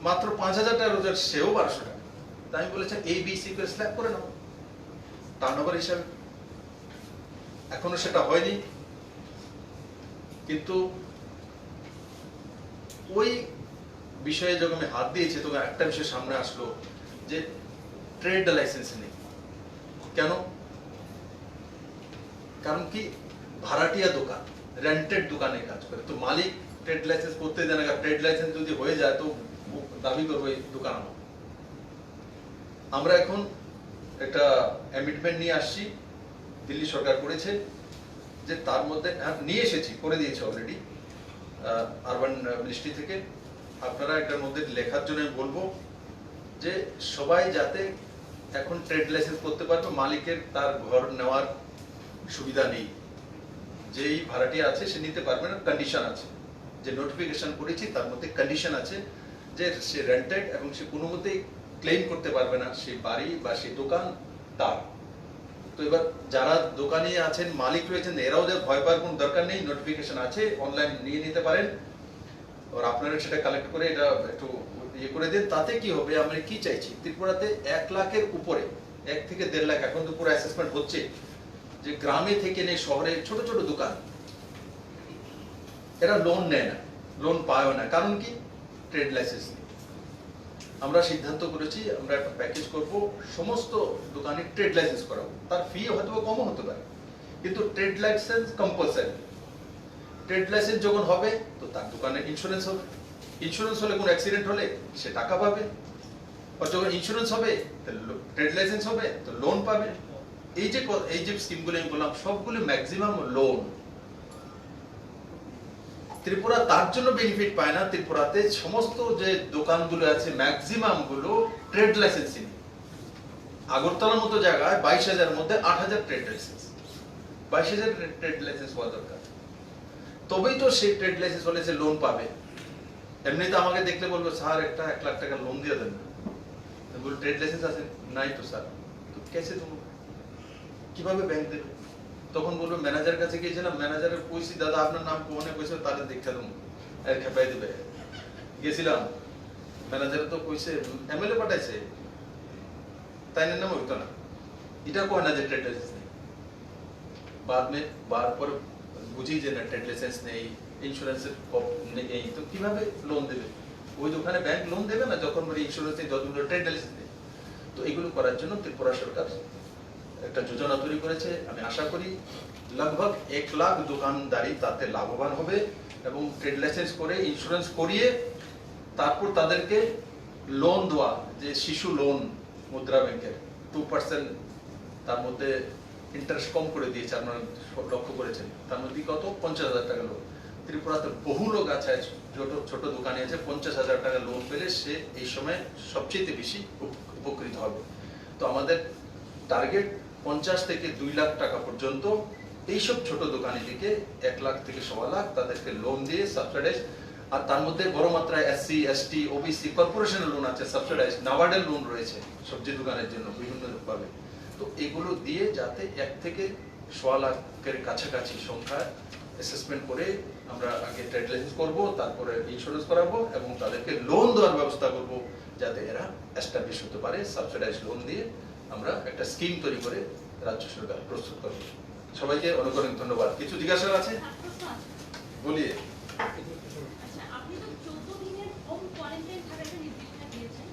মাত্র 5,000 টাকা রোজগার সেও 1200 টাকা। তাই আমি বলেছি এই বিসি করে স্ল্যাব করে নাও টার্নওভার হিসাবে। এখনো সেটা হয়নি, কিন্তু ওই বিষয়ে যখন আমি হাত দিয়েছি তখন একটা বিষয় সামনে আসলো যে ট্রেড লাইসেন্স নেই। কেন? কারণ কি, ভাড়াটিয়া দোকান, রেন্টেড দোকানে কাজ করে, তো মালিক ট্রেড লাইসেন্স করতে দেয় না। ট্রেড লাইসেন্স যদি হয়ে যায় তো দাবি করবে দোকান আমার। আমরা এখন একটা অ্যামেন্ডমেন্ট নিয়ে আসছি, দিল্লি সরকার করেছে, যে তার মধ্যে নিয়ে এসেছি, করে দিয়েছে অলরেডি আরবান মিনিস্ট্রি থেকে। আপনারা এটার মধ্যে লেখার জন্য বলবো যে সবাই যাতে এখন ট্রেড লাইসেন্স করতে পারবে, মালিকের তার ঘর নেওয়ার সুবিধা নেই, যেই ভাড়াটিয়া আছে সে নিতে পারবে না। কন্ডিশন আছে, যে নোটিফিকেশন করেছি তার মধ্যে কন্ডিশন আছে যে সে রেন্টেড, এবং সে কোনো মতেই ক্লেম করতে পারবে না সেই বাড়ি বা সেই দোকান তার। তো এবার যারা দোকানে আছেন, মালিক রয়েছেন, এরাও যে ভয় পাওয়ার কোনো দরকার নেই, নোটিফিকেশন আছে, অনলাইন নিয়ে নিতে পারেন। আর আপনারা সেটা কালেক্ট করে এটা একটু ইয়ে করে দিন। তাতে কি হবে, আমরা কি চাইছি, ত্রিপুরাতে 1 লাখের উপরে, 1 থেকে 1.5 লাখ, এখন তো পুরো অ্যাসেসমেন্ট হচ্ছে, যে গ্রামে থেকে নেই শহরে ছোট ছোট দোকান, এরা লোন নেয় না, লোন পায়ও না। কারণ কি, ট্রেড লাইসেন্স নেই। আমরা সিদ্ধান্ত করেছি আমরা একটা প্যাকেজ করব, সমস্ত দোকানে ট্রেড লাইসেন্স করাবো। তার ফি হয়তো কমও হতে পারে, কিন্তু trade licence compulsory. Trade licence যখন হবে তো তার দোকানে ইন্স্যুরেন্স হবে, ইন্স্যুরেন্স হলে কোনো অ্যাক্সিডেন্ট হলে সে টাকা পাবে, আর যখন ইন্স্যুরেন্স হবে ট্রেড লাইসেন্স হবে তো লোন পাবে। এই যে স্কিমগুলো আমি বললাম সবগুলো ম্যাক্সিমাম লোন। ত্রিপুরা তার জন্য বেনিফিট পায় না, ত্রিপুরাতে সমস্ত যে দোকানগুলো আছে ম্যাক্সিমাম গুলো ট্রেড লাইসেন্স নেই। আগরতলার মতো জায়গায় 22,000 মধ্যে 8,000 ট্রেড লাইসেন্স, 22,000 ট্রেড লাইসেন্স হওয়া দরকার, তবেই তো সেই ট্রেড লাইসেন্স হলে সে লোন পাবে। এমনিতে আমাকে দেখলে বলবো, স্যার একটা 1 লাখ টাকা লোন দিয়ে দেন। বলবো ট্রেড লাইসেন্স আছে নাই তো স্যার, তো কেসে তুমি কিভাবে ব্যাংক দেবে? তখন বলবো ম্যানেজার কাছে গিয়েছিলাম, ম্যানেজারের কইছি দাদা আপনার নাম কোনে কইছে, তাহলে দেখা দেবো আর খেপাই দিবে। গেছিলাম, ম্যানেজার তো কইছে এমএলএ পাঠাইছে, তাই নাম হইতো না, এটা কয় না যে ট্রেড লাইসেন্স নেই। बाद में বার পরে বুঝি যে না ট্রেড লাইসেন্স নেই, ইন্স্যুরেন্সের নেই, তো কিভাবে লোন দেবে? ওই দোকানে ব্যাংক লোন দেবে না যখন ইন্স্যুরেন্স যতগুলো ট্রেড লাইসেন্স দেবে। তো এগুলো করার জন্য ত্রিপুরা সরকার একটা যোজনা তৈরি করেছে। আমি আশা করি লগভগ 1 লাখ দোকানদারি তাতে লাভবান হবে এবং ট্রেড লাইসেন্স করে ইন্স্যুরেন্স করিয়ে তারপর তাদেরকে লোন দেওয়া, যে শিশু লোন মুদ্রা ব্যাংকের 2% তার মধ্যে ইন্টারেস্ট কম করে দিয়েছে, আপনারা লক্ষ্য করেছেন। তার মধ্যে কত 50,000 টাকা লোন। ত্রিপুরাতে বহু লোক আছে ছোট ছোট দোকানে আছে, 50,000 টাকা লোন পেলে সে এই সময় সবচেয়ে বেশি উপকৃত হবে। তো আমাদের টার্গেট 50 থেকে 2 লাখ টাকা পর্যন্ত এইসব ছোট দোকানিদেরকে 1 লাখ থেকে 1.25 লাখ তাদেরকে লোন দিয়ে সাবসিডাইজ, আর তার মধ্যে বড় মাত্রায় SC, ST, OBC কর্পোরেশনের লোন আছে সাবসিডাইজ, নাবার্ডের লোন রয়েছে সবজি দোকানের জন্য বিভিন্ন ভাবে। তো এগুলো দিয়ে যাতে 1 থেকে 1.25 লাখের কাছাকাছি সংখ্যা অ্যাসেসমেন্ট করে আমরা আগে ট্রেড লাইসেন্স করবো, তারপরে ইন্স্যুরেন্স করাবো এবং তাদেরকে লোন দেওয়ার ব্যবস্থা করবো যাতে এরা এস্টাবলিশ হতে পারে। সাবসিডাইজ লোন দিয়ে আমরা একটা স্কিম তৈরি করে রাজ্য সরকার প্রস্তুত করবো। সবাইকে অনেক অনেক ধন্যবাদ। কিছু জিজ্ঞাসা আছে বলিয়ে। আচ্ছা, আপনি তো 14 দিনের হোম কোয়ারেন্টাইন থাকার একটা নির্দেশনা দিয়েছেন।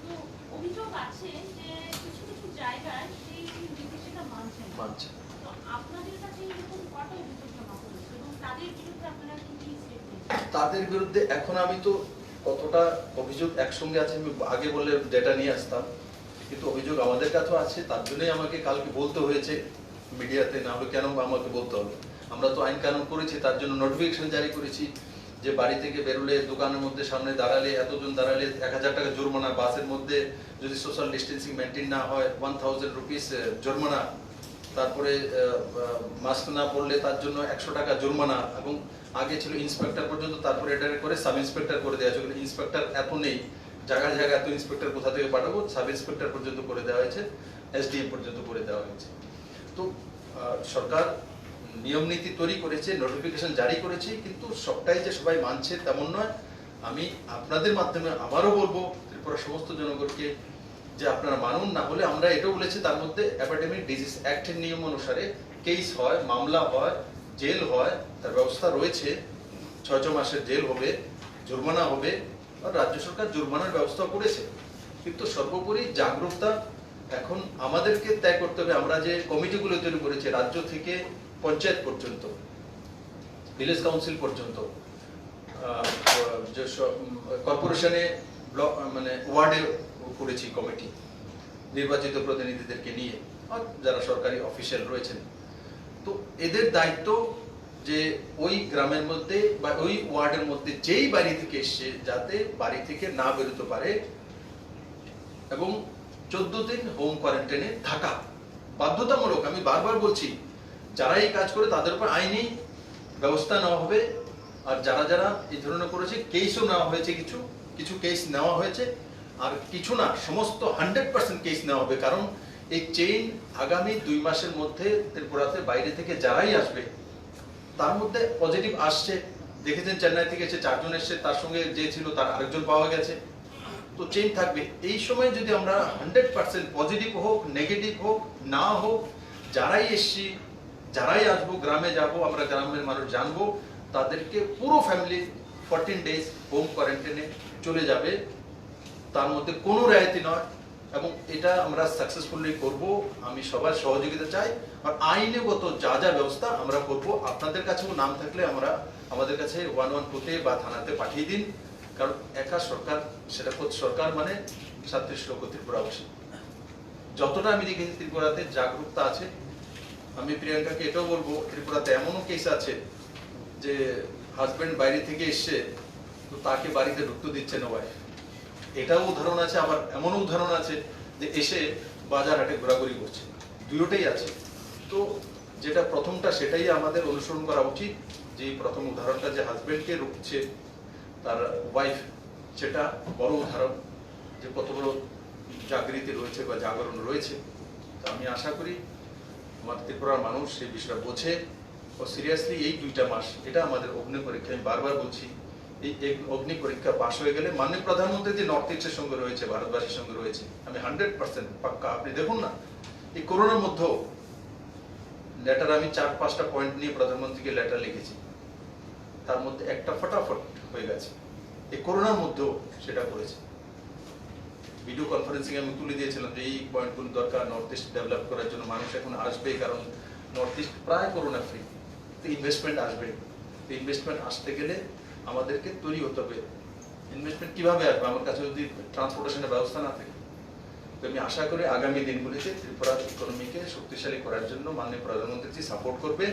তো অভিযোগ আছে যে কিছু কিছু জায়গায় সেই নির্দেশনা মানছে। তো আপনাদের কাছে এরকম কত অভিযোগ জমা পড়েছে এবং তাদের বিরুদ্ধে আপনারা কি স্টেপ নিয়েছেন? তাদের বিরুদ্ধে এখন আমি তো কতটা অভিযোগ একসঙ্গে আছে আমি আগে বললে ডেটা নিয়ে আসতাম, কিন্তু অভিযোগ আমাদের কাছেও আছে। তার জন্যই আমাকে কালকে বলতে হয়েছে মিডিয়াতে, না হলে কেন আমাকে বলতে হবে। আমরা তো আইন কানুন করেছি, তার জন্য নোটিফিকেশন জারি করেছি যে বাড়ি থেকে বেরোলে, দোকানের মধ্যে সামনে দাঁড়ালে, এতজন দাঁড়ালে 1000 টাকা জরিমানা, বাসের মধ্যে যদি সোশ্যাল ডিস্টেন্সিং মেনটেন না হয় 1000 রুপিস জরিমানা, তারপরে মাস্ক না পরলে তার জন্য 100 টাকা জরিমানা। এবং আগে ছিল ইন্সপেক্টর পর্যন্ত, তারপরে এটা করে সাব ইন্সপেক্টর করে দেওয়া হয়েছে। ইন্সপেক্টর এত নেই, জায়গায় জায়গায় এত ইন্সপেক্টর কোথা থেকে পাঠাবো, সাব ইন্সপেক্টর পর্যন্ত করে দেওয়া হয়েছে, SDM পর্যন্ত করে দেওয়া হয়েছে। তো সরকার নিয়ম নীতি তৈরি করেছে, নোটিফিকেশন জারি করেছে, কিন্তু সবটাই যে সবাই মানছে তেমন নয়। আমি আপনাদের মাধ্যমে আবারও বলবো ত্রিপুরা সমস্ত জনগণকে যে আপনারা মানুন, না হলে আমরা এটাও বলেছি তার মধ্যে এপিডেমিক ডিজিজ অ্যাক্টের নিয়ম অনুসারে কেস হয়, মামলা হয়, জেল হয়, তার ব্যবস্থা রয়েছে। 6 মাসের জেল হবে, জরিমানা হবে, আর রাজ্য সরকার জরিমানার ব্যবস্থা করেছে। কিন্তু সর্বোপরি জাগরুকতা এখন আমাদেরকে ত্যাগ করতে হবে। আমরা যে কমিটিগুলো তৈরি করেছি রাজ্য থেকে পঞ্চায়েত পর্যন্ত, ভিলেজ কাউন্সিল পর্যন্ত, যে কর্পোরেশনে ব্লক মানে ওয়ার্ডে করেছি কমিটি নির্বাচিত প্রতিনিধিদেরকে নিয়ে, আর যারা সরকারি অফিসিয়াল রয়েছেন। তো এদের দায়িত্ব যে ওই গ্রামের মধ্যে বা ওই ওয়ার্ডের মধ্যে যেই বাড়ি থেকে এসছে যাতে বাড়ি থেকে না বেরোতে পারে, এবং 14 দিন হোম কোয়ারেন্টাইনে থাকা বাধ্যতামূলক। আমি বারবার বলছি, যারা এই কাজ করে তাদের উপর আইনি ব্যবস্থা নেওয়া হবে। আর যারা যারা এই ধরনের করেছে কেসও নেওয়া হয়েছে, কিছু কিছু কেস নেওয়া হয়েছে, আর কিছু না, সমস্ত 100% কেস নেওয়া হবে। কারণ এই চেইন আগামী 2 মাসের মধ্যে ত্রিপুরাতে বাইরে থেকে যারাই আসবে তার মধ্যে পজিটিভ আসছে। দেখেছেন চেন্নাই থেকে এসে 4 জন এসছে, তার সঙ্গে যে ছিল তার আরেকজন পাওয়া গেছে। তো চেইন থাকবে। এই সময় যদি আমরা 100% পজিটিভ হোক, নেগেটিভ হোক, না হোক, যারাই এসছি, যারাই আসবো, গ্রামে যাব, আমরা গ্রামের মানুষ জানবো, তাদেরকে পুরো ফ্যামিলি 14 ডেজ হোম কোয়ারেন্টাইনে চলে যাবে। তার মধ্যে কোনো রেয়াতি নয়, এবং এটা আমরা সাকসেসফুলি করব। আমি সবার সহযোগিতা চাই, আর আইনগত যা যা ব্যবস্থা আমরা করব। আপনাদের কাছেও নাম থাকলে আমরা আমাদের কাছে 112-তে বা থানাতে পাঠিয়ে দিন। কারণ একা সরকার, সেটা সরকার মানে 37 লক্ষ ত্রিপুরাবাসী। যতটা আমি দেখেছি ত্রিপুরাতে জাগরুকতা আছে। আমি প্রিয়াঙ্কাকে এটাও বলবো, ত্রিপুরাতে এমনও কেস আছে যে হাজবেন্ড বাইরে থেকে এসছে, তো তাকে বাড়িতে ঢুকতে দিচ্ছে না ওয়াইফ। এটাও উদাহরণ আছে। আবার এমনও উদাহরণ আছে যে এসে বাজার হাটে ঘোরাঘুরি করছে। দুটোই আছে। তো যেটা প্রথমটা সেটাই আমাদের অনুসরণ করা উচিত। যে প্রথম উদাহরণটা যে হাজবেন্ডকে রুখছে তার ওয়াইফ, সেটা বড় উদাহরণ যে কত বড় জাগৃতি রয়েছে বা জাগরণ রয়েছে। তো আমি আশা করি আমার ত্রিপুরার মানুষ সেই বিষয়টা বোঝে ও সিরিয়াসলি এই 2টা মাস এটা আমাদের অগ্নি পরীক্ষা। আমি বারবার বলছি, এই অগ্নি পরীক্ষা পাশ হয়ে গেলে মাননীয় প্রধানমন্ত্রী যে নর্থ ইস্টের সঙ্গে রয়েছে, ভারতবাসীর সঙ্গে রয়েছে, আমি 100% পাক্কা। আপনি দেখুন না, এই করোনার মধ্যেও লেটার আমি 4-5টা পয়েন্ট নিয়ে প্রধানমন্ত্রীকে লেটার লিখেছি, তার মধ্যে একটা ফটাফট হয়ে গেছে। এই করোনার মধ্যেও সেটা করেছে। ভিডিও কনফারেন্সিং আমি তুলে দিয়েছিলাম যে এই পয়েন্টগুলো দরকার নর্থ ইস্ট ডেভেলপ করার জন্য। মানুষ এখন আসবে, কারণ নর্থ ইস্ট প্রায় করোনা ফ্রি, তো ইনভেস্টমেন্ট আসবে। তো ইনভেস্টমেন্ট আসতে গেলে আমাদেরকে তৈরি হতে হবে। ইনভেস্টমেন্ট কিভাবে আসবে? আমার কাছে যদি ট্রান্সপোর্টেশনের ব্যবস্থা না থাকে। তো আমি আশা করি আগামী দিনগুলিতে ত্রিপুরার ইকোনমিকে শক্তিশালী করার জন্য মাননীয় প্রধানমন্ত্রী সাপোর্ট করবেন।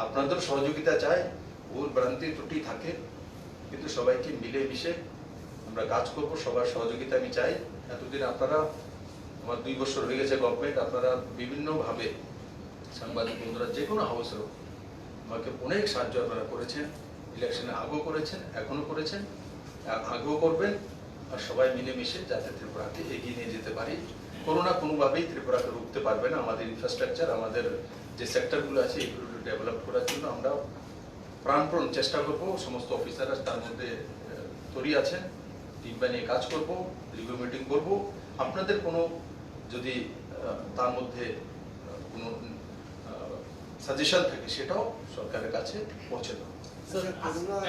আপনাদের সহযোগিতা চাই, ভুল ভ্রান্তি ত্রুটি থাকে, কিন্তু সবাইকে মিলে মিশে আমরা কাজ করব। সবার সহযোগিতা আমি চাই। এতদিন আপনারা, আমার 2 বছর হয়ে গেছে গভর্নমেন্ট, আপনারা বিভিন্নভাবে সাংবাদিক বন্ধুরা যে কোনো হাউসের আমাকে অনেক সাহায্য আপনারা করেছেন। ইলেকশনে আগেও করেছেন, এখনো করেছেন, আগেও করবেন। আর সবাই মিলেমিশে যাতে ত্রিপুরাকে এগিয়ে নিয়ে যেতে পারি। করোনা কোনোভাবেই ত্রিপুরাকে রুখতে পারবে না। আমাদের ইনফ্রাস্ট্রাকচার, আমাদের যে সেক্টরগুলো আছে এগুলো ডেভেলপ করার জন্য আমরা প্রাণপণ চেষ্টা করব। সমস্ত অফিসাররা তার মধ্যে তৈরি আছেন, টিম বানিয়ে কাজ করব, রিভিউ মিটিং করব। আপনাদের কোনো যদি তার মধ্যে কোনো সাজেশন থাকে সেটাও সরকারের কাছে পৌঁছে দেবো।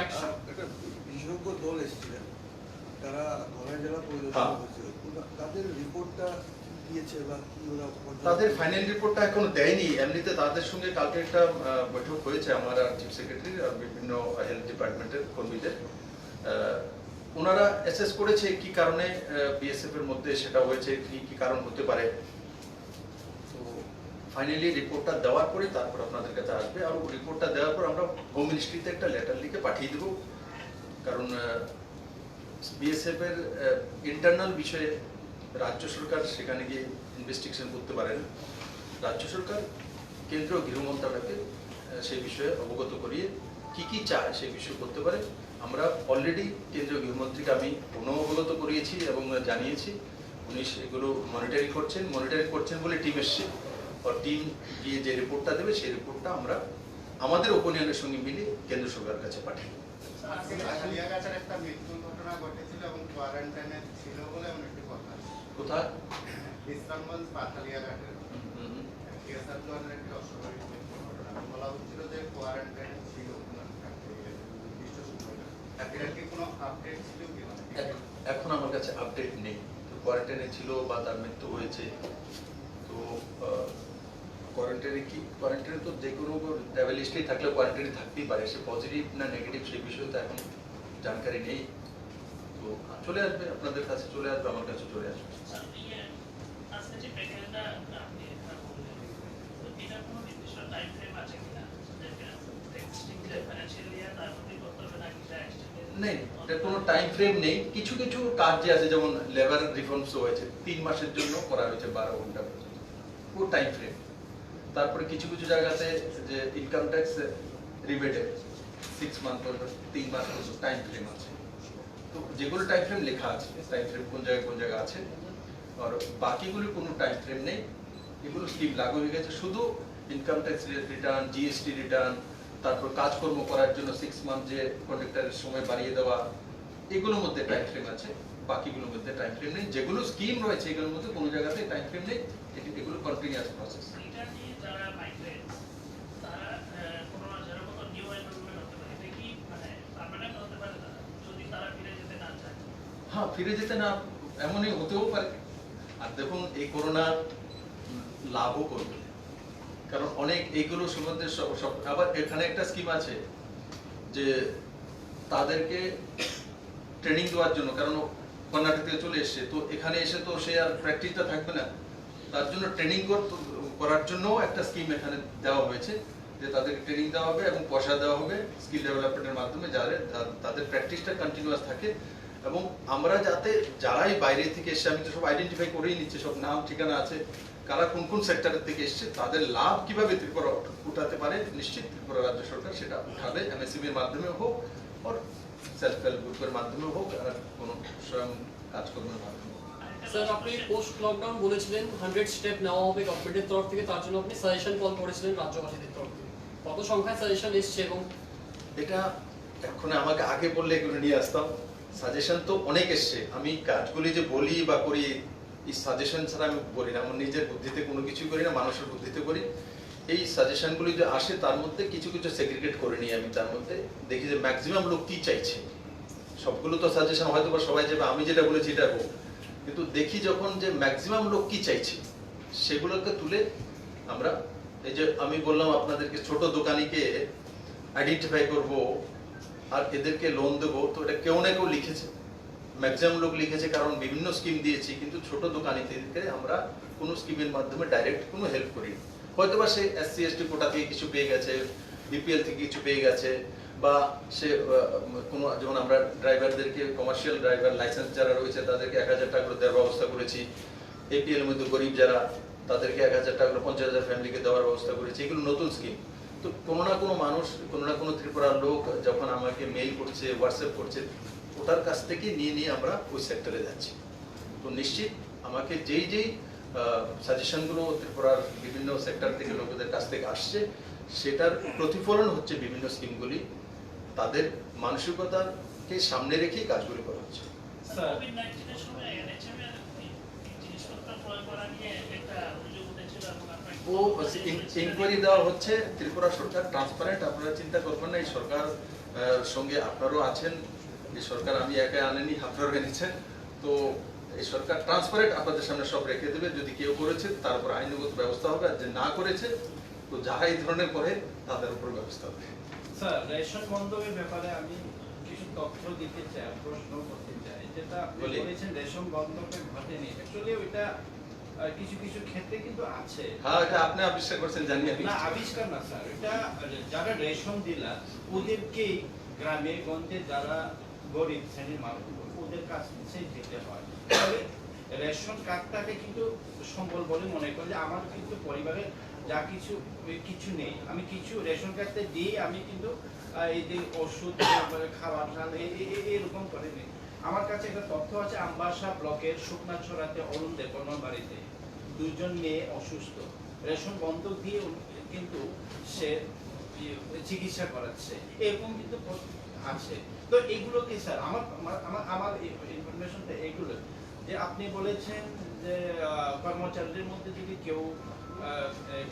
একটা বিশেষজ্ঞ দল এসেছিলেন, তারা ধলাই জেলা পরিদর্শন করেছিল, তাদের রিপোর্টটা দিয়েছে বা কি ওরা তাদের ফাইনাল রিপোর্টটা এখনো দেয়নি। এমনিতে তাদের সঙ্গে কালকে একটা বৈঠক হয়েছে আমার আর চিফ সেক্রেটারি আর বিভিন্ন হেলথ ডিপার্টমেন্টের কর্মীদের। ওনারা অ্যাসেস করেছে কি কারণে বিএসএফ এর মধ্যে সেটা হয়েছে, কি কারণ হতে পারে। তো ফাইনালি রিপোর্টটা দেওয়ার পরে তারপর আপনাদের কাছে আসবে। আর রিপোর্টটা দেওয়ার পর আমরা হোম মিনিস্ট্রিতে একটা লেটার লিখে পাঠিয়ে দেবো। কারণ বিএসএফ এর ইন্টারনাল বিষয়ে রাজ্য সরকার সেখানে গিয়ে ইনভেস্টিগেশন করতে পারেন। রাজ্য সরকার কেন্দ্রীয় গৃহ মন্ত্রণালয়কে সেই বিষয়ে অবগত করিয়ে কি চায় সেই বিষয়ে করতে পারে। আমরা অলরেডি কেন্দ্রীয় গৃহমন্ত্রীকে আমি অবগত করিয়েছি এবং জানিয়েছি। উনি সেগুলো মনিটরিং করছেন বলে টিম এসছে। আর টিম গিয়ে যে রিপোর্টটা দেবে সেই রিপোর্টটা আমরা আমাদের ওপিনিয়নের সঙ্গে মিলিয়ে কেন্দ্র সরকারের কাছে পাঠাই। একটা মৃত্যুর ঘটনা ঘটেছিল এবং কোয়ারেন্টাইনে ছিল বলে এমন একটি কথা। কোথায়? বিশ্রামগঞ্জ পাথালিয়াঘাটের একটি অস্বাভাবিক মৃত্যুর ঘটনা। বলা হচ্ছিল যে কোয়ারেন্টাইনে ছিল নির্দিষ্ট সময়টা। এর কি কোনো আপডেট ছিল কি? এখন আমার কাছে আপডেট নেই। তো কোয়ারেন্টাইনে ছিল বা তার মৃত্যু হয়েছে। তো কোয়ারেন্টাইনে তো যে কোনো ট্রাভেল হিস্ট্রি থাকলে কোয়ারেন্টাইনে থাকতেই পারে। সে পজিটিভ না নেগেটিভ সেই বিষয়ে তো এখন জানকারি নেই। তো চলে আসবে, আপনাদের কাছে চলে আসবে, আমার কাছে চলে আসবে। নেই, এটা কোনো টাইম ফ্রেম নেই। কিছু কিছু কাজ যে আছে, যেমন লেবার রিফর্মস হয়েছে 3 মাসের জন্য করা হয়েছে 12 ঘন্টা পর্যন্ত, পুরো টাইম ফ্রেম। তারপরে কিছু কিছু জায়গাতে যে ইনকাম ট্যাক্স রিবেটে 6 মান্থ পর্যন্ত 3 মাস পর্যন্ত টাইম ফ্রেম আছে। তো যেগুলো টাইম ফ্রেম লেখা আছে, টাইম ফ্রেম কোন জায়গায় আছে, আর বাকিগুলো কোনো টাইম ফ্রেম নেই। এগুলো স্কিম লাগু হয়ে গেছে। শুধু income tax return, GST return, তারপর কাজকর্ম করার জন্য 6 মান্থ যে কন্ট্রাক্টরের সময় বাড়িয়ে দেওয়া, এগুলোর মধ্যে টাইম ফ্রেম আছে। বাকিগুলোর মধ্যে টাইম ফ্রেম নেই। যেগুলো স্কিম রয়েছে এগুলোর মধ্যে কোনো জায়গাতে টাইম ফ্রেম নেই। এগুলো কন্টিনিউয়াস প্রসেস। হ্যাঁ, ফিরে যেতে না এমনই হতেও পারে। আর দেখুন, এই করোনা লাভও করবে, কারণ অনেক এইগুলো সম্বন্ধে সব আবার এখানে একটা স্কিম আছে যে তাদেরকে ট্রেনিং দেওয়ার জন্য, কারণ কর্ণাটক থেকে চলে এসছে, তো এখানে এসে তো সে আর প্র্যাকটিসটা থাকবে না। তার জন্য ট্রেনিং করার জন্য একটা স্কিম এখানে দেওয়া হয়েছে, যে তাদেরকে ট্রেনিং দেওয়া হবে এবং পয়সা দেওয়া হবে স্কিল ডেভেলপমেন্টের মাধ্যমে, তাদের প্র্যাকটিসটা কন্টিনিউয়াস থাকে। এবং আমরা যাতে যারাই বাইরে থেকে এসছে, আমি তো সব আইডেন্টিফাই করেই নিচ্ছি, সব নাম ঠিকানা আছে, কারা কোন কোন সেক্টরের থেকে এসছে, তাদের লাভ কিভাবে ত্রিপুরা উঠাতে পারে, নিশ্চিত ত্রিপুরা রাজ্য সরকার সেটা উঠাবে। এমএসএমইর মাধ্যমে হোক, আর সেলফ হেল্প গ্রুপের মাধ্যমে হোক, আর কোনো স্বয়ং কাজকর্মের মাধ্যমে হোক। স্যার, আপনি পোস্ট লকডাউন বলেছিলেন 100 স্টেপ নেওয়া হবে গভর্নমেন্টের তরফ থেকে, তার জন্য আপনি সাজেশন কল করেছিলেন রাজ্যবাসীদের তরফ থেকে। কত সংখ্যায় সাজেশন এসছে? এবং এটা এখন আমাকে আগে বললে এগুলো নিয়ে আসতাম। সাজেশন তো অনেক এসছে। আমি কাজগুলি যে বলি বা করি, এই সাজেশন ছাড়া আমি বলি না। আমার নিজের বুদ্ধিতে কোনো কিছু করি না, মানুষের বুদ্ধিতে করি। এই সাজেশনগুলি যে আসে তার মধ্যে কিছু কিছু সেগ্রিগেট করে নিই আমি। তার মধ্যে দেখি যে ম্যাক্সিমাম লোক কি চাইছে, সবগুলো তো সাজেশন হয়তো বা সবাই যাবে, আমি যেটা বলেছি এটা হোক, কিন্তু দেখি যখন যে ম্যাক্সিমাম লোক কি চাইছে সেগুলোকে তুলে আমরা এই যে আমি বললাম আপনাদেরকে ছোট দোকানিকে আইডেন্টিফাই করব আর এদেরকে লোন দেবো, তো এটা কেউ না কেউ লিখেছে, ম্যাক্সিমাম লোক লিখেছে, কারণ বিভিন্ন স্কিম দিয়েছি, কিন্তু ছোট দোকানিদেরকে আমরা কোনো স্কিমের মাধ্যমে ডাইরেক্ট কোনো হেল্প করি, হয়তো বা সে SC ST কোটা থেকে কিছু পেয়ে গেছে, BPL থেকে কিছু পেয়ে গেছে, বা সে কোনো, যেমন আমরা ড্রাইভারদেরকে, কমার্শিয়াল ড্রাইভার লাইসেন্স যারা রয়েছে তাদেরকে 1000 টাকা করে দেওয়ার ব্যবস্থা করেছি, APL এর মধ্যে গরিব যারা তাদেরকে 1000 টাকা করে 50,000 ফ্যামিলিকে দেওয়ার ব্যবস্থা করেছি, এগুলো নতুন স্কিম। তো কোনো না কোনো মানুষ, কোনো না কোনো ত্রিপুরার লোক যখন আমাকে মেইল করছে, হোয়াটসঅ্যাপ করছে, ওটার কাছ থেকে নিয়ে আমরা ওই সেক্টরে যাচ্ছি। তো নিশ্চিত আমাকে যেই সাজেশনগুলো ত্রিপুরার বিভিন্ন সেক্টর থেকে লোকদের কাছ থেকে আসছে, সেটার প্রতিফলন হচ্ছে বিভিন্ন স্কিমগুলি, তাদের মানসিকতাকে সামনে রেখেই কাজগুলি করা হচ্ছে। কোভিড-19 এর সময় NHM এর জিনিসপত্র ক্রয় করা নিয়ে একটা অভিযোগ উঠেছিল এবং আপনার ও ইনকোয়ারি দেওয়া হচ্ছে। ত্রিপুরা সরকার ট্রান্সপারেন্ট, আপনারা চিন্তা করবেন না, এই সরকার সঙ্গে আপনারাও আছেন, এই সরকার আমি একা আনেনি, আপনারাও এনেছেন, তো এই সরকার ট্রান্সপারেন্ট আপনাদের সামনে সব রেখে দেবে, যদি কেউ করেছে তার উপর আইনগত ব্যবস্থা হবে, আর যে না করেছে তো যারা এই ধরনের করে তাদের উপর ব্যবস্থা হবে। স্যার, রেশন বন্ধকের ব্যাপারে আমি কিছু তথ্য দিতে চাই, প্রশ্ন করতে চাই, যেটা আপনি বলি। বলেছেন রেশন বন্ধকে ঘটেনি, অ্যাকচুয়ালি ওইটা কিছু কিছু ক্ষেত্রে কিন্তু আছে। হ্যাঁ, এটা আপনি আবিষ্কার করছেন জানি আমি। না, আবিষ্কার না স্যার, এটা যারা রেশন ডিলার ওদেরকেই গ্রামে গঞ্জে যারা গরিব শ্রেণীর মানুষ ওদের কাছে যেতে হয়। তবে রেশন কার্ডটাকে কিন্তু সম্বল বলে মনে করি যে আমার কিন্তু পরিবারে যা কিছু নেই, আমি কিছু রেশন কার্ডে দিয়ে আমি কিন্তু এই যে ওষুধ, খাবার, ঢাল এরকম করে নিই। আমার কাছে একটা তথ্য আছে, আমবাসা ব্লকের শুকনাছড়াতে অরুণ দেববর্মার বাড়িতে 2 মেয়ে অসুস্থ, রেশন বন্ধক দিয়ে কিন্তু সে চিকিৎসা করাচ্ছে, এরকম কিন্তু আছে। তো এগুলো কি স্যার, আমার ইনফরমেশনটা এগুলো যে আপনি বলেছেন যে কর্মচারীদের মধ্যে যদি কেউ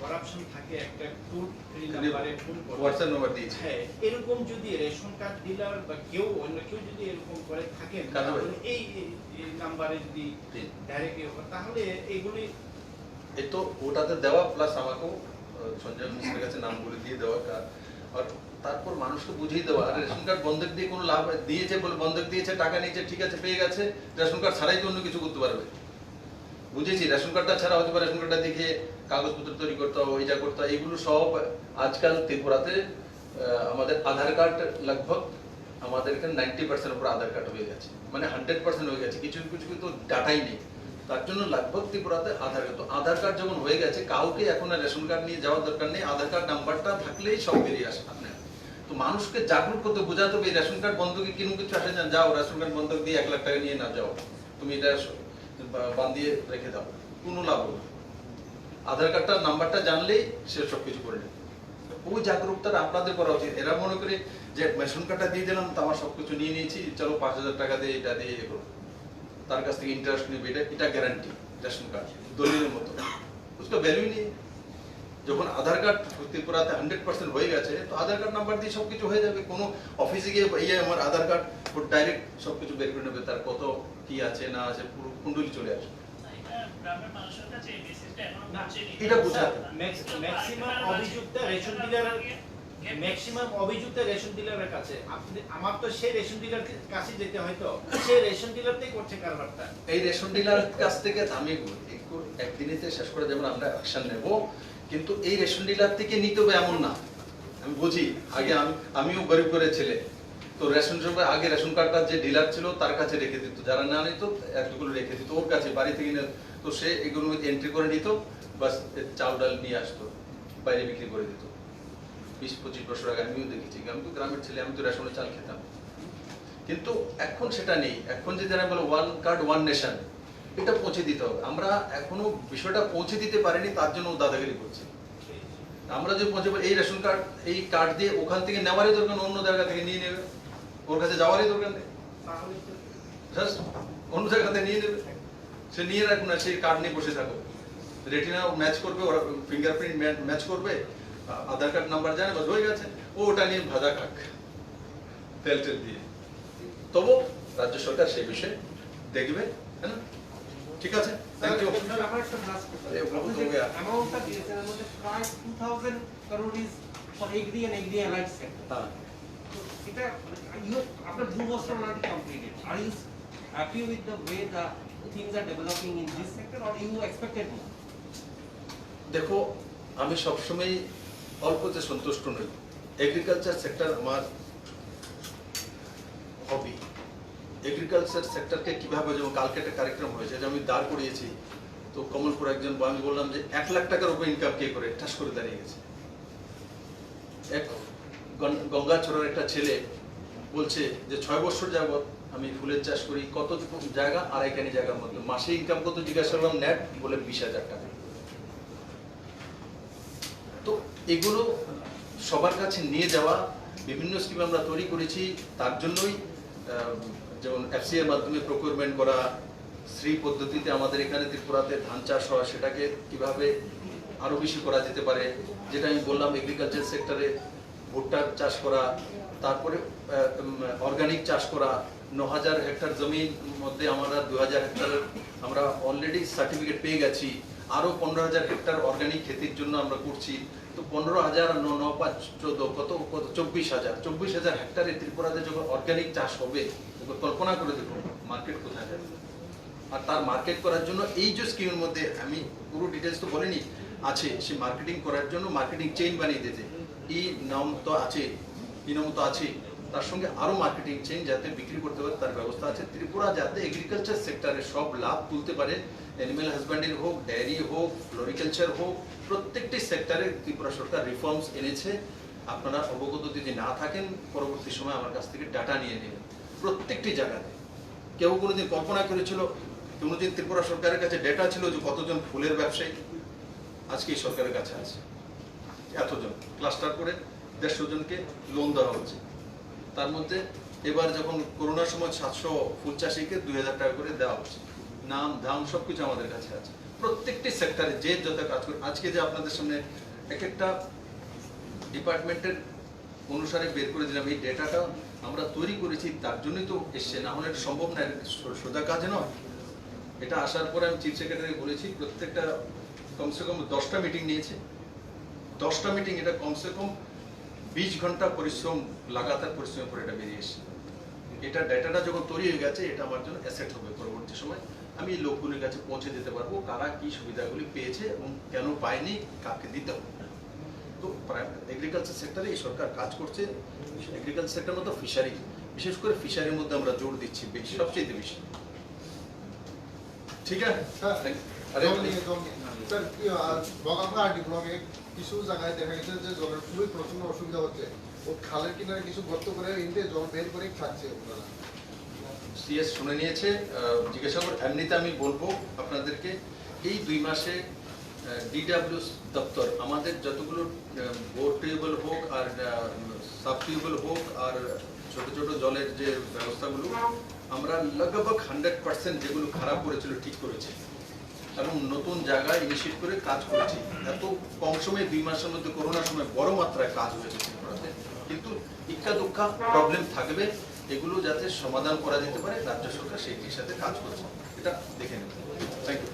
করাপশন থাকে, একটা টোল ফ্রি নাম্বারে ফোন করে, হোয়াটসঅ্যাপ নাম্বার দিয়েছি। হ্যাঁ, এরকম যদি রেশন কার্ড ডিলার বা কেউ অন্য কেউ যদি এরকম করে থাকেন, কাজে তাহলে এই নাম্বারে যদি ডাইরেক্ট তাহলে এগুলি এই তো ওটাতে দেওয়া, প্লাস আমাকেও সঞ্জয় মিশ্রের কাছে নাম বলে দিয়ে দেওয়া, আর তারপর মানুষকে বুঝিয়ে দেওয়া। আর রেশন কার্ড বন্ধক দিয়ে কোনো লাভ দিয়েছে বলে, বন্ধক দিয়েছে, টাকা নিয়েছে, ঠিক আছে পেয়ে গেছে, রেশন কার্ড ছাড়াই তো অন্য কিছু করতে পারবে। বুঝেছি, রেশন কার্ডটা ছাড়া হতে পারে, রেশন কার্ডটা দেখে কাগজপত্র তৈরি করতে হবে, এটা করতে হবে, এগুলো সব আজকাল ত্রিপুরাতে আমাদের আধার কার্ড লগভগ আমাদের এখানে 90% উপর আধার কার্ড হয়ে গেছে, মানে 100% হয়ে গেছে, কিছু কিছু কিন্তু ডাটাই নেই, তার জন্য লগভগ ত্রিপুরাতে আধার কার্ড। তো আধার কার্ড যখন হয়ে গেছে, কাউকে এখন আর রেশন কার্ড নিয়ে যাওয়ার দরকার নেই, আধার কার্ড নাম্বারটা থাকলেই সব বেরিয়ে আসে আপনার। তো মানুষকে জাগরুক করতে, বোঝাতে হবে রেশন কার্ড বন্ধকে কিরকম কিছু আসে না, যাও রেশন কার্ড বন্ধক দিয়ে 1 লাখ টাকা নিয়ে না যাও, তুমি এটা বান্ধিয়ে রেখে দাও, কোনো লাভ হবে না। আধার কার্ডটার নাম্বারটা জানলেই সে সবকিছু করে নেবে। ওই জাগরুকতাটা আপনাদের করা উচিত। এরা মনে করে যে রেশন কার্ডটা দিয়ে দিলাম তো আমার সবকিছু নিয়ে নিয়েছি, চলো 5,000 টাকা দিয়ে এটা দিয়ে এ করো, তার কাছ থেকে ইন্টারেস্ট নেবে, এটা গ্যারান্টি রেশন কার্ড দলিলের মতো, उसका ভ্যালু নেই। যখন আধার কার্ড ত্রিপুরাতে 100% হয়ে গেছে, তো আধার কার্ড নাম্বার দিয়ে সবকিছু হয়ে যাবে। কোনো অফিসে গিয়ে আমার আধার কার্ড ডাইরেক্ট সবকিছু বের করে নেবে, তার কত কি আছে না আছে পুরো কুণ্ডলি চলে আসবে। গ্রামের মানুষের কাছে এই মেসেজটা এখনো না, পৌঁছেনি। এটা বোঝা ম্যাক্সিমাম অভিযুক্ত রেশন ডিলারের রেশন ডিলারের কাছে। আমার তো সেই রেশন ডিলার কাছে যেতে হয়তো, সেই রেশন ডিলারটাই করছে কারবারটা। এই রেশন ডিলার কাছ থেকে আমি একদিনেতে শেষ করে যেমন আমরা অ্যাকশন নেব, কিন্তু এই রেশন ডিলার থেকে নিতে হবে এমন না। আমি বুঝি, আগে আমিও গরিব করে ছেলে, তো রেশন শপে আগে রেশন কার্ডটা যে ডিলার ছিল তার কাছে রেখে দিত, যারা না নিত একটুগুলো রেখে দিত ওর কাছে, বাড়ি থেকে তো সে এগুলো এন্ট্রি করে নিত, বাস চাল ডাল নিয়ে আসতো, বাইরে বিক্রি করে দিত। 20-25 বছর আগে আমিও দেখেছি, আমি তো গ্রামের ছেলে, আমি তো রেশনের চাল খেতাম। কিন্তু এখন সেটা নেই। এখন যদি আমরা বলো 1 কার্ড 1 নেশন, এটা পৌঁছে দিতে হবে। আমরা এখনো বিষয়টা পৌঁছে দিতে পারিনি, তার জন্য দাদাগিরি করছি। আমরা যে পৌঁছে এই রেশন কার্ড, এই কার্ড দিয়ে ওখান থেকে নেওয়ারই দরকার, অন্য জায়গা থেকে নিয়ে নেবে, ওর কাছে যাওয়ারই দরকার নেই, তাহলে তো জাস্ট অন্য জায়গা থেকে নিয়ে নেবে। সে নিয়ে রাখুন না, সেই কার্ড নিয়ে বসে থাকো, রেটিনা ম্যাচ করবে, ওরা ফিঙ্গারপ্রিন্ট ম্যাচ করবে, আধার কার্ড নাম্বার জানে, বাস হয়ে গেছে, ও ওটা নিয়ে ভাজা খাক তেল দিয়ে। তবু রাজ্য সরকার সেই বিষয়ে দেখবে, হ্যাঁ না? ঠিক আছে, থ্যাংক ইউ। আমার একটা লাস্ট अरे, वो কোয়েশ্চেন, तो हो गया। অ্যামাউন্টটা দিয়েছেন এর মধ্যে প্রায় 2000 crore is for agri and agri allied sector. হ্যাঁ, So এটা you after 2 years already completed. Are you happy with the way the things are developing in this sector or you expected more? দেখো আমি সবসময় অল্পতে সন্তুষ্ট নই। Agriculture sector আমার হবি। Agriculture সেক্টরকে কিভাবে, যেমন কালকে একটা কার্যক্রম হয়েছে যে আমি দাঁড় করিয়েছি, তো কমলপুর একজন আমি বললাম যে 1 লাখ টাকার উপর ইনকাম কে করে, ঠাস করে দাঁড়িয়ে গেছে। এক গঙ্গাচড়ার একটা ছেলে বলছে যে 6 বছর যাবত আমি ফুলের চাষ করি, কত জায়গা, 2.5 কানি জায়গার মধ্যে, মাসে ইনকাম কত জিজ্ঞাসা করলাম, নেট বলে 20,000 টাকা। তো এগুলো সবার কাছে নিয়ে যাওয়া, বিভিন্ন স্কিম আমরা তৈরি করেছি, তার জন্যই যেমন এফসি এর মাধ্যমে প্রকিউরমেন্ট করা, শ্রী পদ্ধতিতে আমাদের এখানে ত্রিপুরাতে ধান চাষ হয়, সেটাকে কিভাবে আরো বেশি করা যেতে পারে, যেটা আমি বললাম এগ্রিকালচার সেক্টরে ভুট্টার চাষ করা, তারপরে অর্গানিক চাষ করা। 9,000 হেক্টর জমির মধ্যে আমরা 2,000 হেক্টরের আমরা অলরেডি সার্টিফিকেট পেয়ে গেছি, আরো 15,000 হেক্টর অর্গানিক খেতির জন্য আমরা করছি। তো 15,000 আর 9, 5, 14 কত 24,000 হেক্টরে ত্রিপুরাতে যখন অর্গানিক চাষ হবে, কল্পনা করে দেখুন মার্কেট কোথায় যাবে। আর তার মার্কেট করার জন্য এই যে স্কিমের মধ্যে আমি পুরো ডিটেলস তো বলিনি, আছে সে মার্কেটিং করার জন্য মার্কেটিং চেইন বানিয়ে দিতে, এই নাম তো আছে, তার সঙ্গে আরো মার্কেটিং চেইন যাতে বিক্রি করতে পারে তার ব্যবস্থা আছে। ত্রিপুরা যাতে এগ্রিকালচার সেক্টরে সব লাভ তুলতে পারে, অ্যানিম্যাল হাজব্যান্ডারি হোক, ডেয়ারি হোক, ফ্লোরিকালচার হোক, প্রত্যেকটি সেক্টরে ত্রিপুরা সরকার রিফর্মস এনেছে। আপনারা অবগত যদি না থাকেন, পরবর্তী সময় আমার কাছ থেকে ডাটা নিয়ে নেবেন। প্রত্যেকটি জায়গাতে কেউ কোনোদিন কল্পনা করেছিল, কোনোদিন ত্রিপুরা সরকারের কাছে ডেটা ছিল যে কতজন ফুলের ব্যবসায়ী, আজকে এই সরকারের কাছে আছে এতজন, ক্লাস্টার করে 150 জনকে লোন দেওয়া হচ্ছে। তার মধ্যে এবার যখন করোনার সময় 700 ফুল চাষিকে 2,000 টাকা করে দেওয়া হচ্ছে, নাম ধাম সবকিছু আমাদের কাছে আছে। প্রত্যেকটি সেক্টরে যে যত কাজ করে, আজকে যে আপনাদের সামনে এক একটা ডিপার্টমেন্টের অনুসারে বের করে দিলাম, এই ডেটাটা আমরা তৈরি করেছি, তার জন্যই তো এসছে, না হলে এটা সম্ভব না, সোজা কাজ নয়। এটা আসার পরে আমি চিফ সেক্রেটারি বলেছি প্রত্যেকটা কমসে কম 10টা মিটিং নিয়েছে, 10টা মিটিং, এটা কমসে কম 20 ঘন্টা পরিশ্রম, লাগাতার পরিশ্রম করে এটা বেরিয়ে এসেছে। এটা ডেটাটা যখন তৈরি হয়ে গেছে, এটা আমার জন্য অ্যাসেট হবে। পরবর্তী সময় আমি লোকগুলির কাছে পৌঁছে দিতে পারবো কারা কি সুবিধাগুলি পেয়েছে এবং কেন পায়নি, কাকে দিতে হবে। তো এগ্রিকালচার সেক্টরে এই সরকার কাজ করছে। এগ্রিকালচার সেক্টর মতো ফিশারি, বিশেষ করে ফিশারির মধ্যে আমরা জোর দিচ্ছি বেশি, সবচেয়ে বেশি। ঠিক আছে স্যার, বগাফাহাটি ব্লকে কিছু জায়গায় দেখা গেছে যে জলের খুবই প্রচন্ড অসুবিধা হচ্ছে, ও খালের কিনারে কিছু গর্ত করে ইনতে জল বের করে খাচ্ছে ওনারা। সিএস শুনে নিয়েছে, জিজ্ঞাসা করে। এমনিতে আমি বলবো আপনাদেরকে, এই 2 মাসে ডিডব্লিউ দপ্তর আমাদের যতগুলো বোর টিউবওয়েল হোক আর সাব টিউবওয়েল হোক আর ছোট ছোট জলের যে ব্যবস্থাগুলো, আমরা লগভগ 100% যেগুলো খারাপ করেছিল ঠিক করেছি এবং নতুন জায়গায় ইনিশিয়েট করে কাজ করেছি। এত কম সময়ে 2 মাসের মধ্যে করোনার সময় বড় মাত্রায় কাজ হয়েছে ত্রিপুরাতে, কিন্তু ইক্কা দুক্কা প্রবলেম থাকবে, এগুলো যাতে সমাধান করা যেতে পারে রাজ্য সরকার সেইটির সাথে কাজ করছে, এটা দেখে নেব। Thank you.